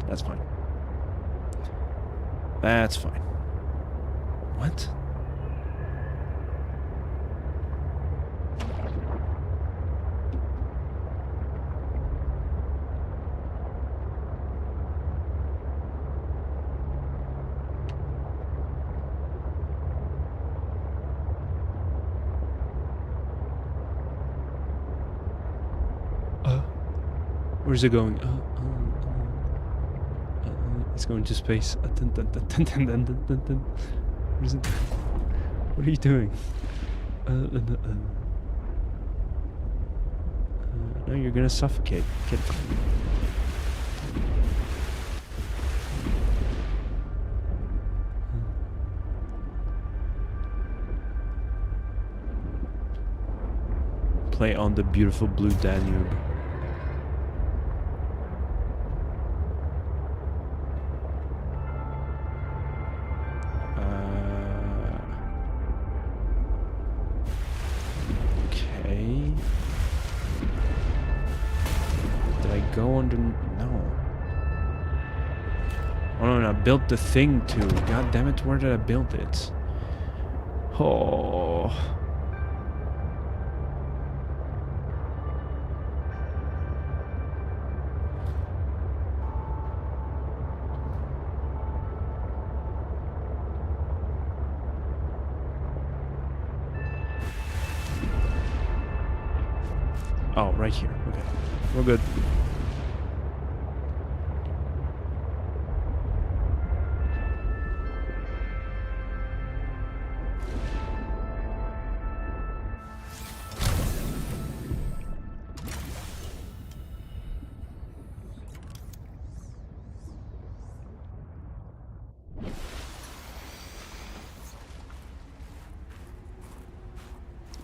That's fine. That's fine. What? Where's it going? It's going to space. What is it? What are you doing? No, you're gonna suffocate. Get it. Play on the beautiful blue Danube. Go under... No. Oh no, I built the thing too. God damn it, where did I build it? Oh. Oh, right here. Okay. We're good.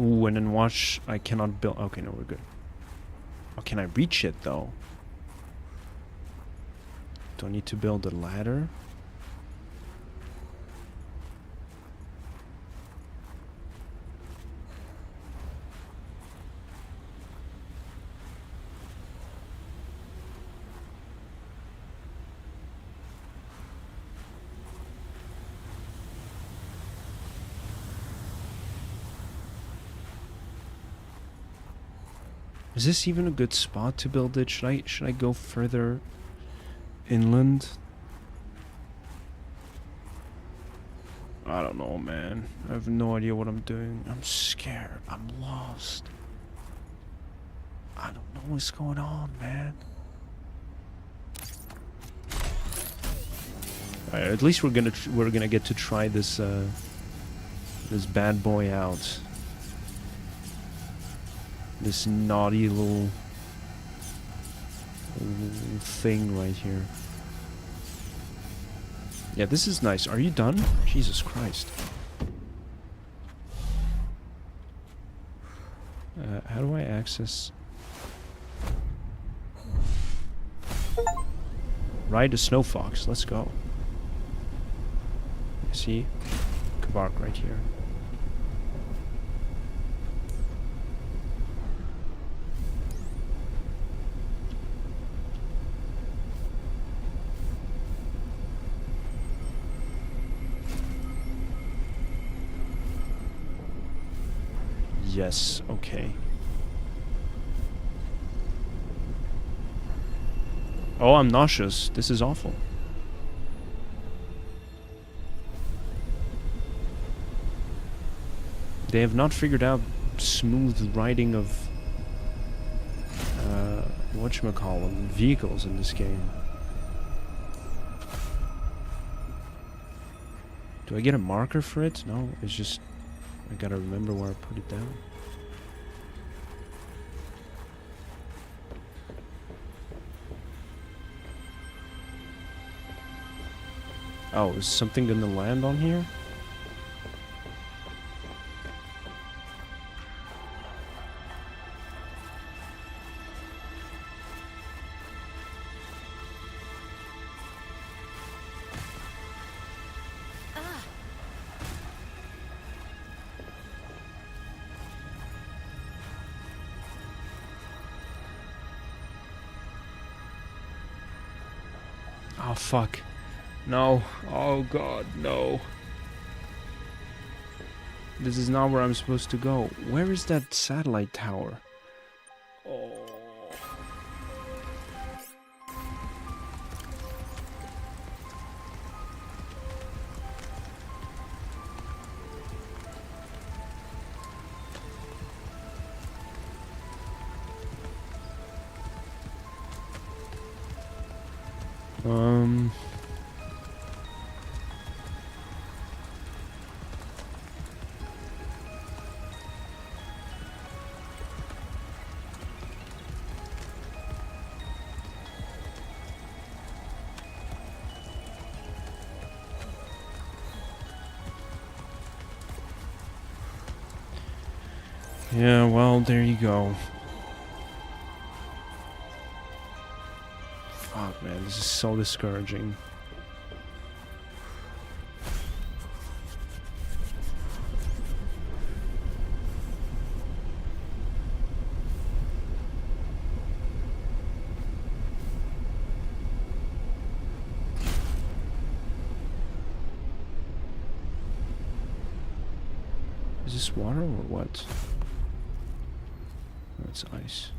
Ooh, and then watch, I cannot build... Okay, no, we're good. Oh, can I reach it, though? Do I need to build a ladder? Is this even a good spot to build it? Should I go further inland? I don't know, man. I have no idea what I'm doing. I'm scared. I'm lost. I don't know what's going on, man. Alright, at least we're gonna get to try this this bad boy out. This naughty little thing right here. Yeah, this is nice. Are you done? Jesus Christ. How do I access... Ride a snow fox. Let's go. See? Kabark right here. Yes, okay. Oh, I'm nauseous. This is awful. They have not figured out smooth riding of whatchamacallit, vehicles in this game. Do I get a marker for it? No, it's just I gotta remember where I put it down. Oh, is something gonna land on here? Oh, fuck. No. Oh, God, no. This is not where I'm supposed to go. Where is that satellite tower? Oh. Yeah, well, there you go. Fuck, man, this is so discouraging. Is this water or what? That's ice.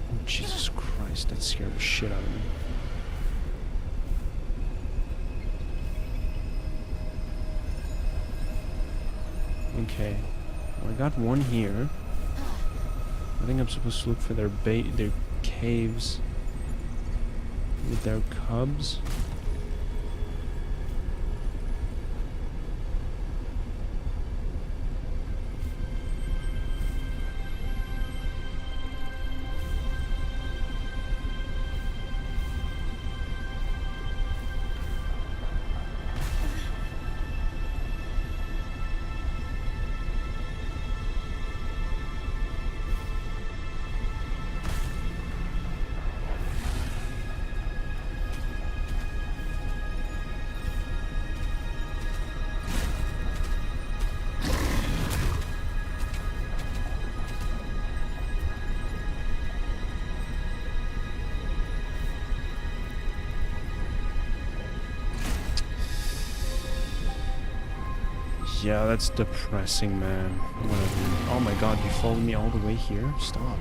Oh, Jesus Christ, that scared the shit out of me. Okay. Well, I got one here. I think I'm supposed to look for their caves with their cubs. Yeah, that's depressing, man. Whatever. Oh my god, you followed me all the way here? Stop.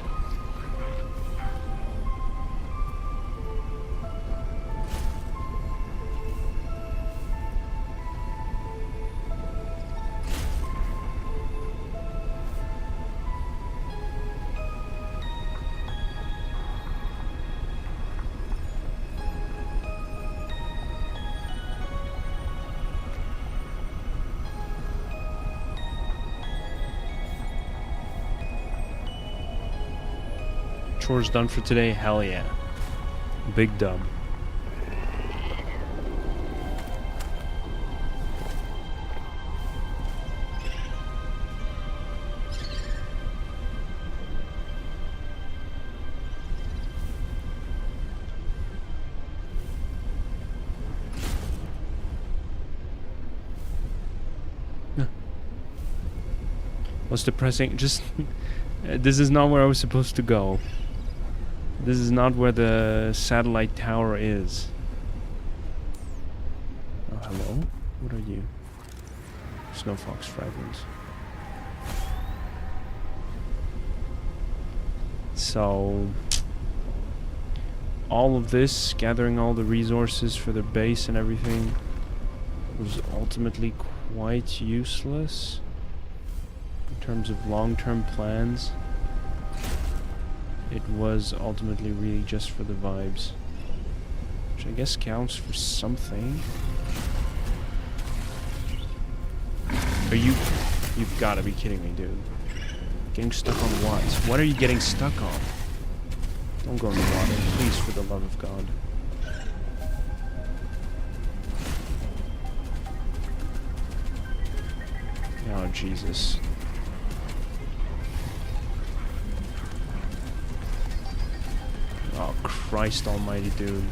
Chores done for today? Hell yeah. Big dub. was depressing. Just this is not where I was supposed to go. This is not where the satellite tower is. Oh, hello? What are you? Snowfox fragments. So all of this, gathering all the resources for the base and everything, was ultimately quite useless in terms of long-term plans. It was ultimately really just for the vibes, which I guess counts for something. Are you... You've got to be kidding me, dude. Getting stuck on what? What are you getting stuck on? Don't go in the water, please, for the love of God. Oh, Jesus. Oh, Christ almighty, dude.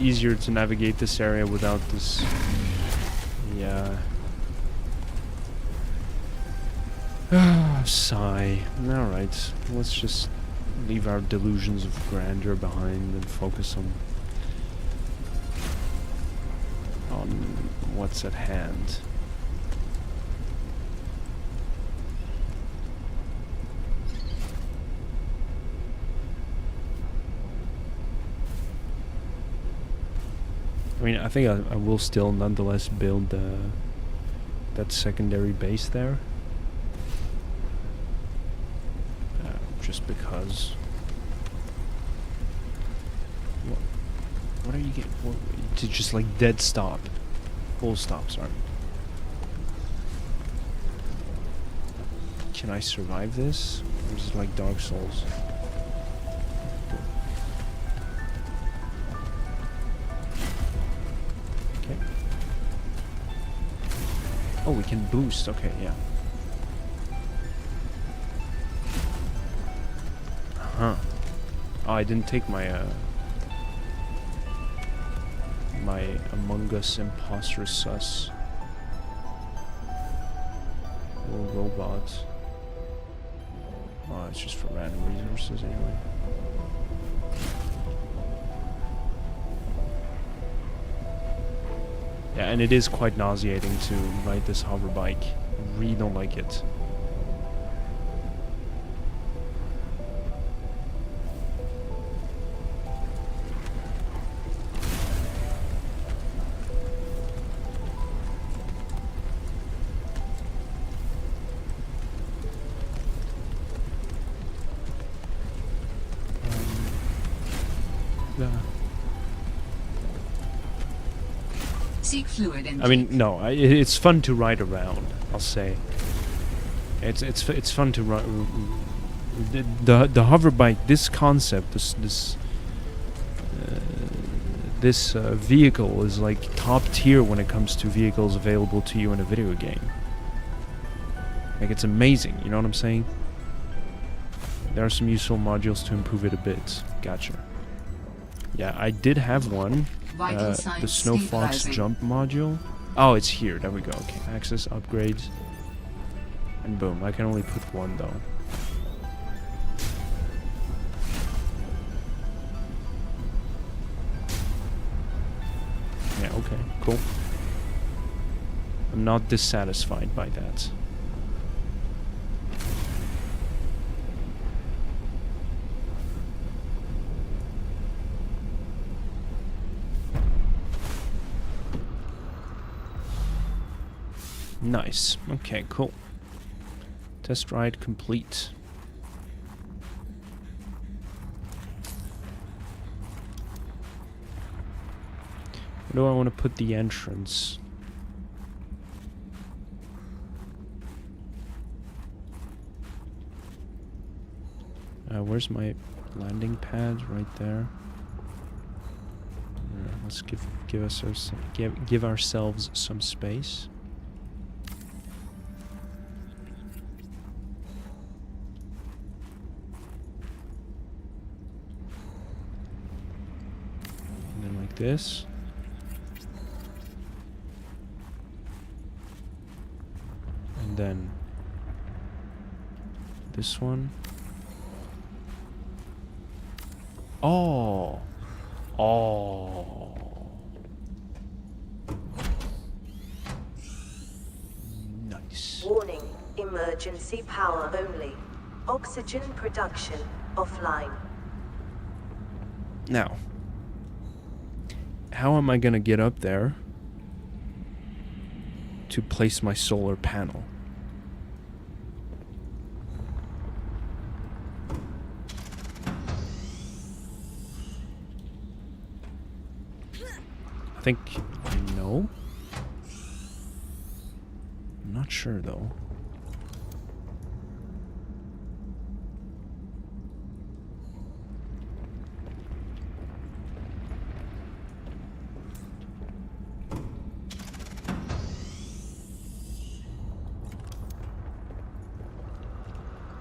Easier to navigate this area without this. Yeah. Sigh. Alright, let's just leave our delusions of grandeur behind and focus on what's at hand. I mean, I think I will still nonetheless build that secondary base there. Just because. What are you getting? To just like dead stop. Full stop, sorry. Can I survive this? Or is it like Dark Souls? Okay. Oh, we can boost. Okay, yeah. Huh. Oh, I didn't take my my Among Us imposter sus. Little robot. Oh, it's just for random resources anyway. Yeah, and it is quite nauseating to ride this hover bike. I really don't like it. Seek fluid intake. I mean, no, it's fun to ride around, I'll say. It's fun to ride. The hover bike, this concept, this vehicle is like top tier when it comes to vehicles available to you in a video game. Like, it's amazing, you know what I'm saying? There are some useful modules to improve it a bit. Gotcha. Yeah, I did have one. The Snow Fox jump module. Oh, it's here. There we go. Okay, access, upgrades. And boom, I can only put one though. Yeah, okay, cool. I'm not dissatisfied by that. Nice. Okay, cool. Test ride complete. Where do I want to put the entrance? Where's my landing pad? Right there. Let's give ourselves some space. like this. And then this one. Oh. Oh. Nice. Warning, emergency power only. Oxygen production offline. Now, how am I gonna get up there to place my solar panel? I think I know. I'm not sure though.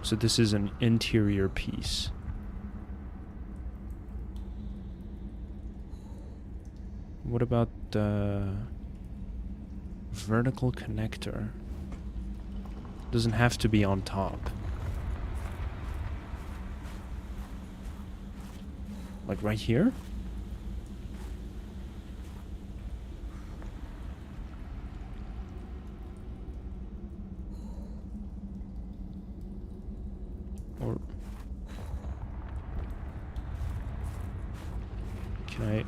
So this is an interior piece. What about the vertical connector? Doesn't have to be on top. Like right here? Or can I?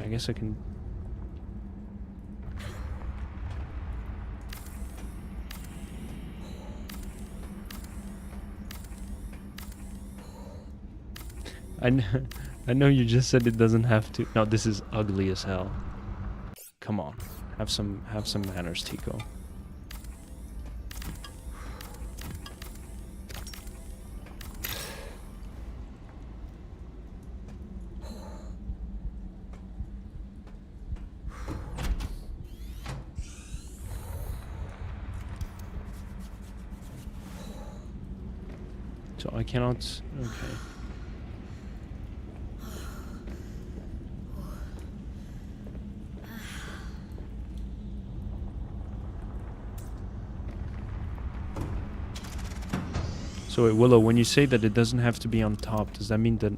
I guess I can. I know you just said it doesn't have to. No, this is ugly as hell. Come on, have some manners, Tico. So I cannot. Okay. So wait, Willow, when you say that it doesn't have to be on top, does that mean that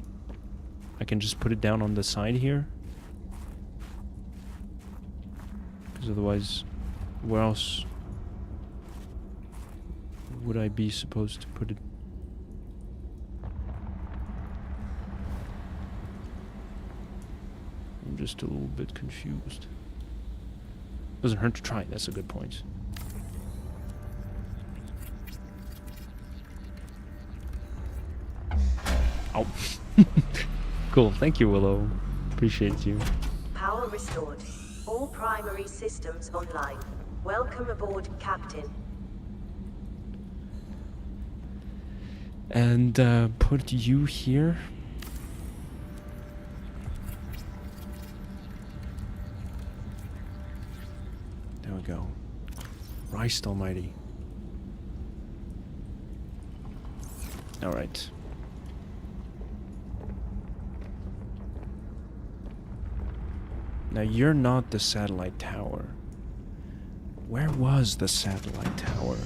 I can just put it down on the side here? Because otherwise, where else would I be supposed to put it? I'm just a little bit confused. Doesn't hurt to try, that's a good point. Oh. Cool, thank you, Willow. Appreciate you. Power restored. All primary systems online. Welcome aboard, Captain. And put you here. There we go. Christ almighty. Alright. Now you're not the satellite tower. Where was the satellite tower?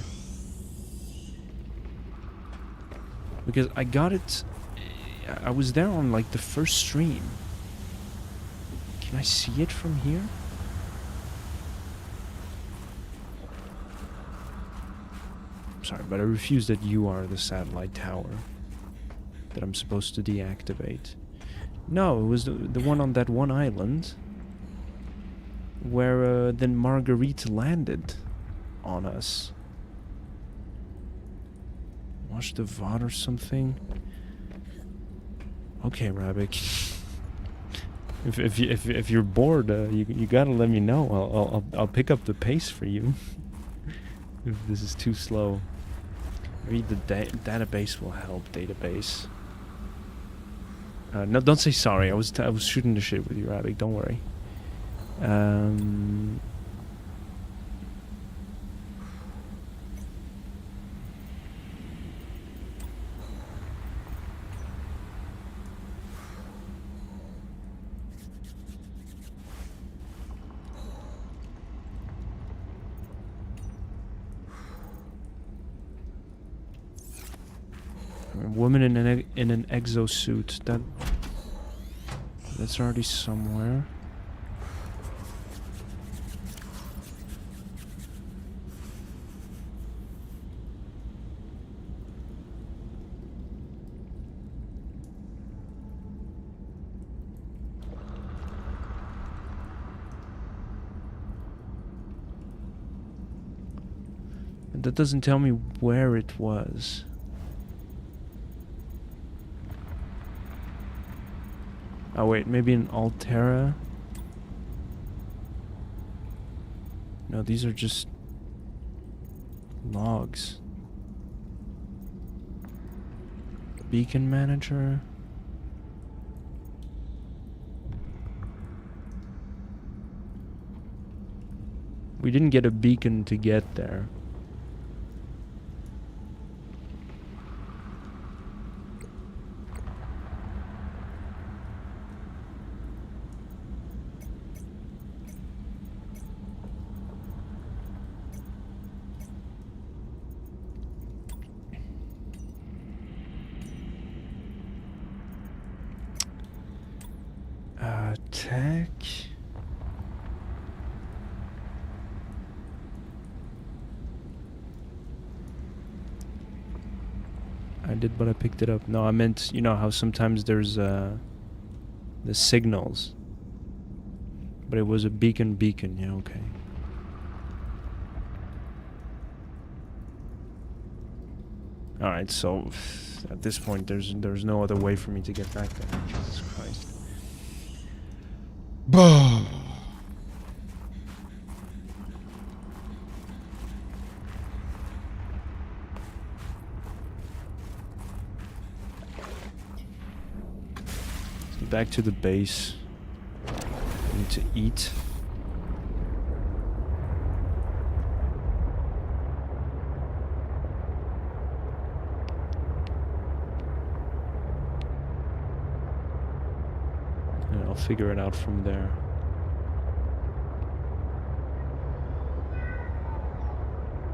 Because I got it... I was there on like the first stream. Can I see it from here? I'm sorry, but I refuse that you are the satellite tower that I'm supposed to deactivate. No, it was the one on that one island where then Marguerite landed on us. Watch the VOD or something. Okay, Rabik. if you're bored, you gotta let me know. I'll pick up the pace for you. If this is too slow, maybe the database will help. Database. No, don't say sorry. I was shooting the shit with you, Rabik. Don't worry. A woman in an exosuit. That's already somewhere. And that doesn't tell me where it was. Oh wait, maybe in Altera? No, these are just logs. Beacon manager? We didn't get a beacon to get there. Tech. I did, but I picked it up. No, I meant, you know how sometimes there's the signals. But it was a beacon, yeah, okay. Alright, so at this point there's no other way for me to get back there. Jesus Christ. Back to the base. I need to eat. And I'll figure it out from there.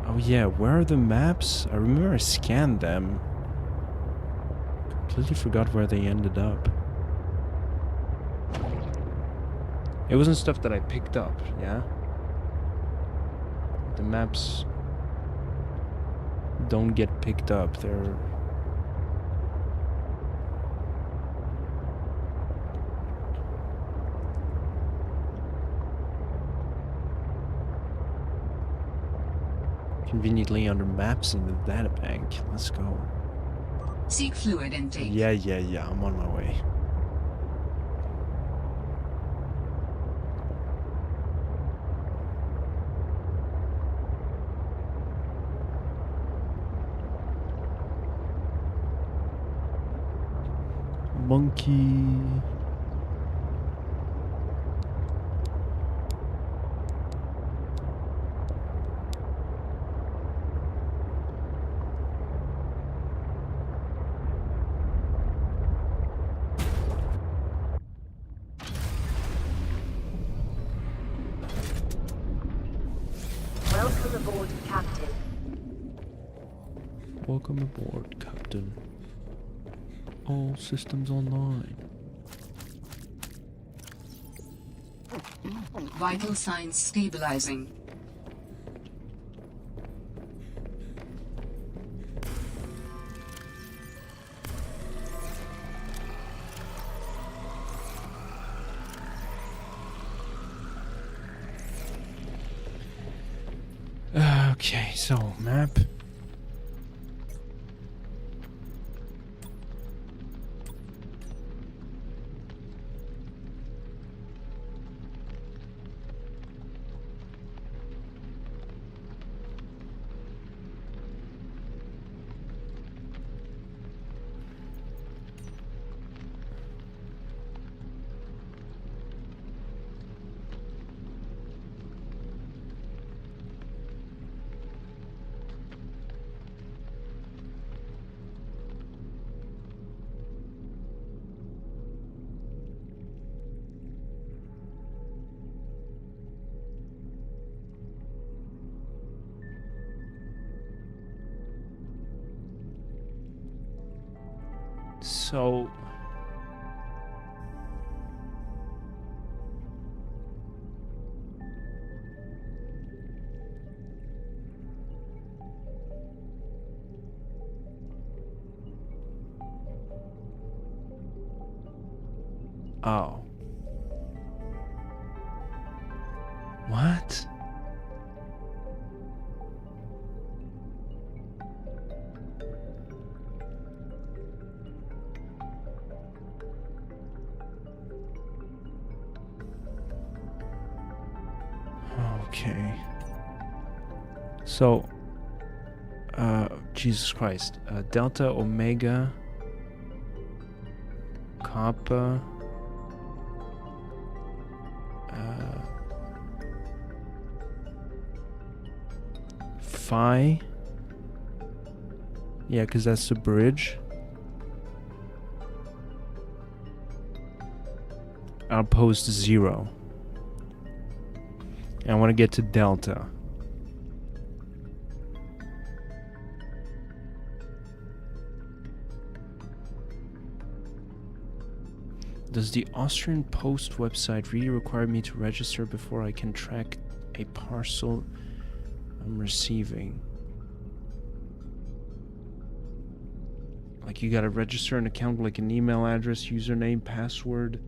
Oh yeah, where are the maps? I remember I scanned them. Completely forgot where they ended up. It wasn't stuff that I picked up, yeah? The maps don't get picked up. They're... conveniently under maps in the databank. Let's go. Seek fluid intake. Yeah, I'm on my way. Monkey. Welcome aboard, Captain. Welcome aboard, Captain. All systems online. Vital signs stabilizing. Okay, so map. So... Oh. What? Okay. So, Jesus Christ. Delta, Omega, Kappa, Phi. Yeah, because that's the bridge. Outpost 0. And I want to get to Delta. Does the Austrian Post website really require me to register before I can track a parcel I'm receiving? Like, you gotta register an account, like an email address, username, password,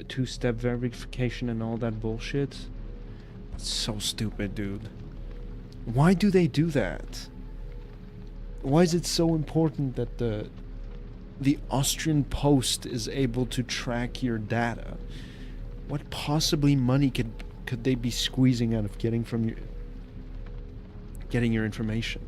two-step verification and all that bullshit? It's so stupid, dude. Why do they do that? Why is it so important that the Austrian Post is able to track your data? What possibly money could they be squeezing out of getting your information?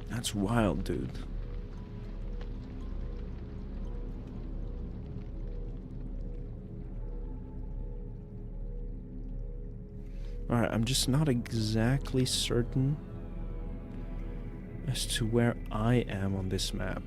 That's wild, dude. Alright, I'm just not exactly certain as to where I am on this map.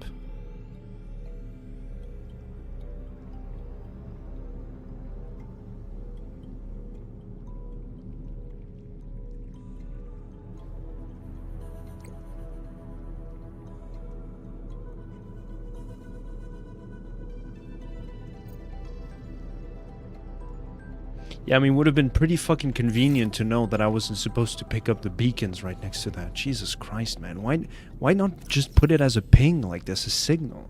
Yeah, I mean, would have been pretty fucking convenient to know that I wasn't supposed to pick up the beacons right next to that. Jesus Christ, man. Why not just put it as a ping like this, a signal?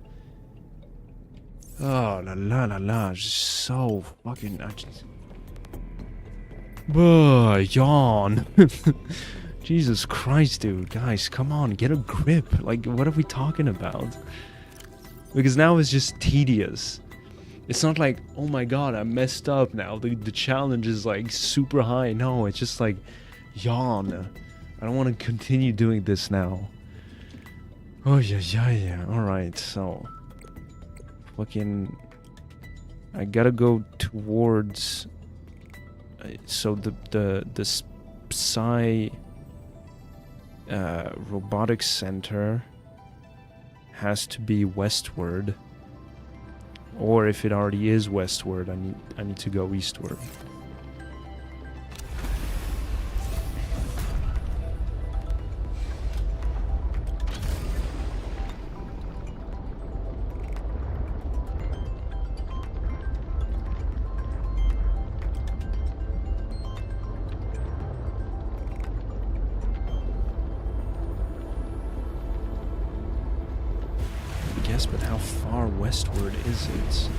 Oh, la la la la. Just so fucking... yawn. Jesus Christ, dude. Guys, come on, get a grip. Like, what are we talking about? Because now it's just tedious. It's not like, oh my god, I messed up now. The challenge is like super high. No, it's just like, yawn. I don't want to continue doing this now. Oh yeah. Alright, so. Fucking. I gotta go towards. So the Psi Robotics Center has to be westward. Or if it already is westward, I need to go eastward. Yes, but how far westward is it?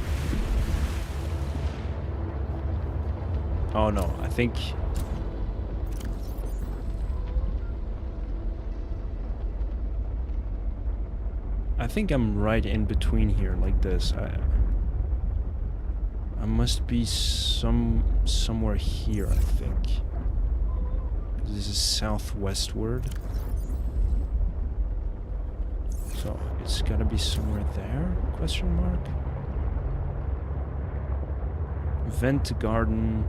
Oh no, I think... I'm right in between here, like this. I must be somewhere here, I think. This is southwestward. So, it's gotta be somewhere there? Question mark? Vent garden.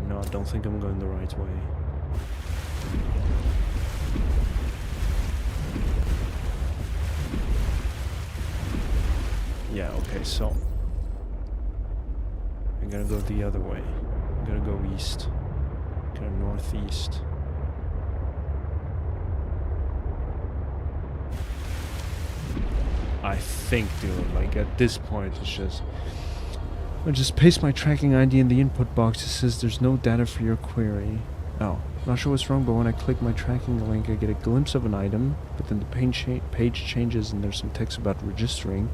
No, I don't think I'm going the right way. Okay, so I'm gonna go the other way. I'm gonna go east. Go northeast. I think, dude, like at this point it's just... I just paste my tracking ID in the input box. It says there's no data for your query. Oh, not sure what's wrong, but when I click my tracking link I get a glimpse of an item, but then the page changes and there's some text about registering,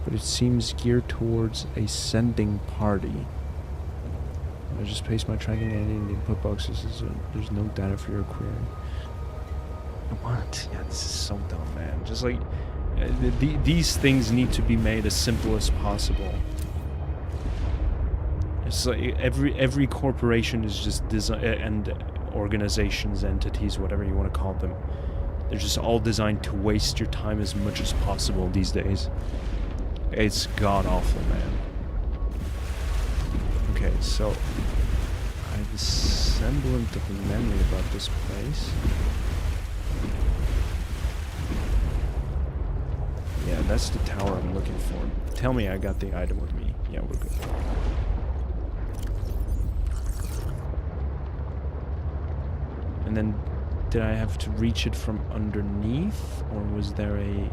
but it seems geared towards a sending party. I just paste my tracking ID in the input box. It says there's no data for your query. What? Yeah, this is so dumb, man. Just like... these things need to be made as simple as possible. It's like every corporation is just and organizations, entities, whatever you want to call them. They're just all designed to waste your time as much as possible these days. It's god awful, man. Okay, so I have a semblance of a memory about this place. Yeah, that's the tower I'm looking for. Tell me I got the item with me. Yeah, we're good. And then, did I have to reach it from underneath? Or was there a...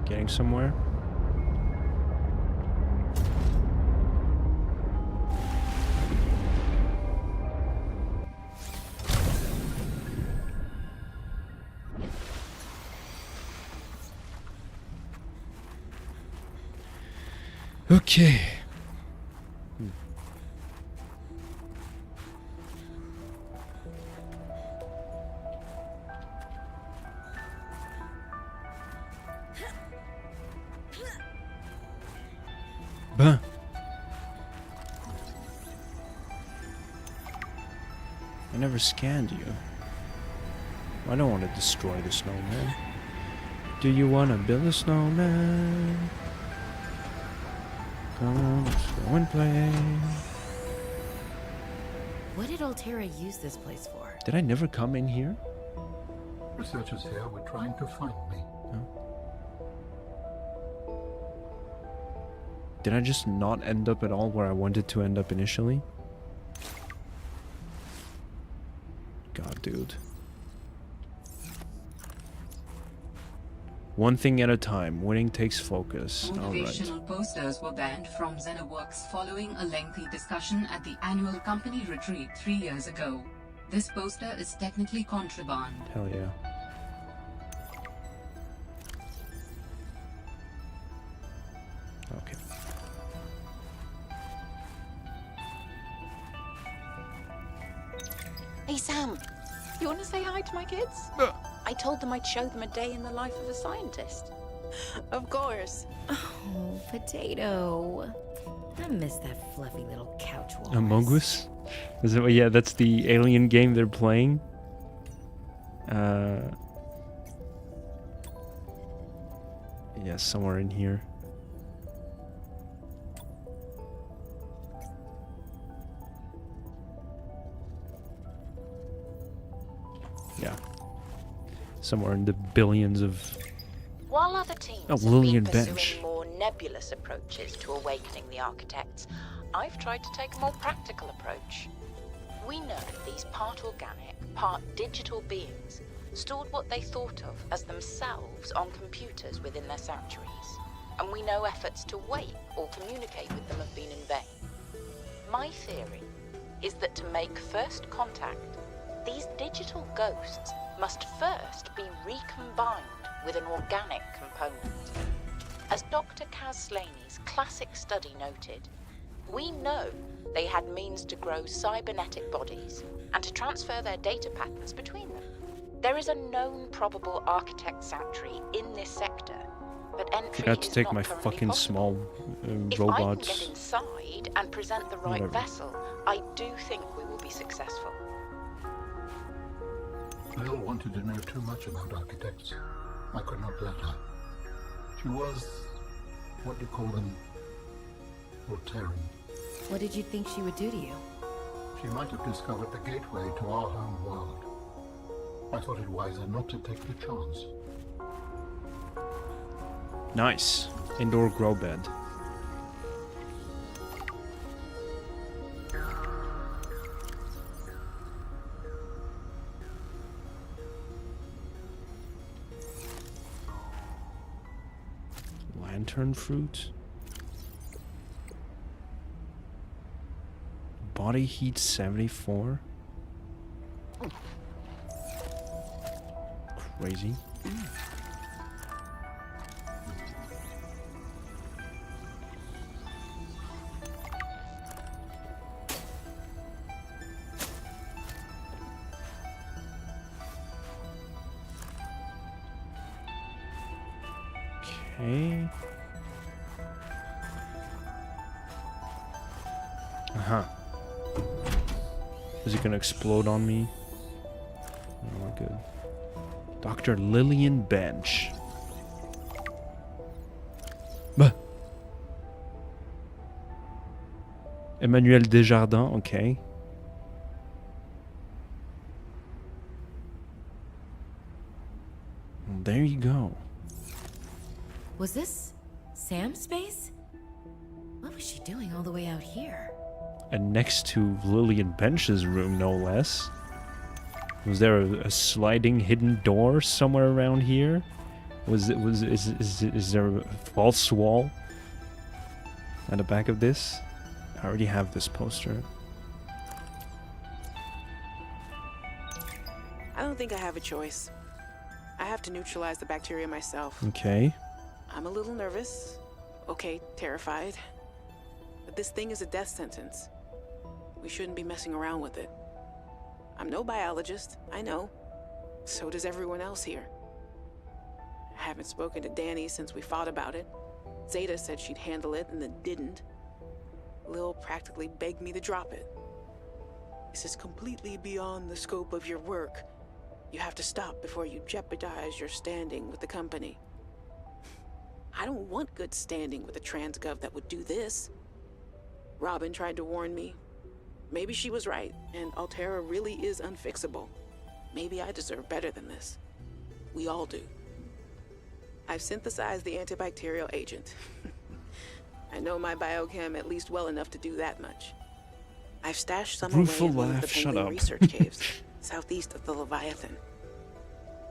Getting somewhere? Okay. Bah. I never scanned you. I don't want to destroy the snowman. Do you want to build a snowman? Come on, let's go and play. What did Altera use this place for? Did I never come in here? Researchers here were trying to find me. No. Did I just not end up at all where I wanted to end up initially? God, dude. One thing at a time. Winning takes focus. Motivational posters were banned from Xenoworks following a lengthy discussion at the annual company retreat 3 years ago. This poster is technically contraband. Hell yeah. Okay. Hey Sam, you want to say hi to my kids? I told them I'd show them a day in the life of a scientist. Of course. Oh, Potato. I miss that fluffy little couch walrus. Among Us? Is it? Yeah, that's the alien game they're playing. Yeah, somewhere in here. Yeah. Somewhere in the billions of... While other teams Oh, have Lillian been pursuing Bench. more nebulous approaches to awakening the architects, I've tried to take a more practical approach. We know these part organic, part digital beings stored what they thought of as themselves on computers within their sanctuaries, and we know efforts to wake or communicate with them have been in vain. My theory is that to make first contact, these digital ghosts must first be recombined with an organic component. As Dr. Kaz Slaney's classic study noted, we know they had means to grow cybernetic bodies and to transfer their data patterns between them. There is a known probable architect sanctuary in this sector, but I entry forgot to is take not my currently fucking possible. small If I can get robots. inside and present the right Whatever. vessel, I do think we will be successful. Lil wanted to know too much about architects. I could not let her. She was, what do you call them, Voltairean. What did you think she would do to you? She might have discovered the gateway to our home world. I thought it wiser not to take the chance. Nice. Indoor grow bed. Lantern fruit. Body heat 74. Crazy. Okay. Uh-huh. Is it gonna explode on me? No, we're good. Dr. Lillian Bench. Bah. Emmanuel Desjardins, okay. Well, there you go. Was this Sam's space? What was she doing all the way out here? And next to Lillian Bench's room, no less. Was there a sliding hidden door somewhere around here? Is there a false wall at the back of this? I already have this poster. I don't think I have a choice. I have to neutralize the bacteria myself. Okay. I'm a little nervous. Okay, terrified. But this thing is a death sentence. We shouldn't be messing around with it. I'm no biologist, I know. So does everyone else here. I haven't spoken to Danny since we fought about it. Zeta said she'd handle it and then didn't. Lil practically begged me to drop it. This is completely beyond the scope of your work. You have to stop before you jeopardize your standing with the company. I don't want good standing with a transgov that would do this. Robin tried to warn me. Maybe she was right, and Altera really is unfixable. Maybe I deserve better than this. We all do. I've synthesized the antibacterial agent. I know my biochem at least well enough to do that much. I've stashed some away Rueful in one of the laugh, shut Penguin up. research caves, southeast of the Leviathan.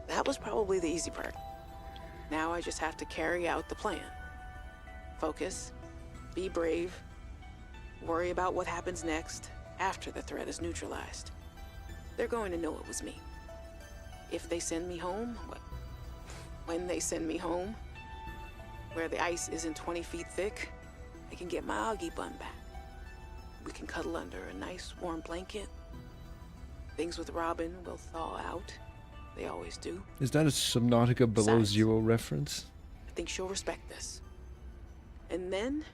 That was probably the easy part. Now I just have to carry out the plan. Focus, be brave, worry about what happens next after the threat is neutralized. They're going to know it was me. If they send me home, when they send me home, where the ice isn't 20 feet thick, I can get my Augie bun back. We can cuddle under a nice warm blanket. Things with Robin will thaw out. They always do. Is that a Subnautica Below Besides, Zero reference? I think she'll respect this. And then,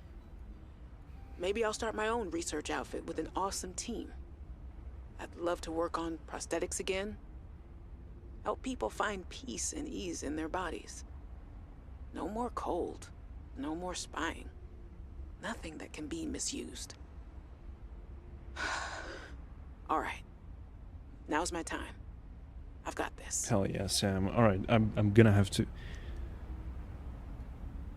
maybe I'll start my own research outfit with an awesome team. I'd love to work on prosthetics again. Help people find peace and ease in their bodies. No more cold. No more spying. Nothing that can be misused. All right. Now's my time. I've got this. Hell yeah, Sam. Alright, I'm gonna have to...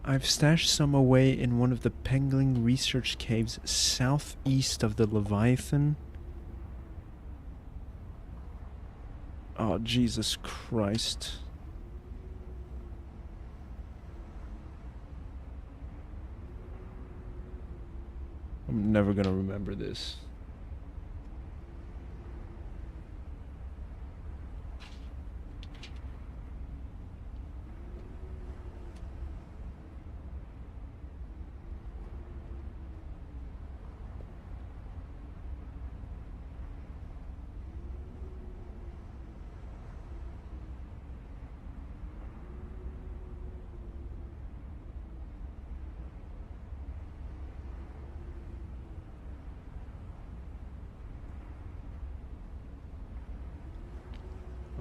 I've stashed some away in one of the Penguin research caves southeast of the Leviathan. Oh, Jesus Christ. I'm never gonna remember this.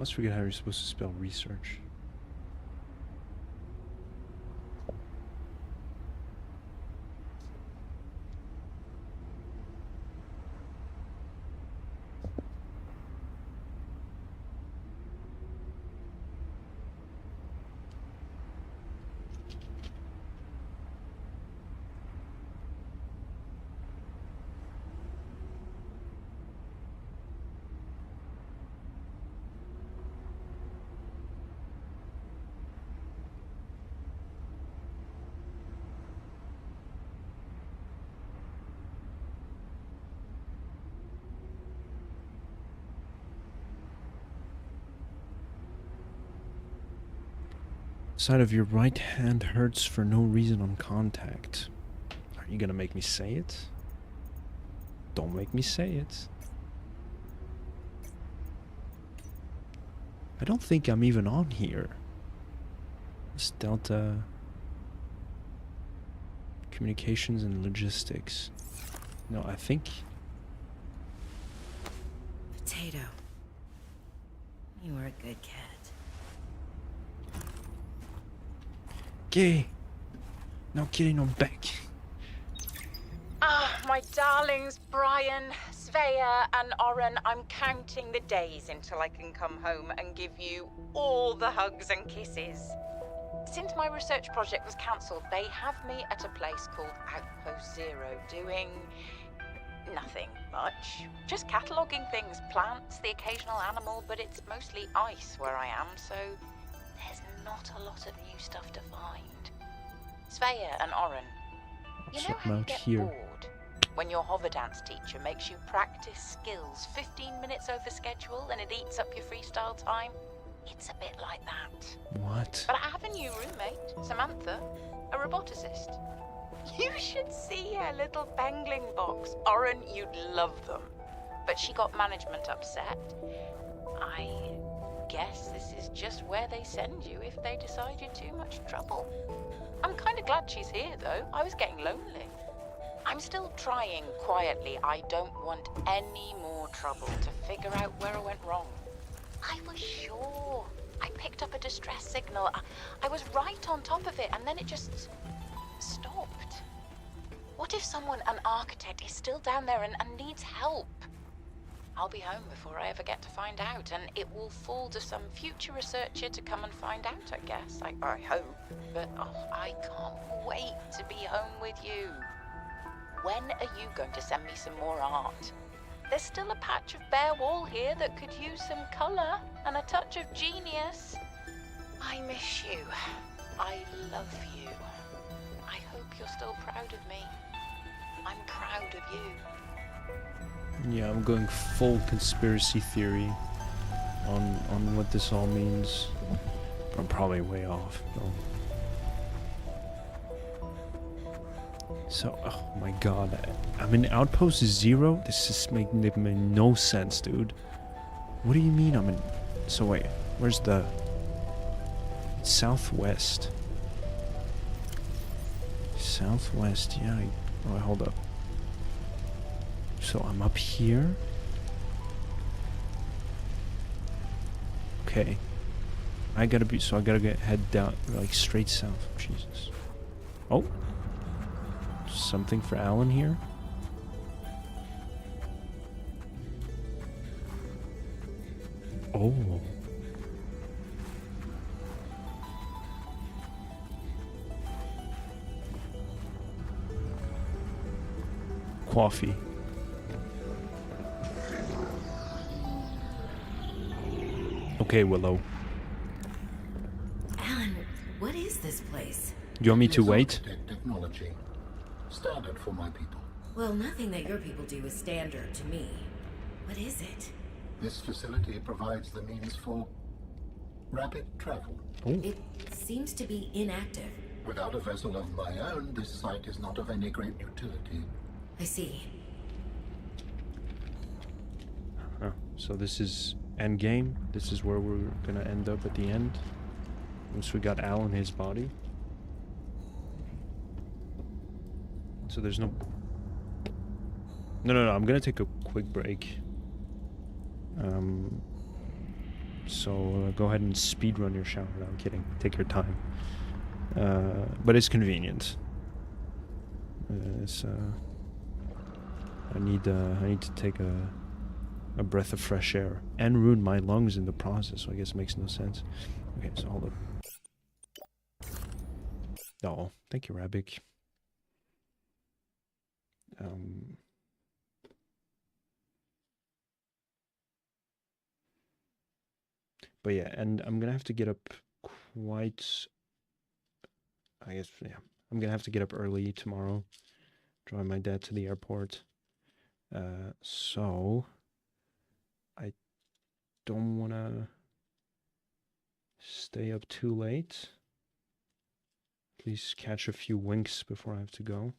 always forget how you're supposed to spell research. Side of your right hand hurts for no reason on contact. Are you gonna make me say it? Don't make me say it. I don't think I'm even on here. It's Delta Communications and Logistics. No, I think... Potato. You were a good cat. Kitty! No kitty, no back. Ah, my darlings, Brian, Svea, and Oren, I'm counting the days until I can come home and give you all the hugs and kisses. Since my research project was cancelled, they have me at a place called Outpost Zero, doing nothing much. Just cataloguing things, plants, the occasional animal, but it's mostly ice where I am, so there's not a lot of new stuff to find. Svea and Oren, you know how you get bored when your hover dance teacher makes you practice skills 15 minutes over schedule and it eats up your freestyle time? It's a bit like that. What? But I have a new roommate, Samantha, a roboticist. You should see her little bangling box. Oren, you'd love them. But she got management upset. I guess this is just where they send you if they decide you're too much trouble. I'm kind of glad she's here, though. I was getting lonely. I'm still trying quietly. I don't want any more trouble to figure out where I went wrong. I was sure. I picked up a distress signal. I was right on top of it, and then it just stopped. What if someone, an architect, is still down there and needs help? I'll be home before I ever get to find out, and it will fall to some future researcher to come and find out, I guess. I hope. But I can't wait to be home with you. When are you going to send me some more art? There's still a patch of bare wall here that could use some colour and a touch of genius. I miss you. I love you. I hope you're still proud of me. I'm proud of you. Yeah, I'm going full conspiracy theory on what this all means. I'm probably way off, though. So, oh my god, I'm in Outpost Zero? This is making no sense, dude. What do you mean I'm in... So wait, where's the... Southwest. Southwest, yeah. Oh, hold up. So I'm up here? Okay. I gotta head down, like, straight south. Jesus. Oh. Something for Alan here? Oh. Coffee. Okay, Willow. Alan, what is this place? Do you want me to wait? Technology. Standard for my people. Well, nothing that your people do is standard to me. What is it? This facility provides the means for rapid travel. Oh. It seems to be inactive. Without a vessel of my own, this site is not of any great utility. I see. Huh. So this is endgame. This is where we're gonna end up at the end. Once we got Alan his body. So there's no... No, I'm gonna take a quick break. So go ahead and speed run your shower. No, I'm kidding. Take your time. But it's convenient. I need to take a breath of fresh air and ruin my lungs in the process. So I guess it makes no sense. Okay, so hold up. Oh, thank you, Rabik. But yeah, and I'm gonna have to get up quite. I guess yeah, I'm gonna have to get up early tomorrow. Drive my dad to the airport. So I don't wanna stay up too late. Please catch a few winks before I have to go.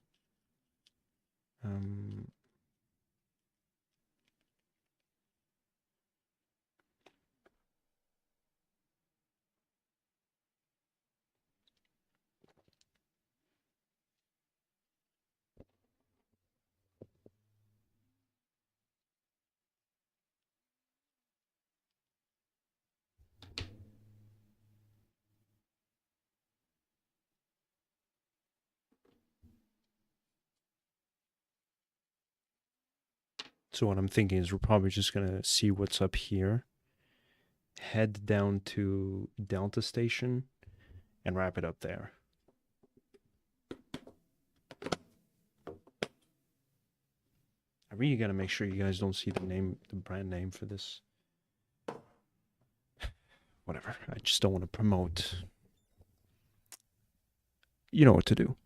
So what I'm thinking is we're probably just gonna see what's up here, head down to Delta Station, and wrap it up there. I really gotta make sure you guys don't see the brand name for this. Whatever. I just don't want to promote. You know what to do.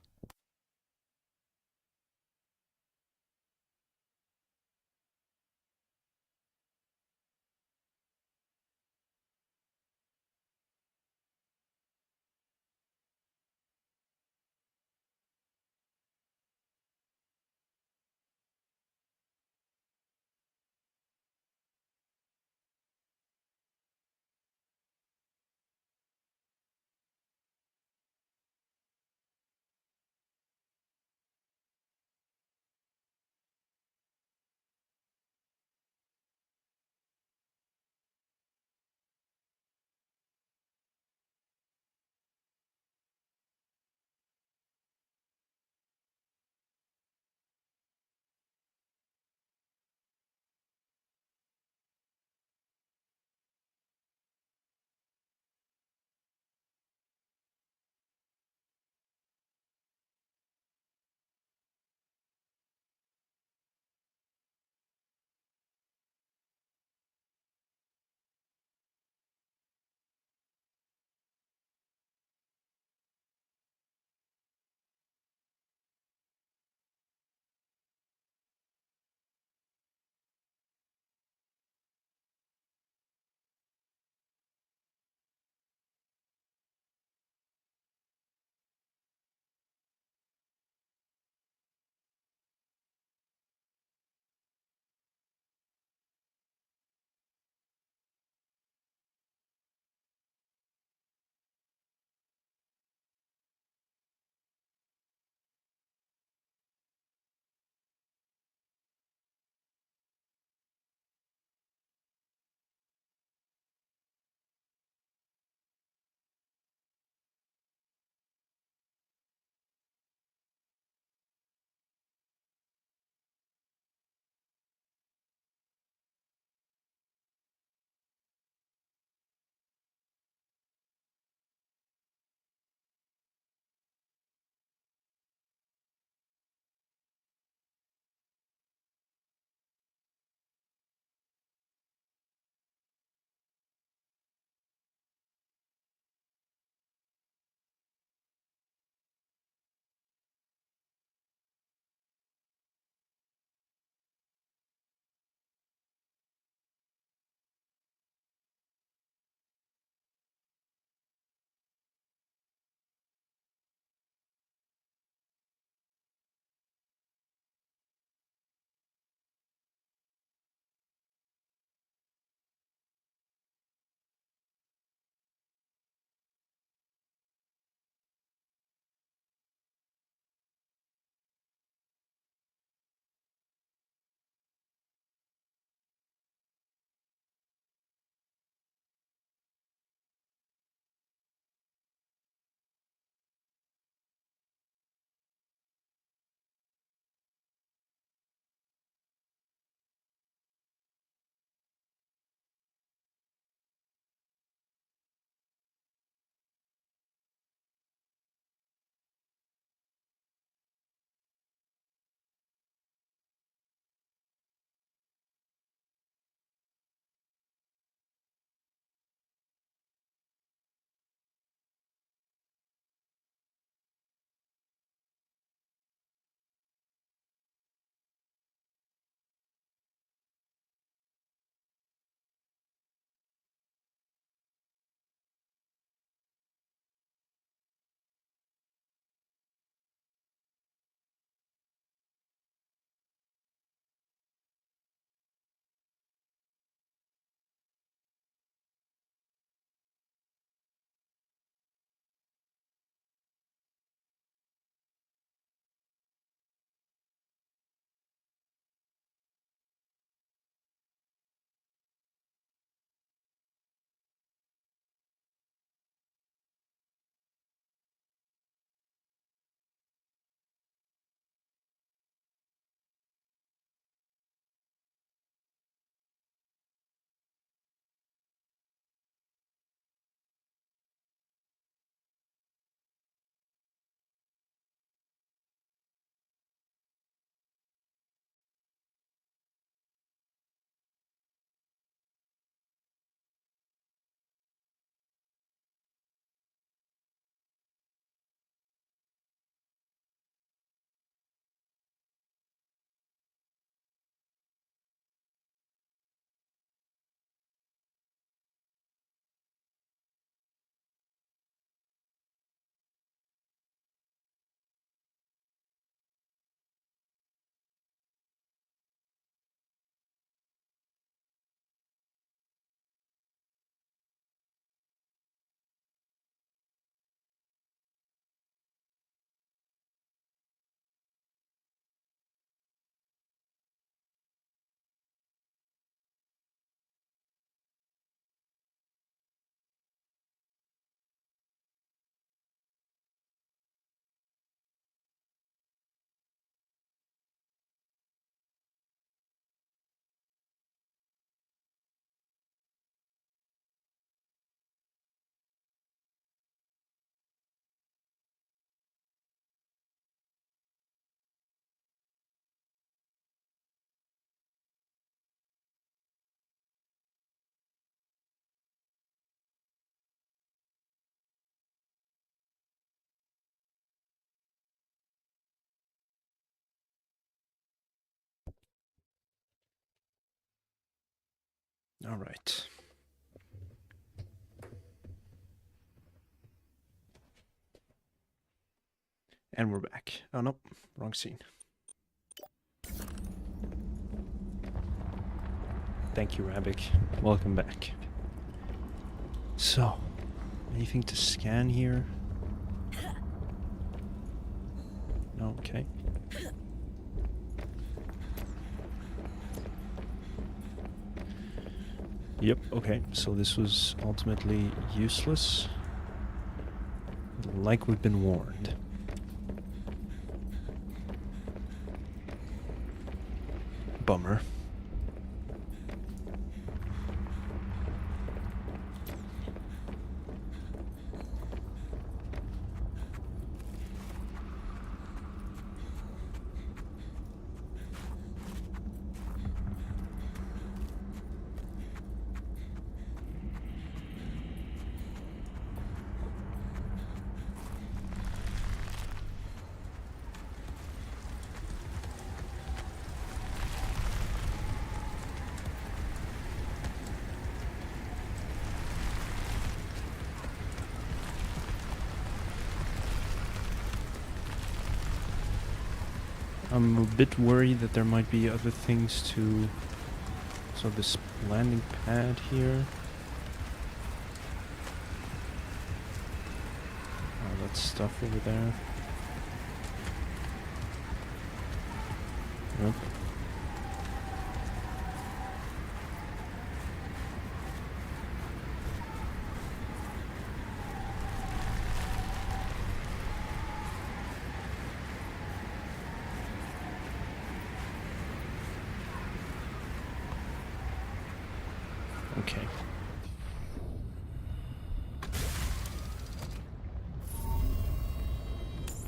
All right. And we're back. Oh, no. Wrong scene. Thank you, Rabik. Welcome back. So, anything to scan here? No, okay. Yep, okay. So this was ultimately useless. Like we've been warned. Bummer. I'm a bit worried that there might be other things to... So this landing pad here... Oh, that stuff over there. Yep. Okay.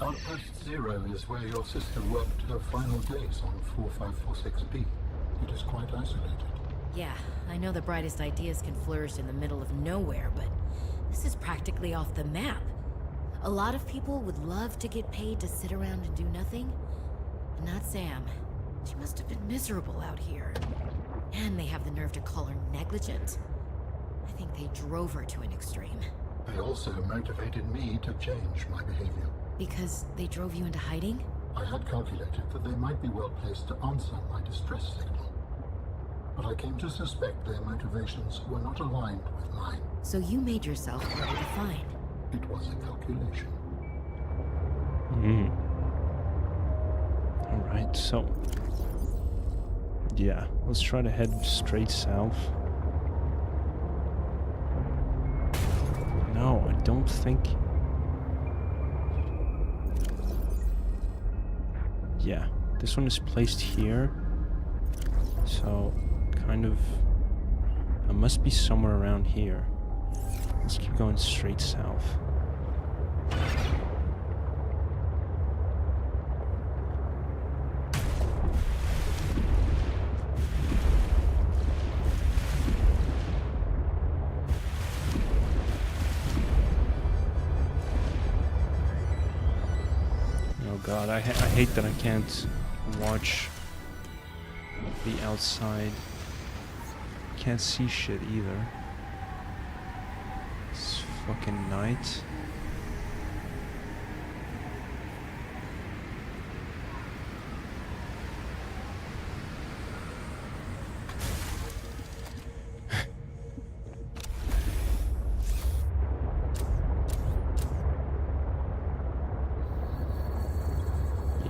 Outpost 0 is where your sister worked her final days on 4546B. It is quite isolated. Yeah, I know the brightest ideas can flourish in the middle of nowhere, but this is practically off the map. A lot of people would love to get paid to sit around and do nothing. But not Sam. She must have been miserable out here. And they have the nerve to call her negligent. I think they drove her to an extreme. They also motivated me to change my behavior. Because they drove you into hiding? I had calculated that they might be well placed to answer my distress signal. But I came to suspect their motivations were not aligned with mine. So you made yourself harder to find. It was a calculation. Alright, so... Yeah, let's try to head straight south. No, I don't think... Yeah, this one is placed here. So, kind of... I must be somewhere around here. Let's keep going straight south. Oh god, I hate that I can't watch the outside. Can't see shit either. It's fucking night.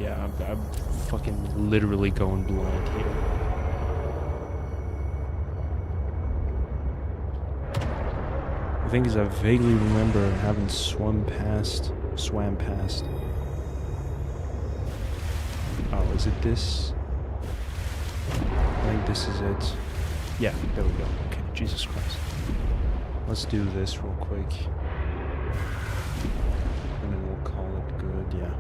Yeah, I'm fucking literally going blind here. The thing is, I vaguely remember having swam past. Oh, is it this? I think this is it. Yeah, there we go. Okay, Jesus Christ. Let's do this real quick. And then we'll call it good, yeah.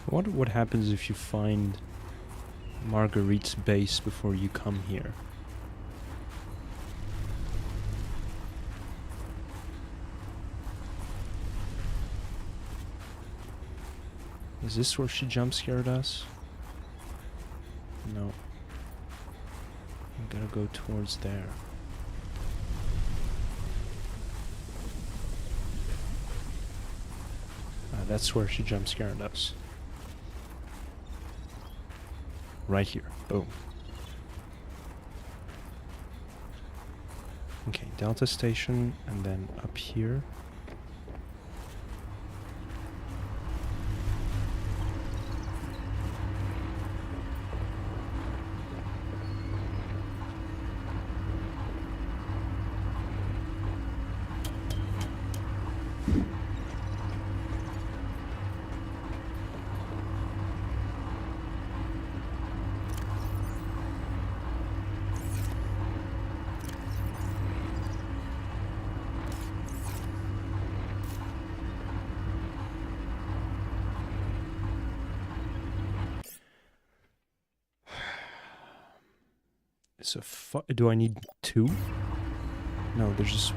What happens if you find Marguerite's base before you come here? Is this where she jump scared us? No. I'm gonna go towards there. That's where she jump scared us. Right here. Boom. Okay, Delta Station, and then up here. So do I need 2? No, there's just...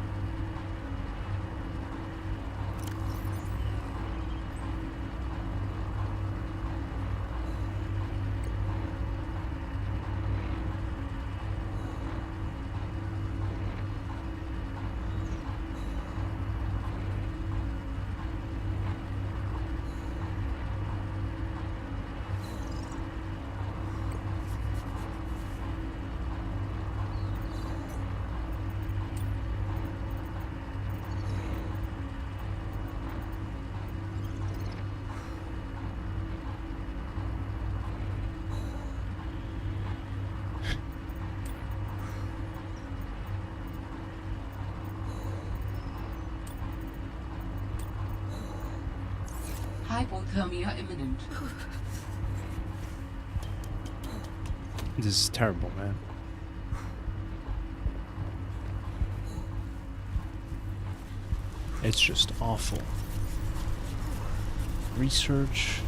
Hypothermia imminent. This is terrible, man. It's just awful. Research.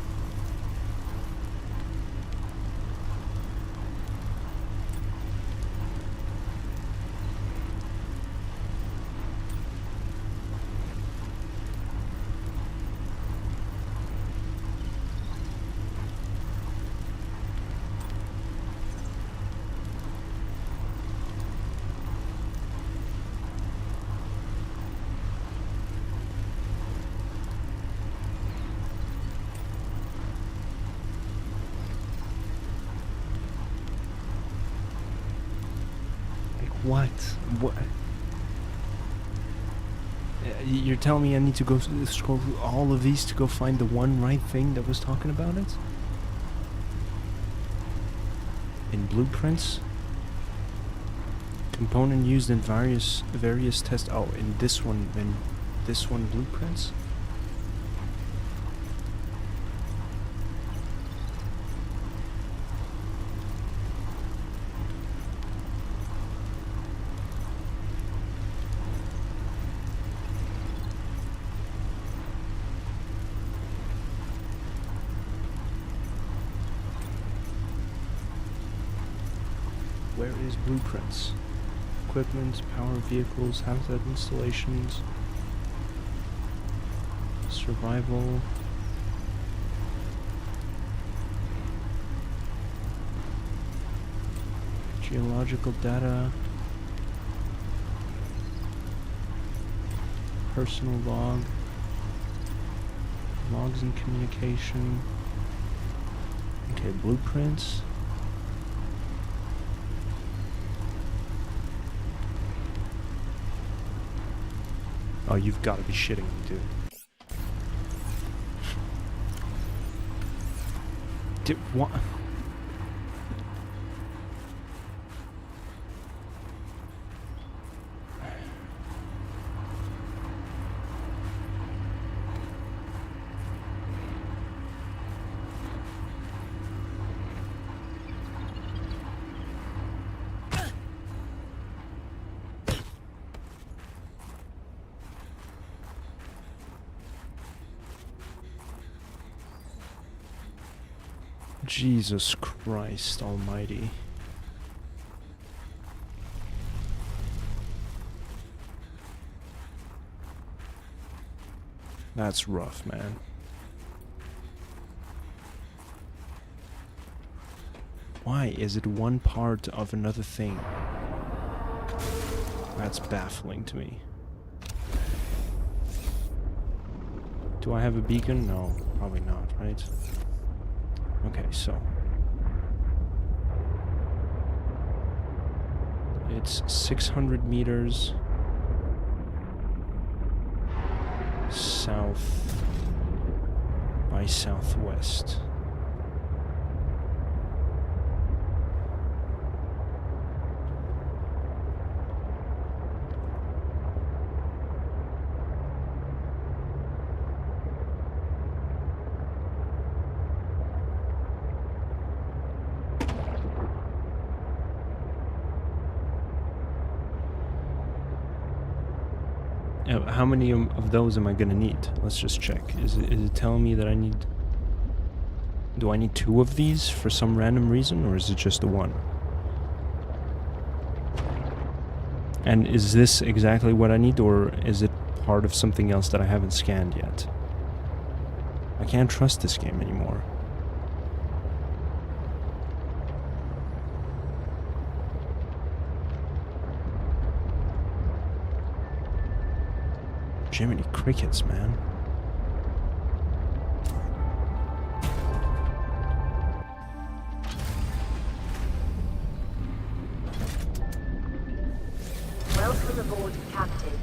What? What? You're telling me I need to go scroll through all of these to go find the one right thing that was talking about it? In blueprints? Component used in various tests. Oh, in this one blueprints? Where is blueprints? Equipment, power vehicles, habitat installations, survival. Geological data. Personal log. Logs and communication. Okay, blueprints. Oh, you've got to be shitting me, dude. Did what? Jesus Christ almighty. That's rough, man. Why is it one part of another thing? That's baffling to me. Do I have a beacon? No, probably not, right? Okay, so it's 600 meters south by southwest. How many of those am I gonna need? Let's just check. Is it telling me that I need... Do I need 2 of these for some random reason, or is it just the 1? And is this exactly what I need, or is it part of something else that I haven't scanned yet? I can't trust this game anymore. Jiminy crickets, man. Welcome aboard, Captain.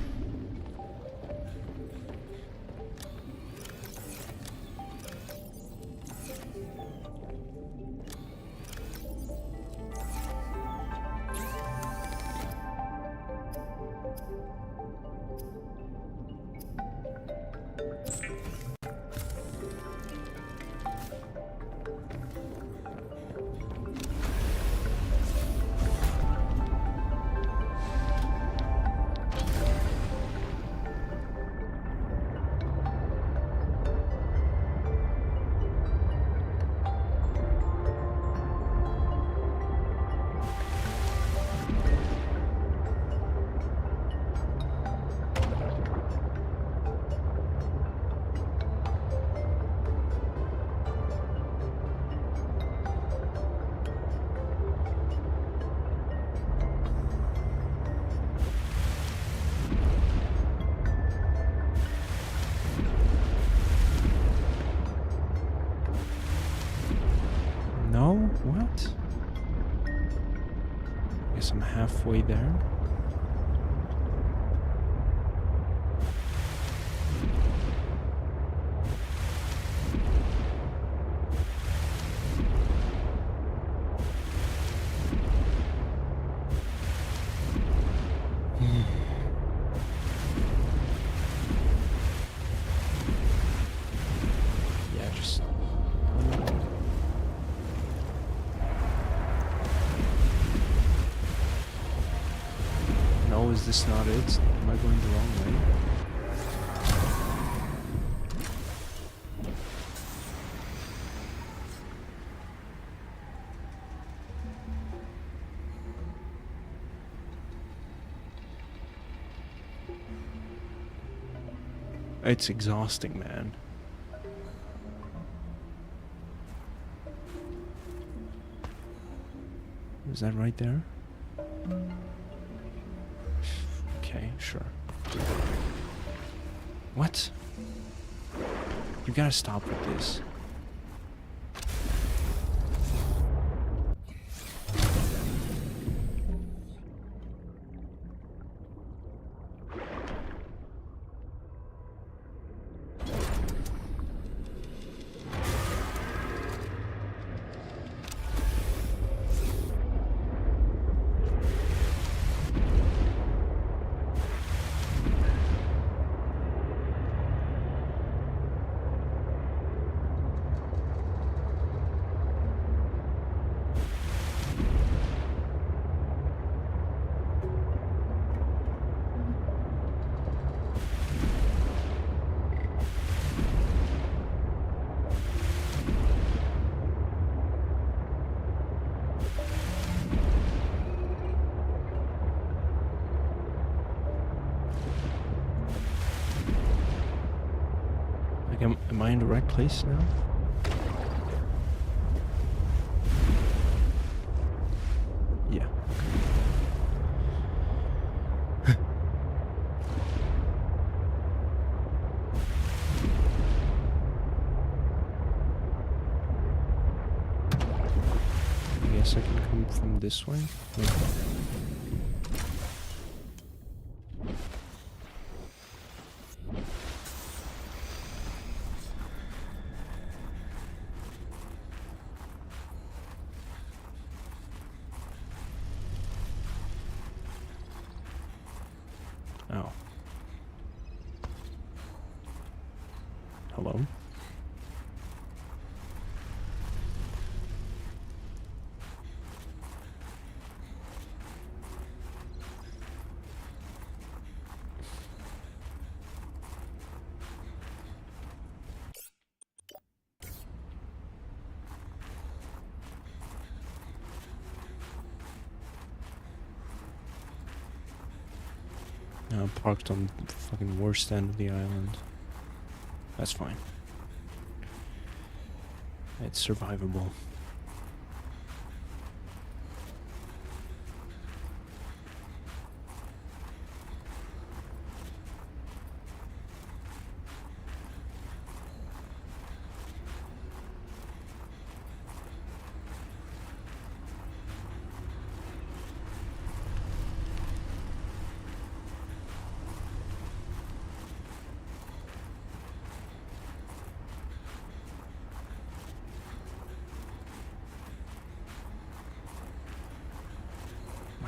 No? What? Guess I'm halfway there. Yeah, just... No, is this not it? Am I going the wrong way? It's exhausting, man. Is that right there? Okay, sure. What? You gotta stop with this. Am I in the right place now? Yeah. I guess I can come from this way. Yeah. Oh. Hello? Now I'm parked on the fucking worst end of the island. That's fine. It's survivable.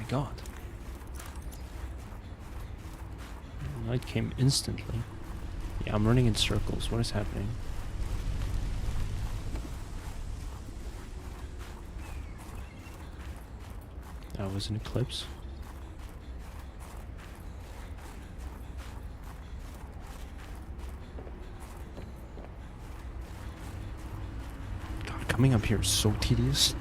God. Light came instantly. Yeah, I'm running in circles. What is happening? That was an eclipse. God, coming up here is so tedious.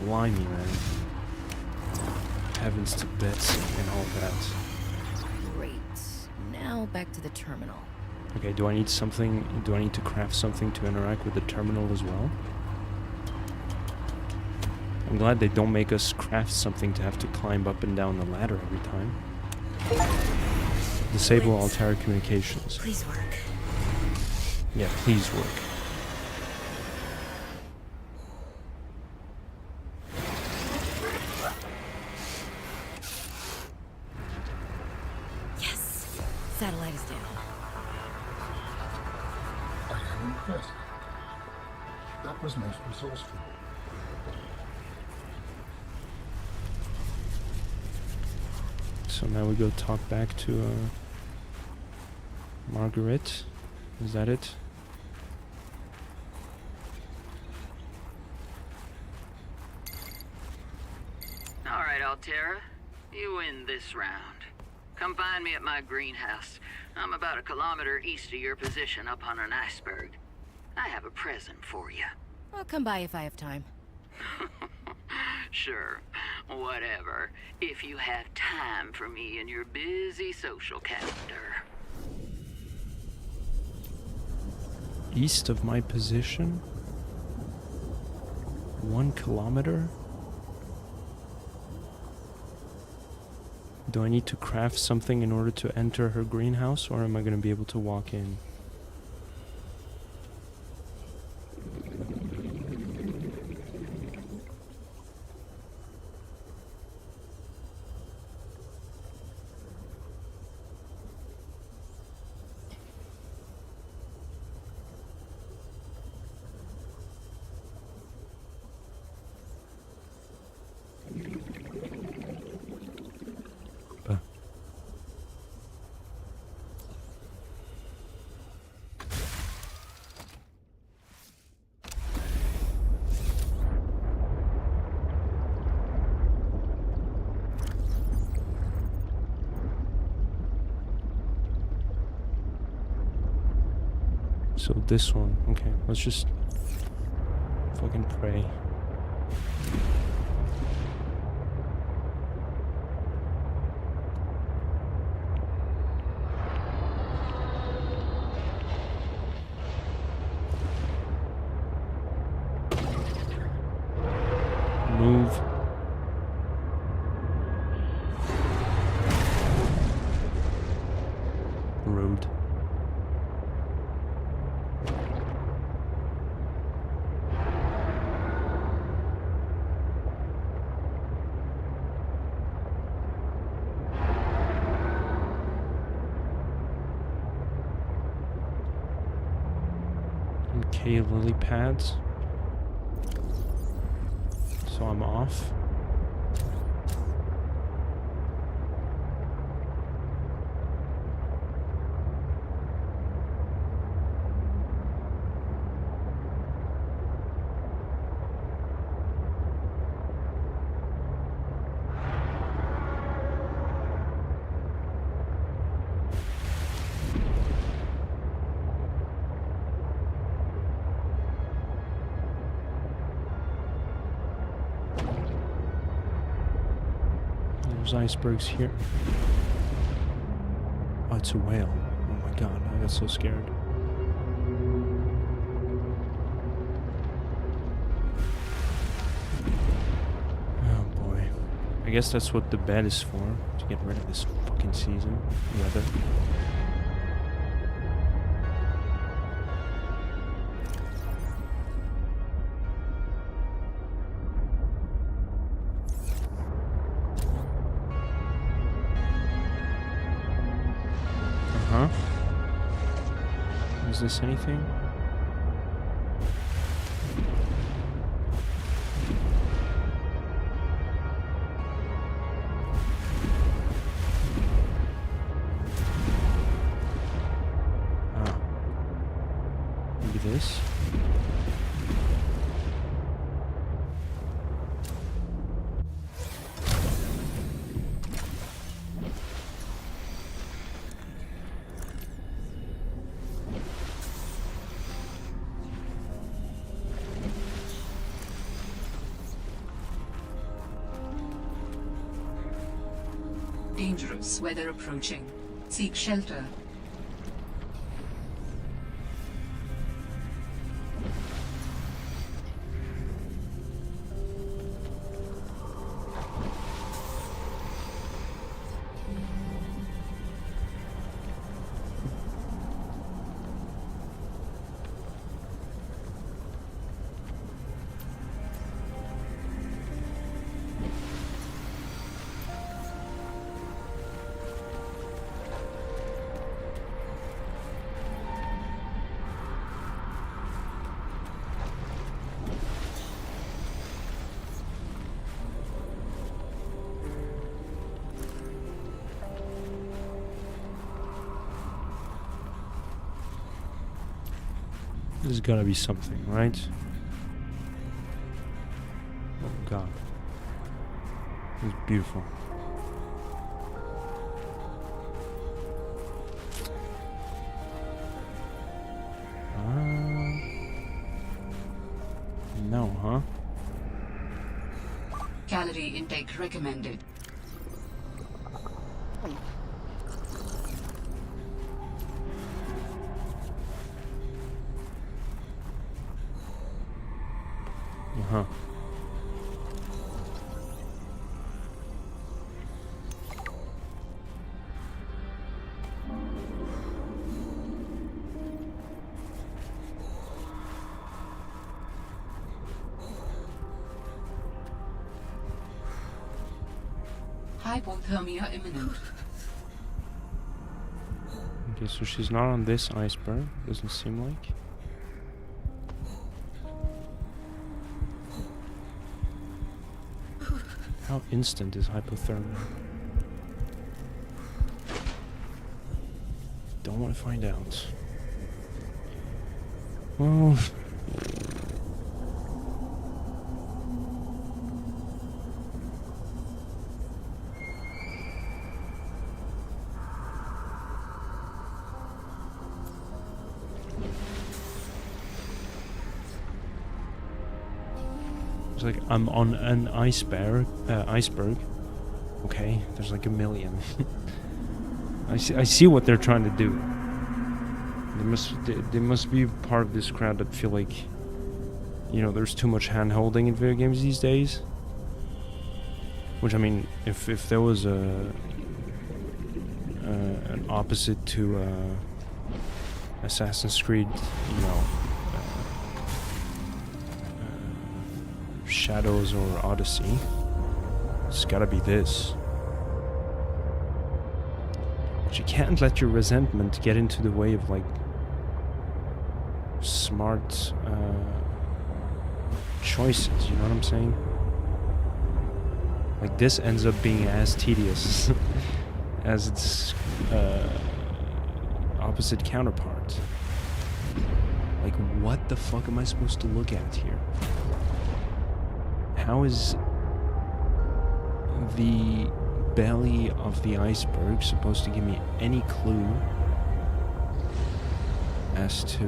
Blimey, man. Heavens to bits and all that. Great. Now back to the terminal. Okay, do I need something? Do I need to craft something to interact with the terminal as well? I'm glad they don't make us craft something to have to climb up and down the ladder every time. Disable Altera communications. Please work. Yeah, please work. Satellite is down. I am impressed. That was most resourceful. So now we go talk back to Margaret. Is that it? All right, Altera. You win this round. Come find me at my greenhouse. I'm about 1 kilometer east of your position up on an iceberg. I have a present for you. I'll come by if I have time. Sure, whatever. If you have time for me in your busy social calendar. East of my position? 1 kilometer? Do I need to craft something in order to enter her greenhouse, or am I going to be able to walk in? So this one. Okay, let's just fucking pray. Move. Rude. Okay, lily pads. So I'm off. There's icebergs here. Oh, it's a whale. Oh my god, I got so scared. Oh boy. I guess that's what the bed is for, to get rid of this fucking season. Weather. Huh? Is this anything? Ah. Maybe this? Dangerous weather approaching. Seek shelter. There's gotta be something, right? Oh god. It's beautiful. No, huh? Calorie intake recommended. Uh-huh. Hypothermia imminent. Okay, so she's not on this iceberg, doesn't seem like. How instant is hypothermia? Don't want to find out. Well... It's like I'm on an iceberg. Okay, there's like a million. I see what they're trying to do. They must be part of this crowd that feel like, you know, there's too much hand-holding in video games these days. Which, I mean, if there was an opposite to Assassin's Creed, you know, Shadows or Odyssey, it's gotta be this. But you can't let your resentment get into the way of, like, smart choices, you know what I'm saying? Like, this ends up being as tedious as its opposite counterpart. Like, what the fuck am I supposed to look at here? How is the belly of the iceberg supposed to give me any clue as to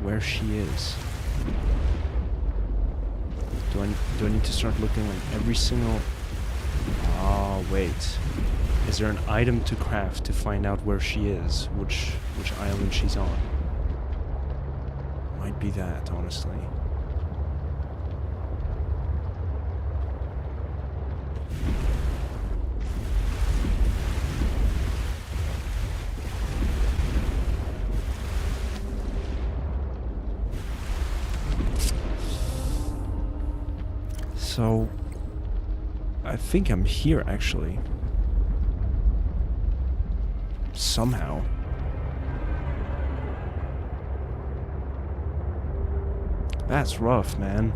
where she is? Do I need to start looking at every single... Oh, wait. Is there an item to craft to find out where she is? Which island she's on? Might be that, honestly. So, I think I'm here, actually. Somehow. That's rough, man.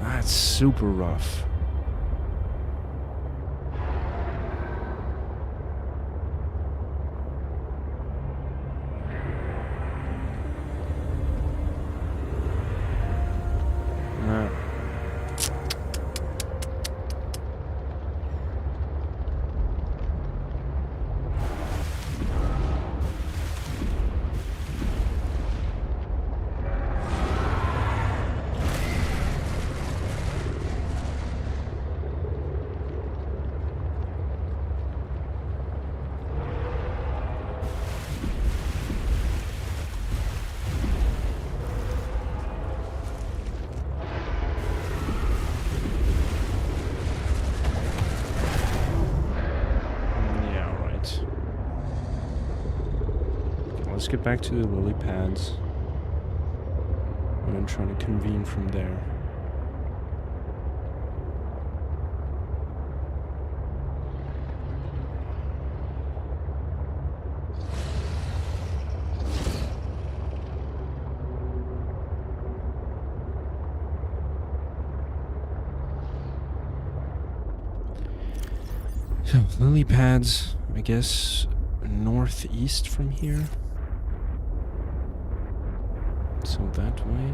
That's super rough. Let's get back to the lily pads. And I'm trying to convene from there. So, lily pads, I guess, northeast from here. So that way.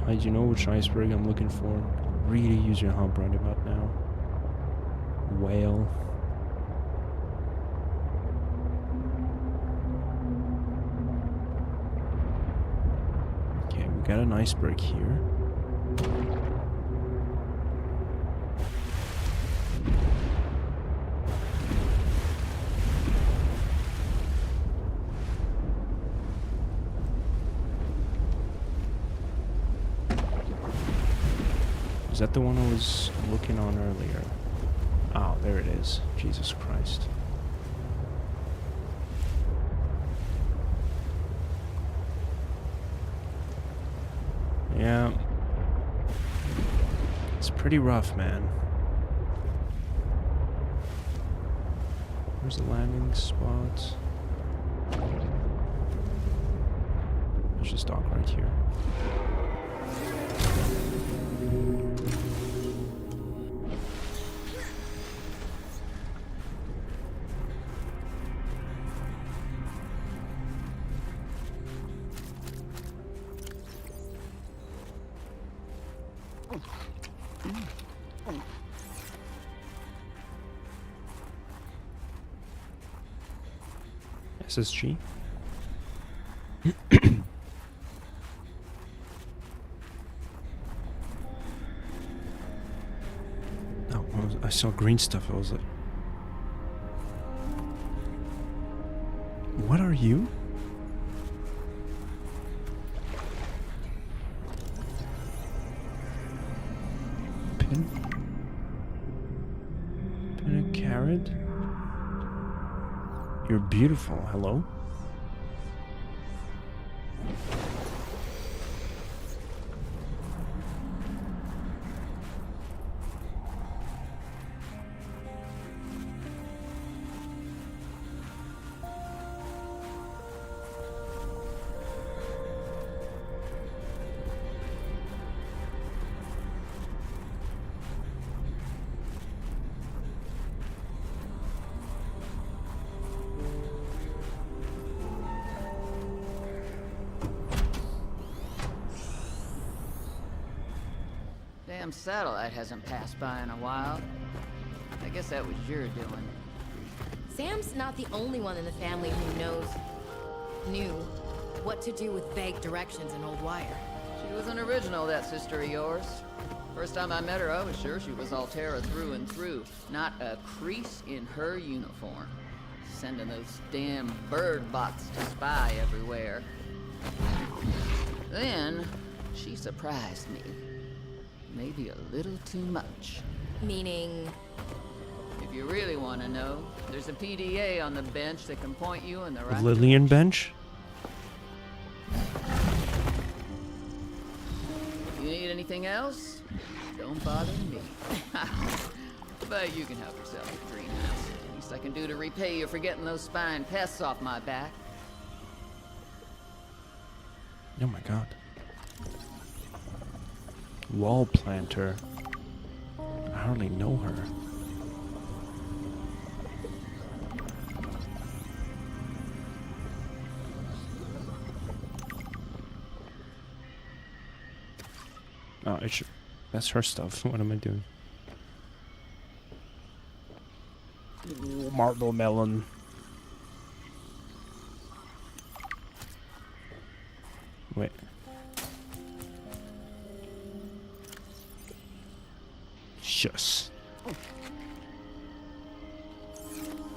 Hi, do you know which iceberg I'm looking for? Really use your hump right about now. Whale. Got an iceberg here. Is that the one I was looking on earlier? Oh, there it is. Jesus Christ. Yeah. It's pretty rough, man. Where's the landing spot? There's just dock right here. SSG. Oh, I saw green stuff. I was like, what are you? Pin a carrot? You're beautiful. Hello? Damn satellite hasn't passed by in a while. I guess that was your doing. Sam's not the only one in the family who knew what to do with vague directions in Old Wire. She was an original, that sister of yours. First time I met her, I was sure she was Altera through and through. Not a crease in her uniform. Sending those damn bird bots to spy everywhere. Then, she surprised me. Maybe a little too much. Meaning? If you really want to know, there's a PDA on the bench that can point you in the right Lillian bench? You need anything else? Don't bother me. But you can help yourself at the greenhouse. Least I can do to repay you for getting those spine pests off my back. Oh my god. Wall planter. I hardly know her. Oh, it should. That's her stuff. What am I doing? Ooh, marble melon. Wait. Yes.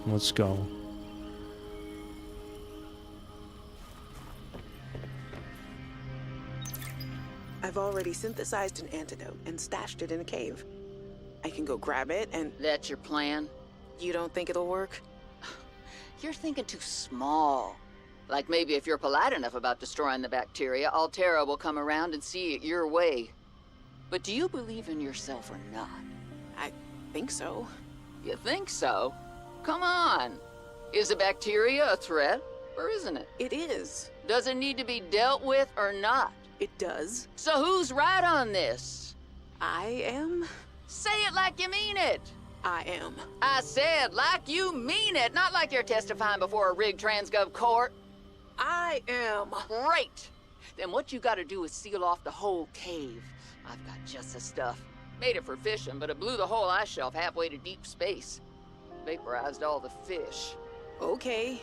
Let's go. I've already synthesized an antidote and stashed it in a cave. I can go grab it and... That's your plan? You don't think it'll work? You're thinking too small. Like maybe if you're polite enough about destroying the bacteria, Altera will come around and see it your way. But do you believe in yourself or not? I think so. You think so? Come on. Is the bacteria a threat, or isn't it? It is. Does it need to be dealt with or not? It does. So who's right on this? I am? Say it like you mean it. I am. I said like you mean it, not like you're testifying before a rigged transgov court. I am. Great. Then what you gotta do is seal off the whole cave. I've got just the stuff. Made it for fishing, but it blew the whole ice shelf halfway to deep space. Vaporized all the fish. Okay.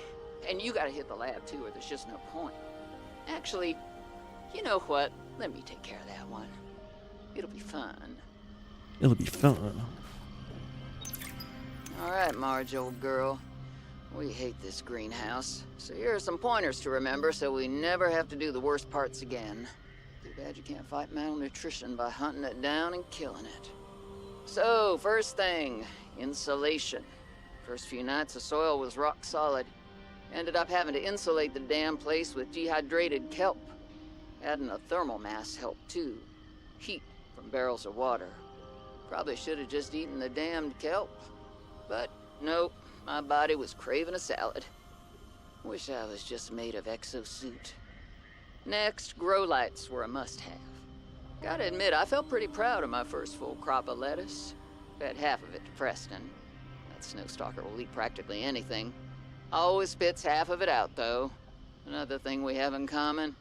And you gotta hit the lab too, or there's just no point. Actually, you know what? Let me take care of that one. It'll be fun. It'll be fun. All right, Marge, old girl. We hate this greenhouse. So here are some pointers to remember so we never have to do the worst parts again. Too bad you can't fight malnutrition by hunting it down and killing it. So, first thing, insulation. First few nights the soil was rock solid. Ended up having to insulate the damn place with dehydrated kelp. Adding a thermal mass helped too. Heat from barrels of water. Probably should have just eaten the damned kelp. But nope, my body was craving a salad. Wish I was just made of exosuit. Next, grow lights were a must-have. Gotta admit, I felt pretty proud of my first full crop of lettuce. Fed half of it to Preston. That snowstalker will eat practically anything. Always spits half of it out, though. Another thing we have in common.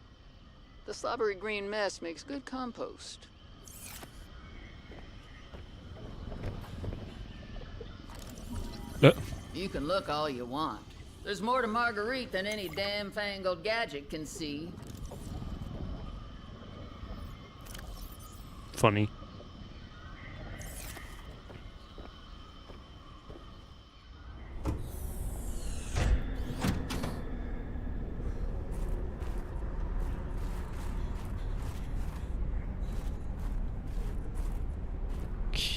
The slobbery green mess makes good compost. You can look all you want. There's more to Marguerite than any damn fangled gadget can see. Funny.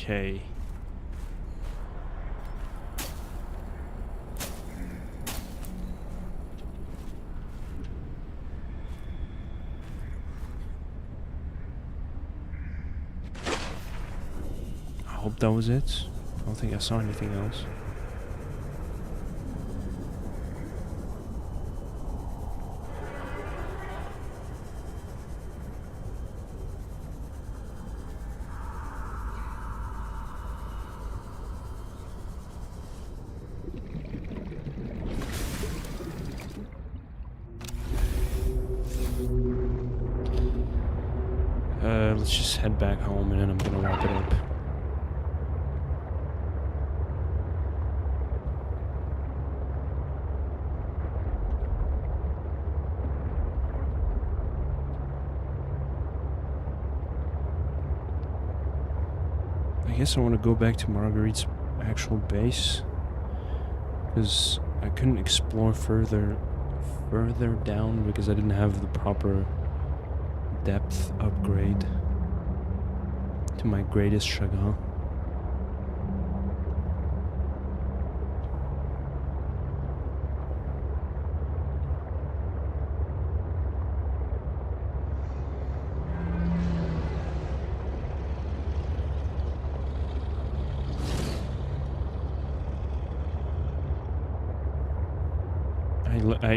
Okay. I hope that was it. I don't think I saw anything else. Let's just head back home and then I'm gonna wrap it up. I guess I want to go back to Marguerite's actual base, because I couldn't explore further down because I didn't have the proper depth upgrade to my greatest chagrin.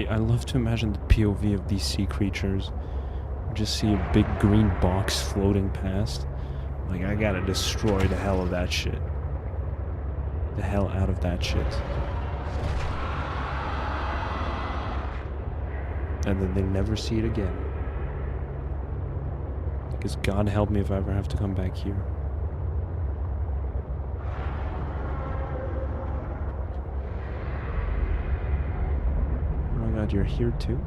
I love to imagine the POV of these sea creatures. Just see a big green box floating past. Like, I gotta destroy the hell of that shit. The hell out of that shit. And then they never see it again. Because God help me if I ever have to come back here. Oh my God, you're here too?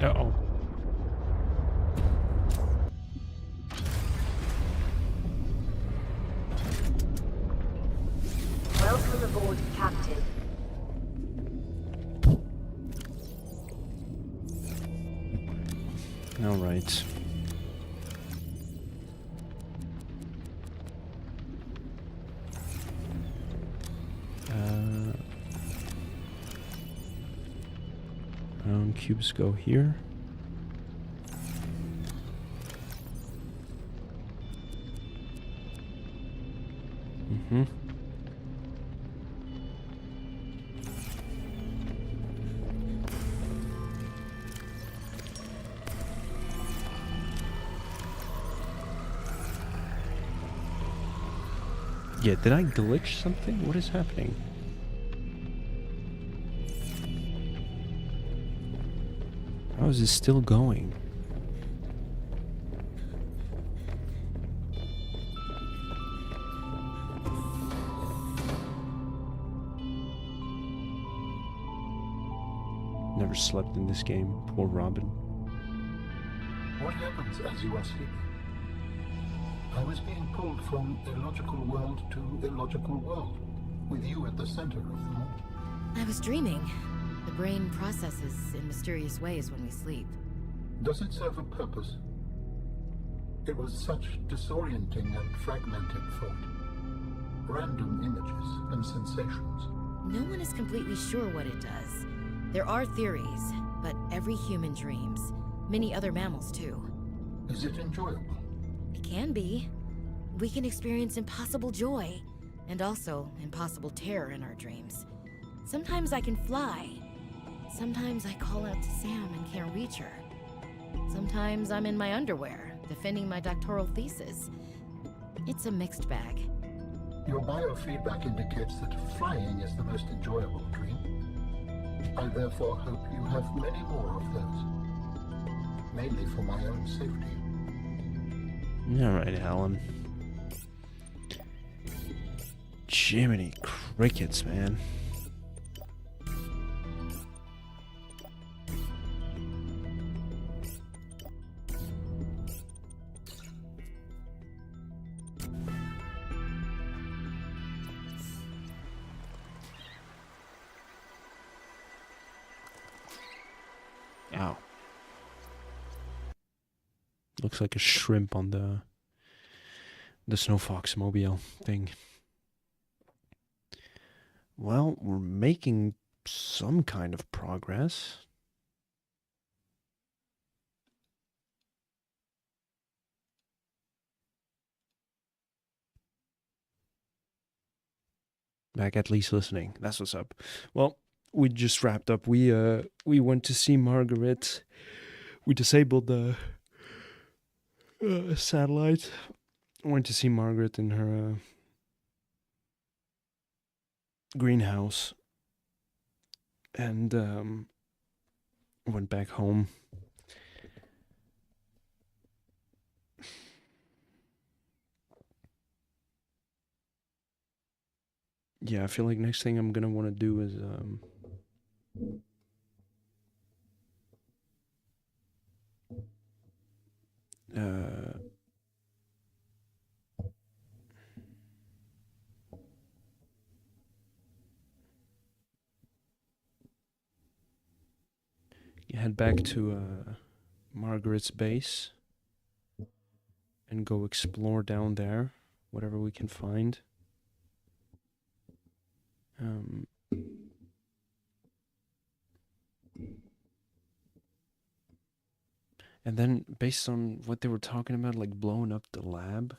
Uh-oh. Welcome aboard, Captain. All right. Cubes go here. Mm-hmm. Yeah, did I glitch something? What is happening? is this still going? Never slept in this game. Poor Robin. What happens as you are sleeping? I was being pulled from illogical world to illogical world, with you at the center of them all. I was dreaming. The brain processes in mysterious ways when we sleep. Does it serve a purpose? It was such disorienting and fragmented thought. Random images and sensations. No one is completely sure what it does. There are theories, but every human dreams. Many other mammals too. Is it enjoyable? It can be. We can experience impossible joy, and also impossible terror in our dreams. Sometimes I can fly. Sometimes I call out to Sam and can't reach her. Sometimes I'm in my underwear, defending my doctoral thesis. It's a mixed bag. Your biofeedback indicates that flying is the most enjoyable dream. I therefore hope you have many more of those. Mainly for my own safety. Alright, Alan. Jiminy crickets, man. Ow. Looks like a shrimp on the Snow Fox mobile thing. Well, we're making some kind of progress. Back at least listening. That's what's up. Well, we just wrapped up. We went to see Margaret. We disabled the satellite. Went to see Margaret in her greenhouse. And went back home. Yeah, I feel like next thing I'm gonna want to do is head back to Margaret's base and go explore down there, whatever we can find. And then, based on what they were talking about, like blowing up the lab,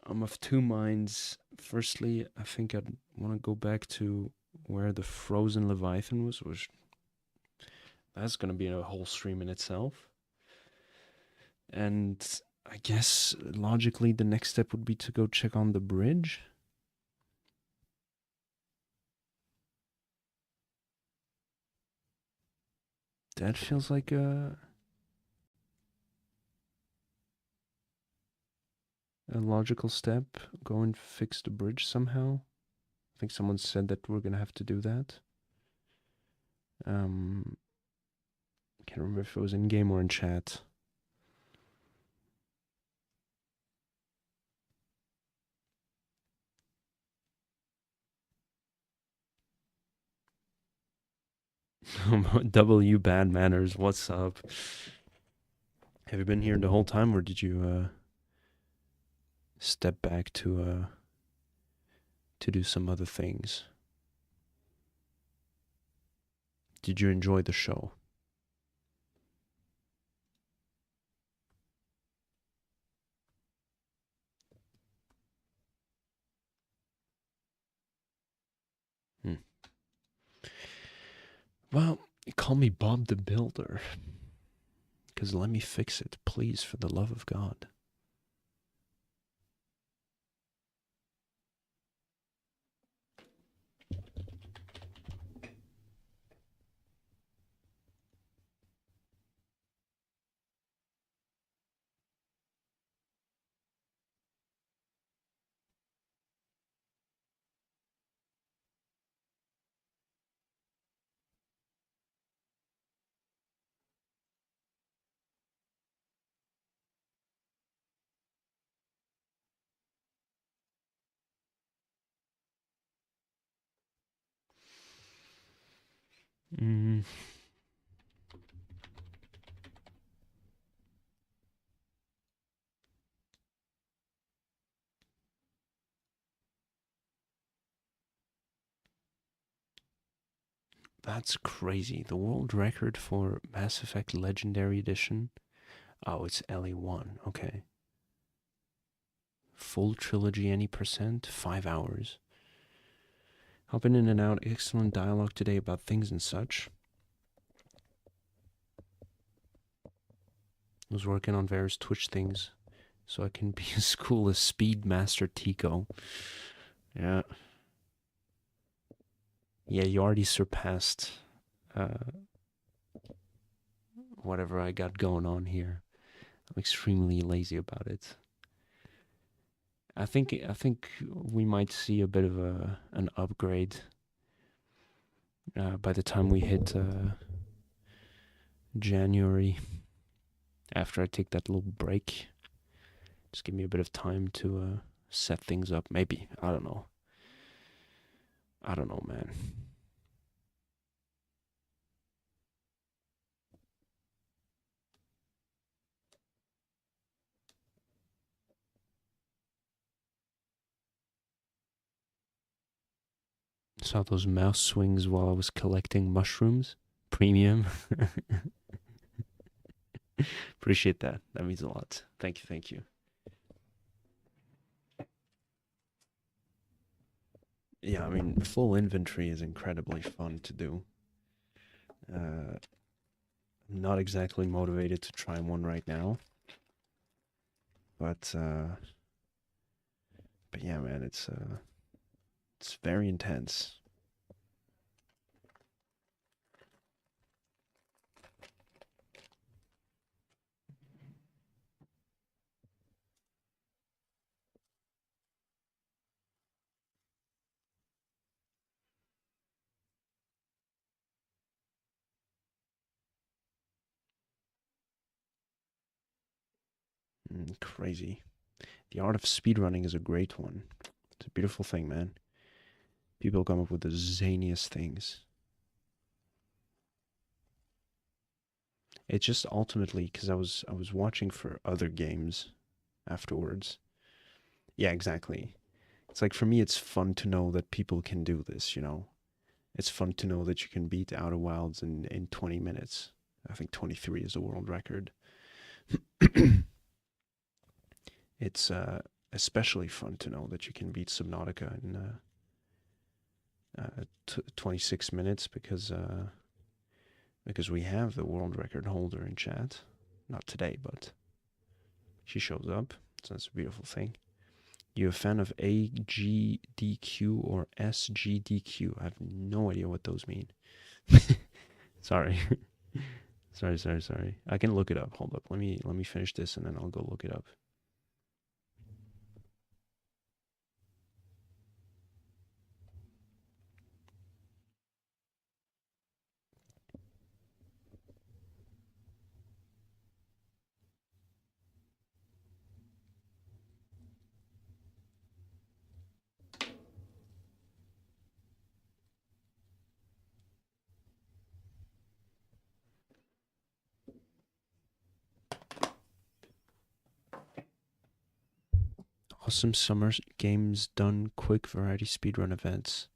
I'm of two minds. Firstly, I think I'd want to go back to where the frozen Leviathan was, which that's going to be a whole stream in itself. And I guess, logically, the next step would be to go check on the bridge. That feels like a logical step. Go and fix the bridge somehow. I think someone said that we're gonna have to do that. Can't remember if it was in game or in chat. W Bad Manners, what's up? Have you been here the whole time, or did you step back to do some other things? Did you enjoy the show? Well, call me Bob the Builder. Because let me fix it, please, for the love of God. Mm. That's crazy. The world record for Mass Effect Legendary Edition. Oh, it's LE1. Okay. Full trilogy, any percent? 5 hours. Hopping in and out. Excellent dialogue today about things and such. I was working on various Twitch things so I can be as cool as Speedmaster Tico. Yeah. Yeah, you already surpassed whatever I got going on here. I'm extremely lazy about it. I think we might see a bit of an upgrade by the time we hit January. After I take that little break, just give me a bit of time to set things up. Maybe, I don't know. I don't know, man. Saw those mouse swings while I was collecting mushrooms. Premium. Appreciate that. That means a lot. Thank you, thank you. Yeah, I mean, full inventory is incredibly fun to do. I'm not exactly motivated to try one right now. But yeah, man, it's very intense. Crazy. The art of speedrunning is a great one. It's a beautiful thing, man. People come up with the zaniest things. It's just ultimately because I was watching for other games afterwards. Yeah, exactly. It's like for me, it's fun to know that people can do this. You know, it's fun to know that you can beat Outer Wilds in 20 minutes. I think 23 is the world record. It's especially fun to know that you can beat Subnautica in 26 minutes because we have the world record holder in chat. Not today, but she shows up, so that's a beautiful thing. You a fan of AGDQ or SGDQ? I have no idea what those mean. Sorry. sorry. I can look it up. Hold up. Let me finish this and then I'll go look it up. Awesome summer games done, quick variety speedrun events.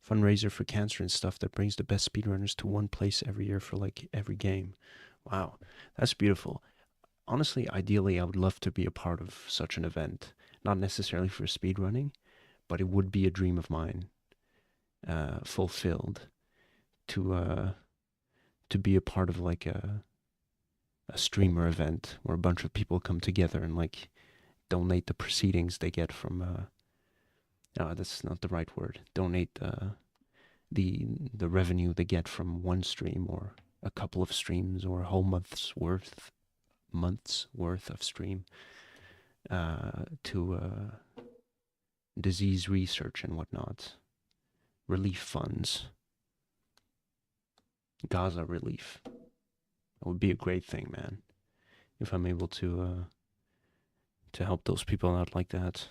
Fundraiser for cancer and stuff that brings the best speedrunners to one place every year for like every game. Wow, that's beautiful. Honestly, ideally, I would love to be a part of such an event. Not necessarily for speedrunning, but it would be a dream of mine, fulfilled, to be a part of like a streamer event where a bunch of people come together and like donate the proceedings they get from no, that's not the right word. Donate the revenue they get from one stream or a couple of streams or a whole month's worth of stream to disease research and whatnot, relief funds, Gaza relief. That would be a great thing, man. If I'm able to help those people out like that.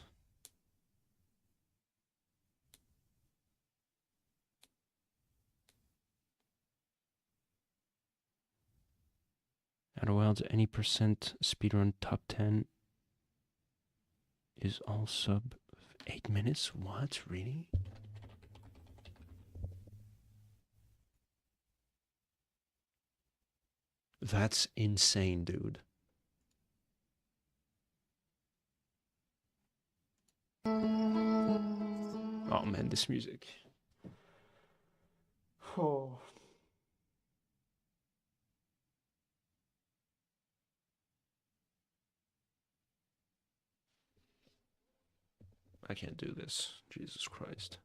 Outer Wilds, any percent speedrun top 10 is all sub 8 minutes? What? Really? That's insane, dude. Oh man, this music. Oh. I can't do this. Jesus Christ.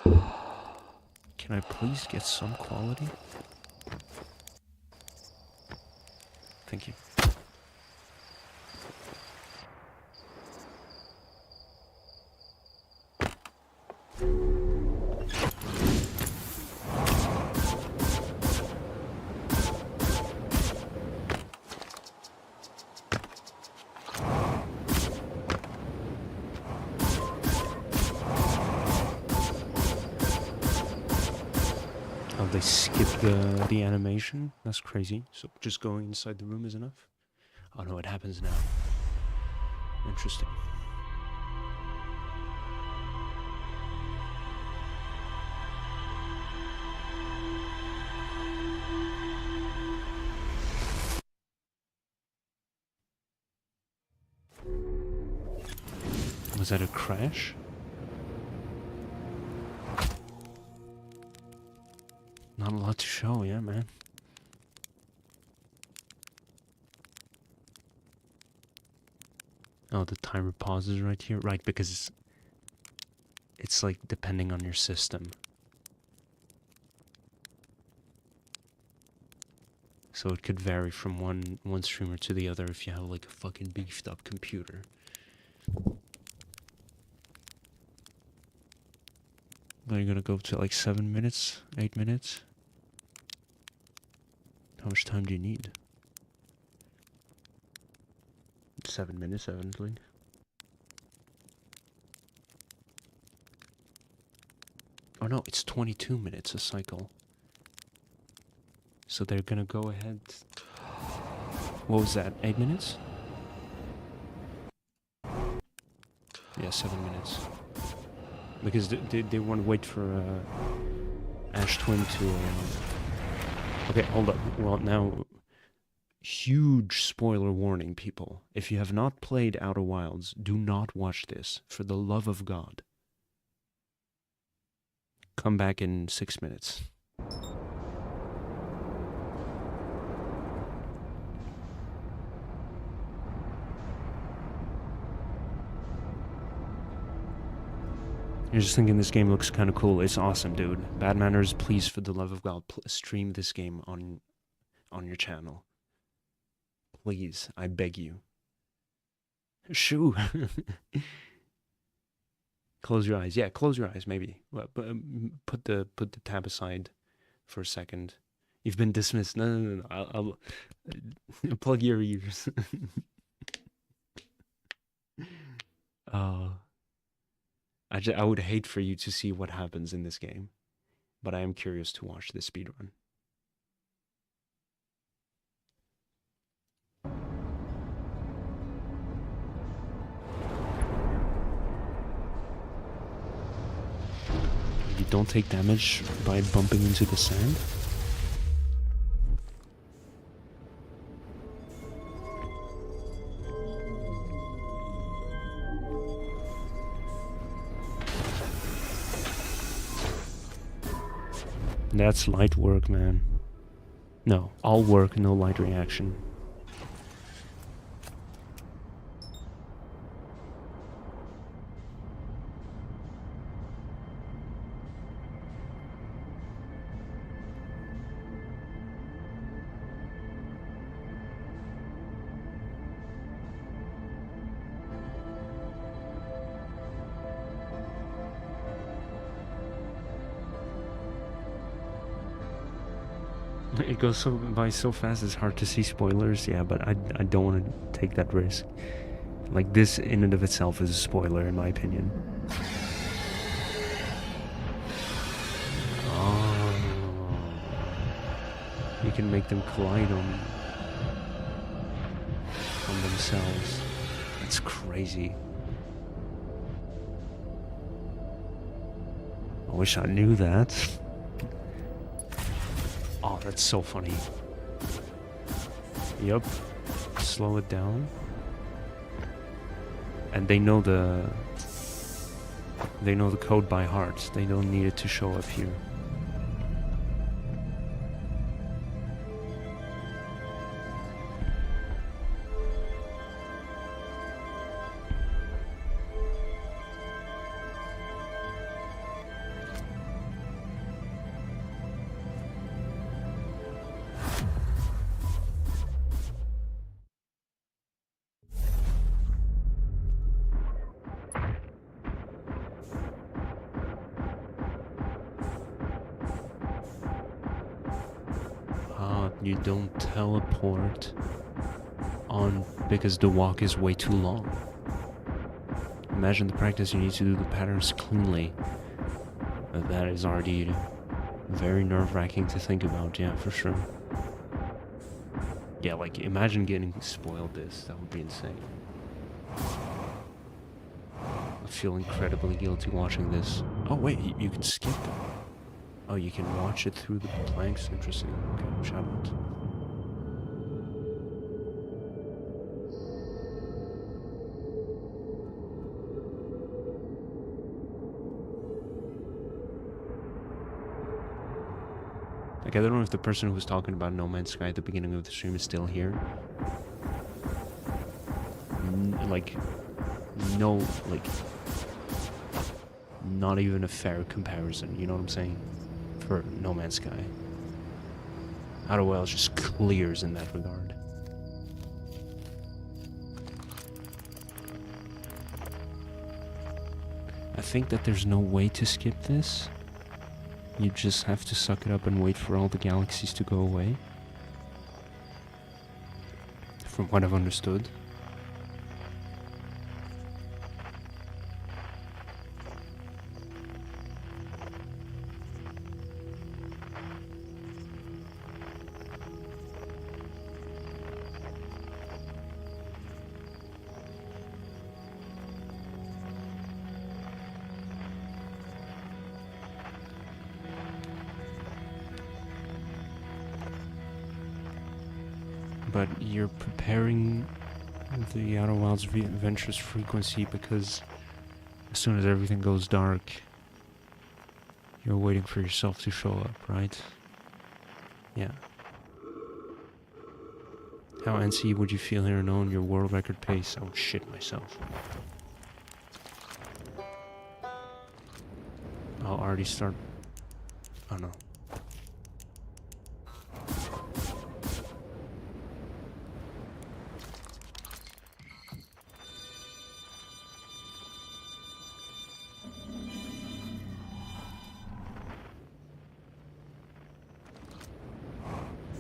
Can I please get some quality? Thank you. Oh, they skipped the animation? That's crazy. So just going inside the room is enough? Oh no, it happens now. Interesting. Was that a crash? Not a lot to show, yeah, man. Oh, the timer pauses right here? Right, because it's like depending on your system. So it could vary from one streamer to the other if you have like a fucking beefed up computer. Are you gonna go to like 7 minutes? 8 minutes? How much time do you need? 7 minutes, evidently. Oh no, it's 22 minutes a cycle. So they're gonna go ahead. What was that? 8 minutes? Yeah, 7 minutes. Because they want to wait for Ash Twin to. Okay, hold up. Well, now, huge spoiler warning, people. If you have not played Outer Wilds, do not watch this. For the love of God. Come back in 6 minutes. You're just thinking this game looks kind of cool. It's awesome, dude. Bad Manners, please, for the love of God, stream this game on your channel. Please, I beg you. Shoo. Close your eyes. Yeah, close your eyes, maybe. Well, put the tab aside for a second. You've been dismissed. No. I'll plug your ears. I would hate for you to see what happens in this game, but I am curious to watch this speedrun. You don't take damage by bumping into the sand? That's light work, man. No, all work, no light reaction. It goes by so fast, it's hard to see spoilers. Yeah, but I don't want to take that risk. Like, this in and of itself is a spoiler, in my opinion. You can make them collide on themselves. That's crazy. I wish I knew that. Oh, that's so funny. Yup. Slow it down. And they know the code by heart. They don't need it to show up here. You don't teleport on because the walk is way too long. Imagine the practice you need to do the patterns cleanly. That is already very nerve-wracking to think about, yeah, for sure. Yeah, like, imagine getting spoiled this. That would be insane. I feel incredibly guilty watching this. Oh, wait, you can skip. Oh, you can watch it through the planks. Interesting. Okay, shout out. Like, I don't know if the person who was talking about No Man's Sky at the beginning of the stream is still here. Not even a fair comparison, you know what I'm saying? For No Man's Sky. Outer Wilds just clears in that regard. I think that there's no way to skip this. You just have to suck it up and wait for all the galaxies to go away. From what I've understood. But you're preparing the Outer Wilds Adventures frequency because as soon as everything goes dark, you're waiting for yourself to show up, right? Yeah. How NC would you feel here knowing your world record pace? I would shit myself. I'll already start... Oh no.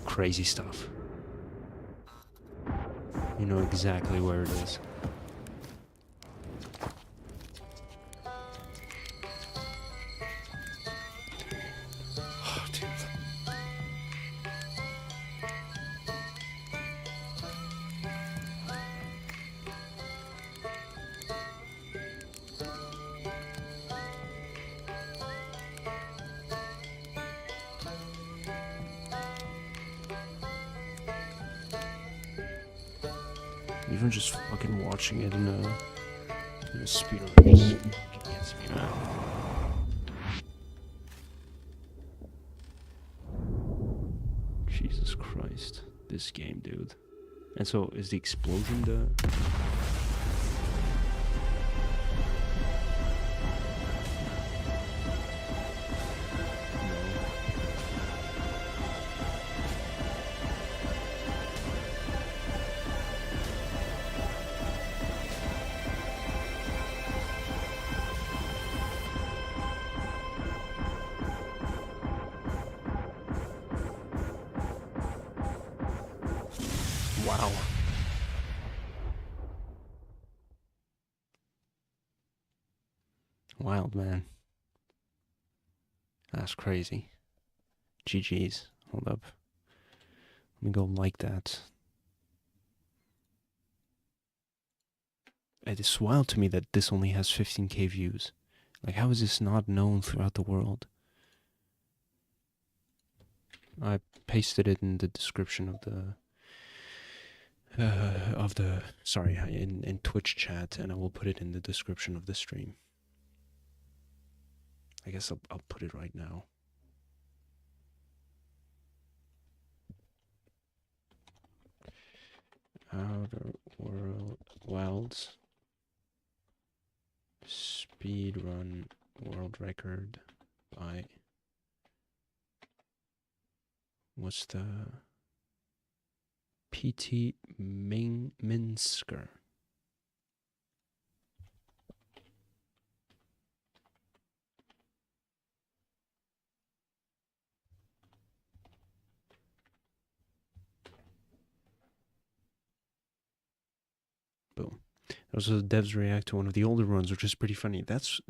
Crazy stuff. You know exactly where it is. Oh, dude. Even just fucking watching it in a speeder just gets me, man. Jesus Christ. This game, dude. And so, is the explosion the... Wow. Wild, man. That's crazy. GG's. Hold up. me go like that. It is wild to me that this only has 15k views. Like, how is this not known throughout the world? I pasted it in the description of the sorry, in Twitch chat, and I will put it in the description of the stream. I guess I'll put it right now. Outer World Wilds speedrun world record by what's the PT Minsker. Boom. Also, the devs react to one of the older runs, which is pretty funny. That's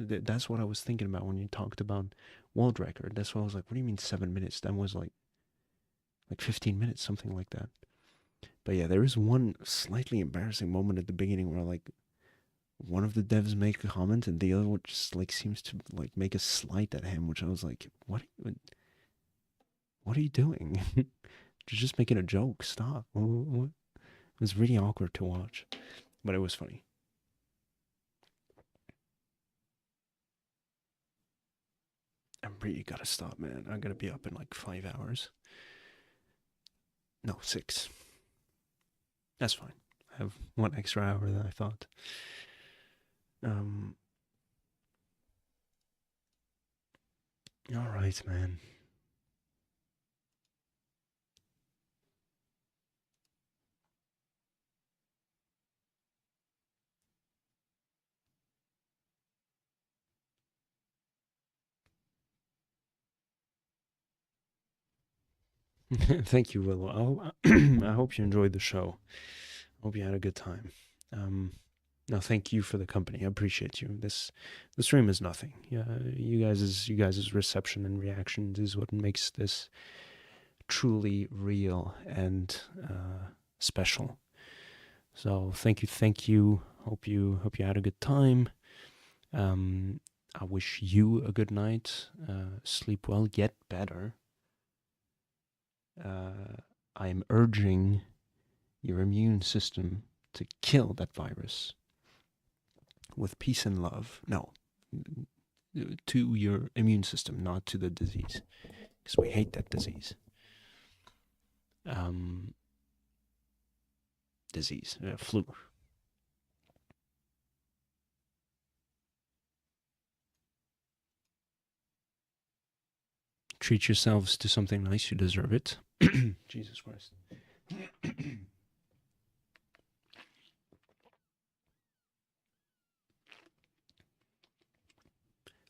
what I was thinking about when you talked about world record. That's why I was like, what do you mean 7 minutes? That was like 15 minutes, something like that. But yeah, there is one slightly embarrassing moment at the beginning where like one of the devs make a comment and the other one just like seems to like make a slight at him, which I was like, what are you doing? You're just making a joke. Stop. What? It was really awkward to watch, but it was funny. I really gotta stop, man. I'm gonna be up in like 5 hours. No, 6. That's fine. I have 1 extra hour than I thought. All right, man. Thank you, Willow. I hope you enjoyed the show. I hope you had a good time. No, thank you for the company. I appreciate you. The stream is nothing. Yeah, you guys' reception and reactions is what makes this truly real and special. So thank you. Hope you had a good time. I wish you a good night. Sleep well, get better. I am urging your immune system to kill that virus with peace and love. No, to your immune system, not to the disease, because we hate that disease. Flu. Treat yourselves to something nice. You deserve it. Jesus Christ.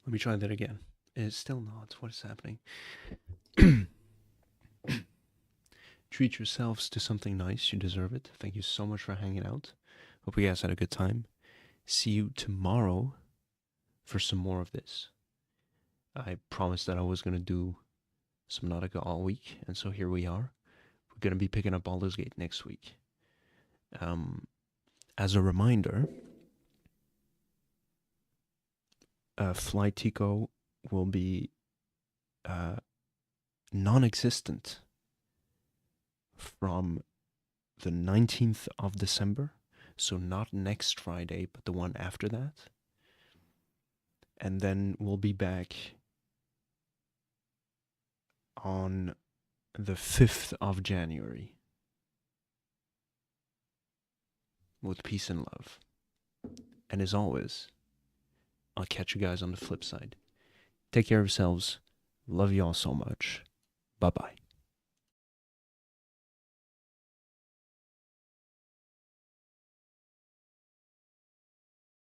Let me try that again. It's still not. What is happening? Treat yourselves to something nice. You deserve it. Thank you so much for hanging out. Hope you guys had a good time. See you tomorrow for some more of this. I promised that I was going to do Subnautica all week, and so here we are. We're going to be picking up Baldur's Gate next week. As a reminder, flyticko will be non-existent from the 19th of December, so not next Friday, but the one after that. And then we'll be back on the 5th of January with peace and love. And as always, I'll catch you guys on the flip side. Take care of yourselves. Love you all so much. Bye-bye.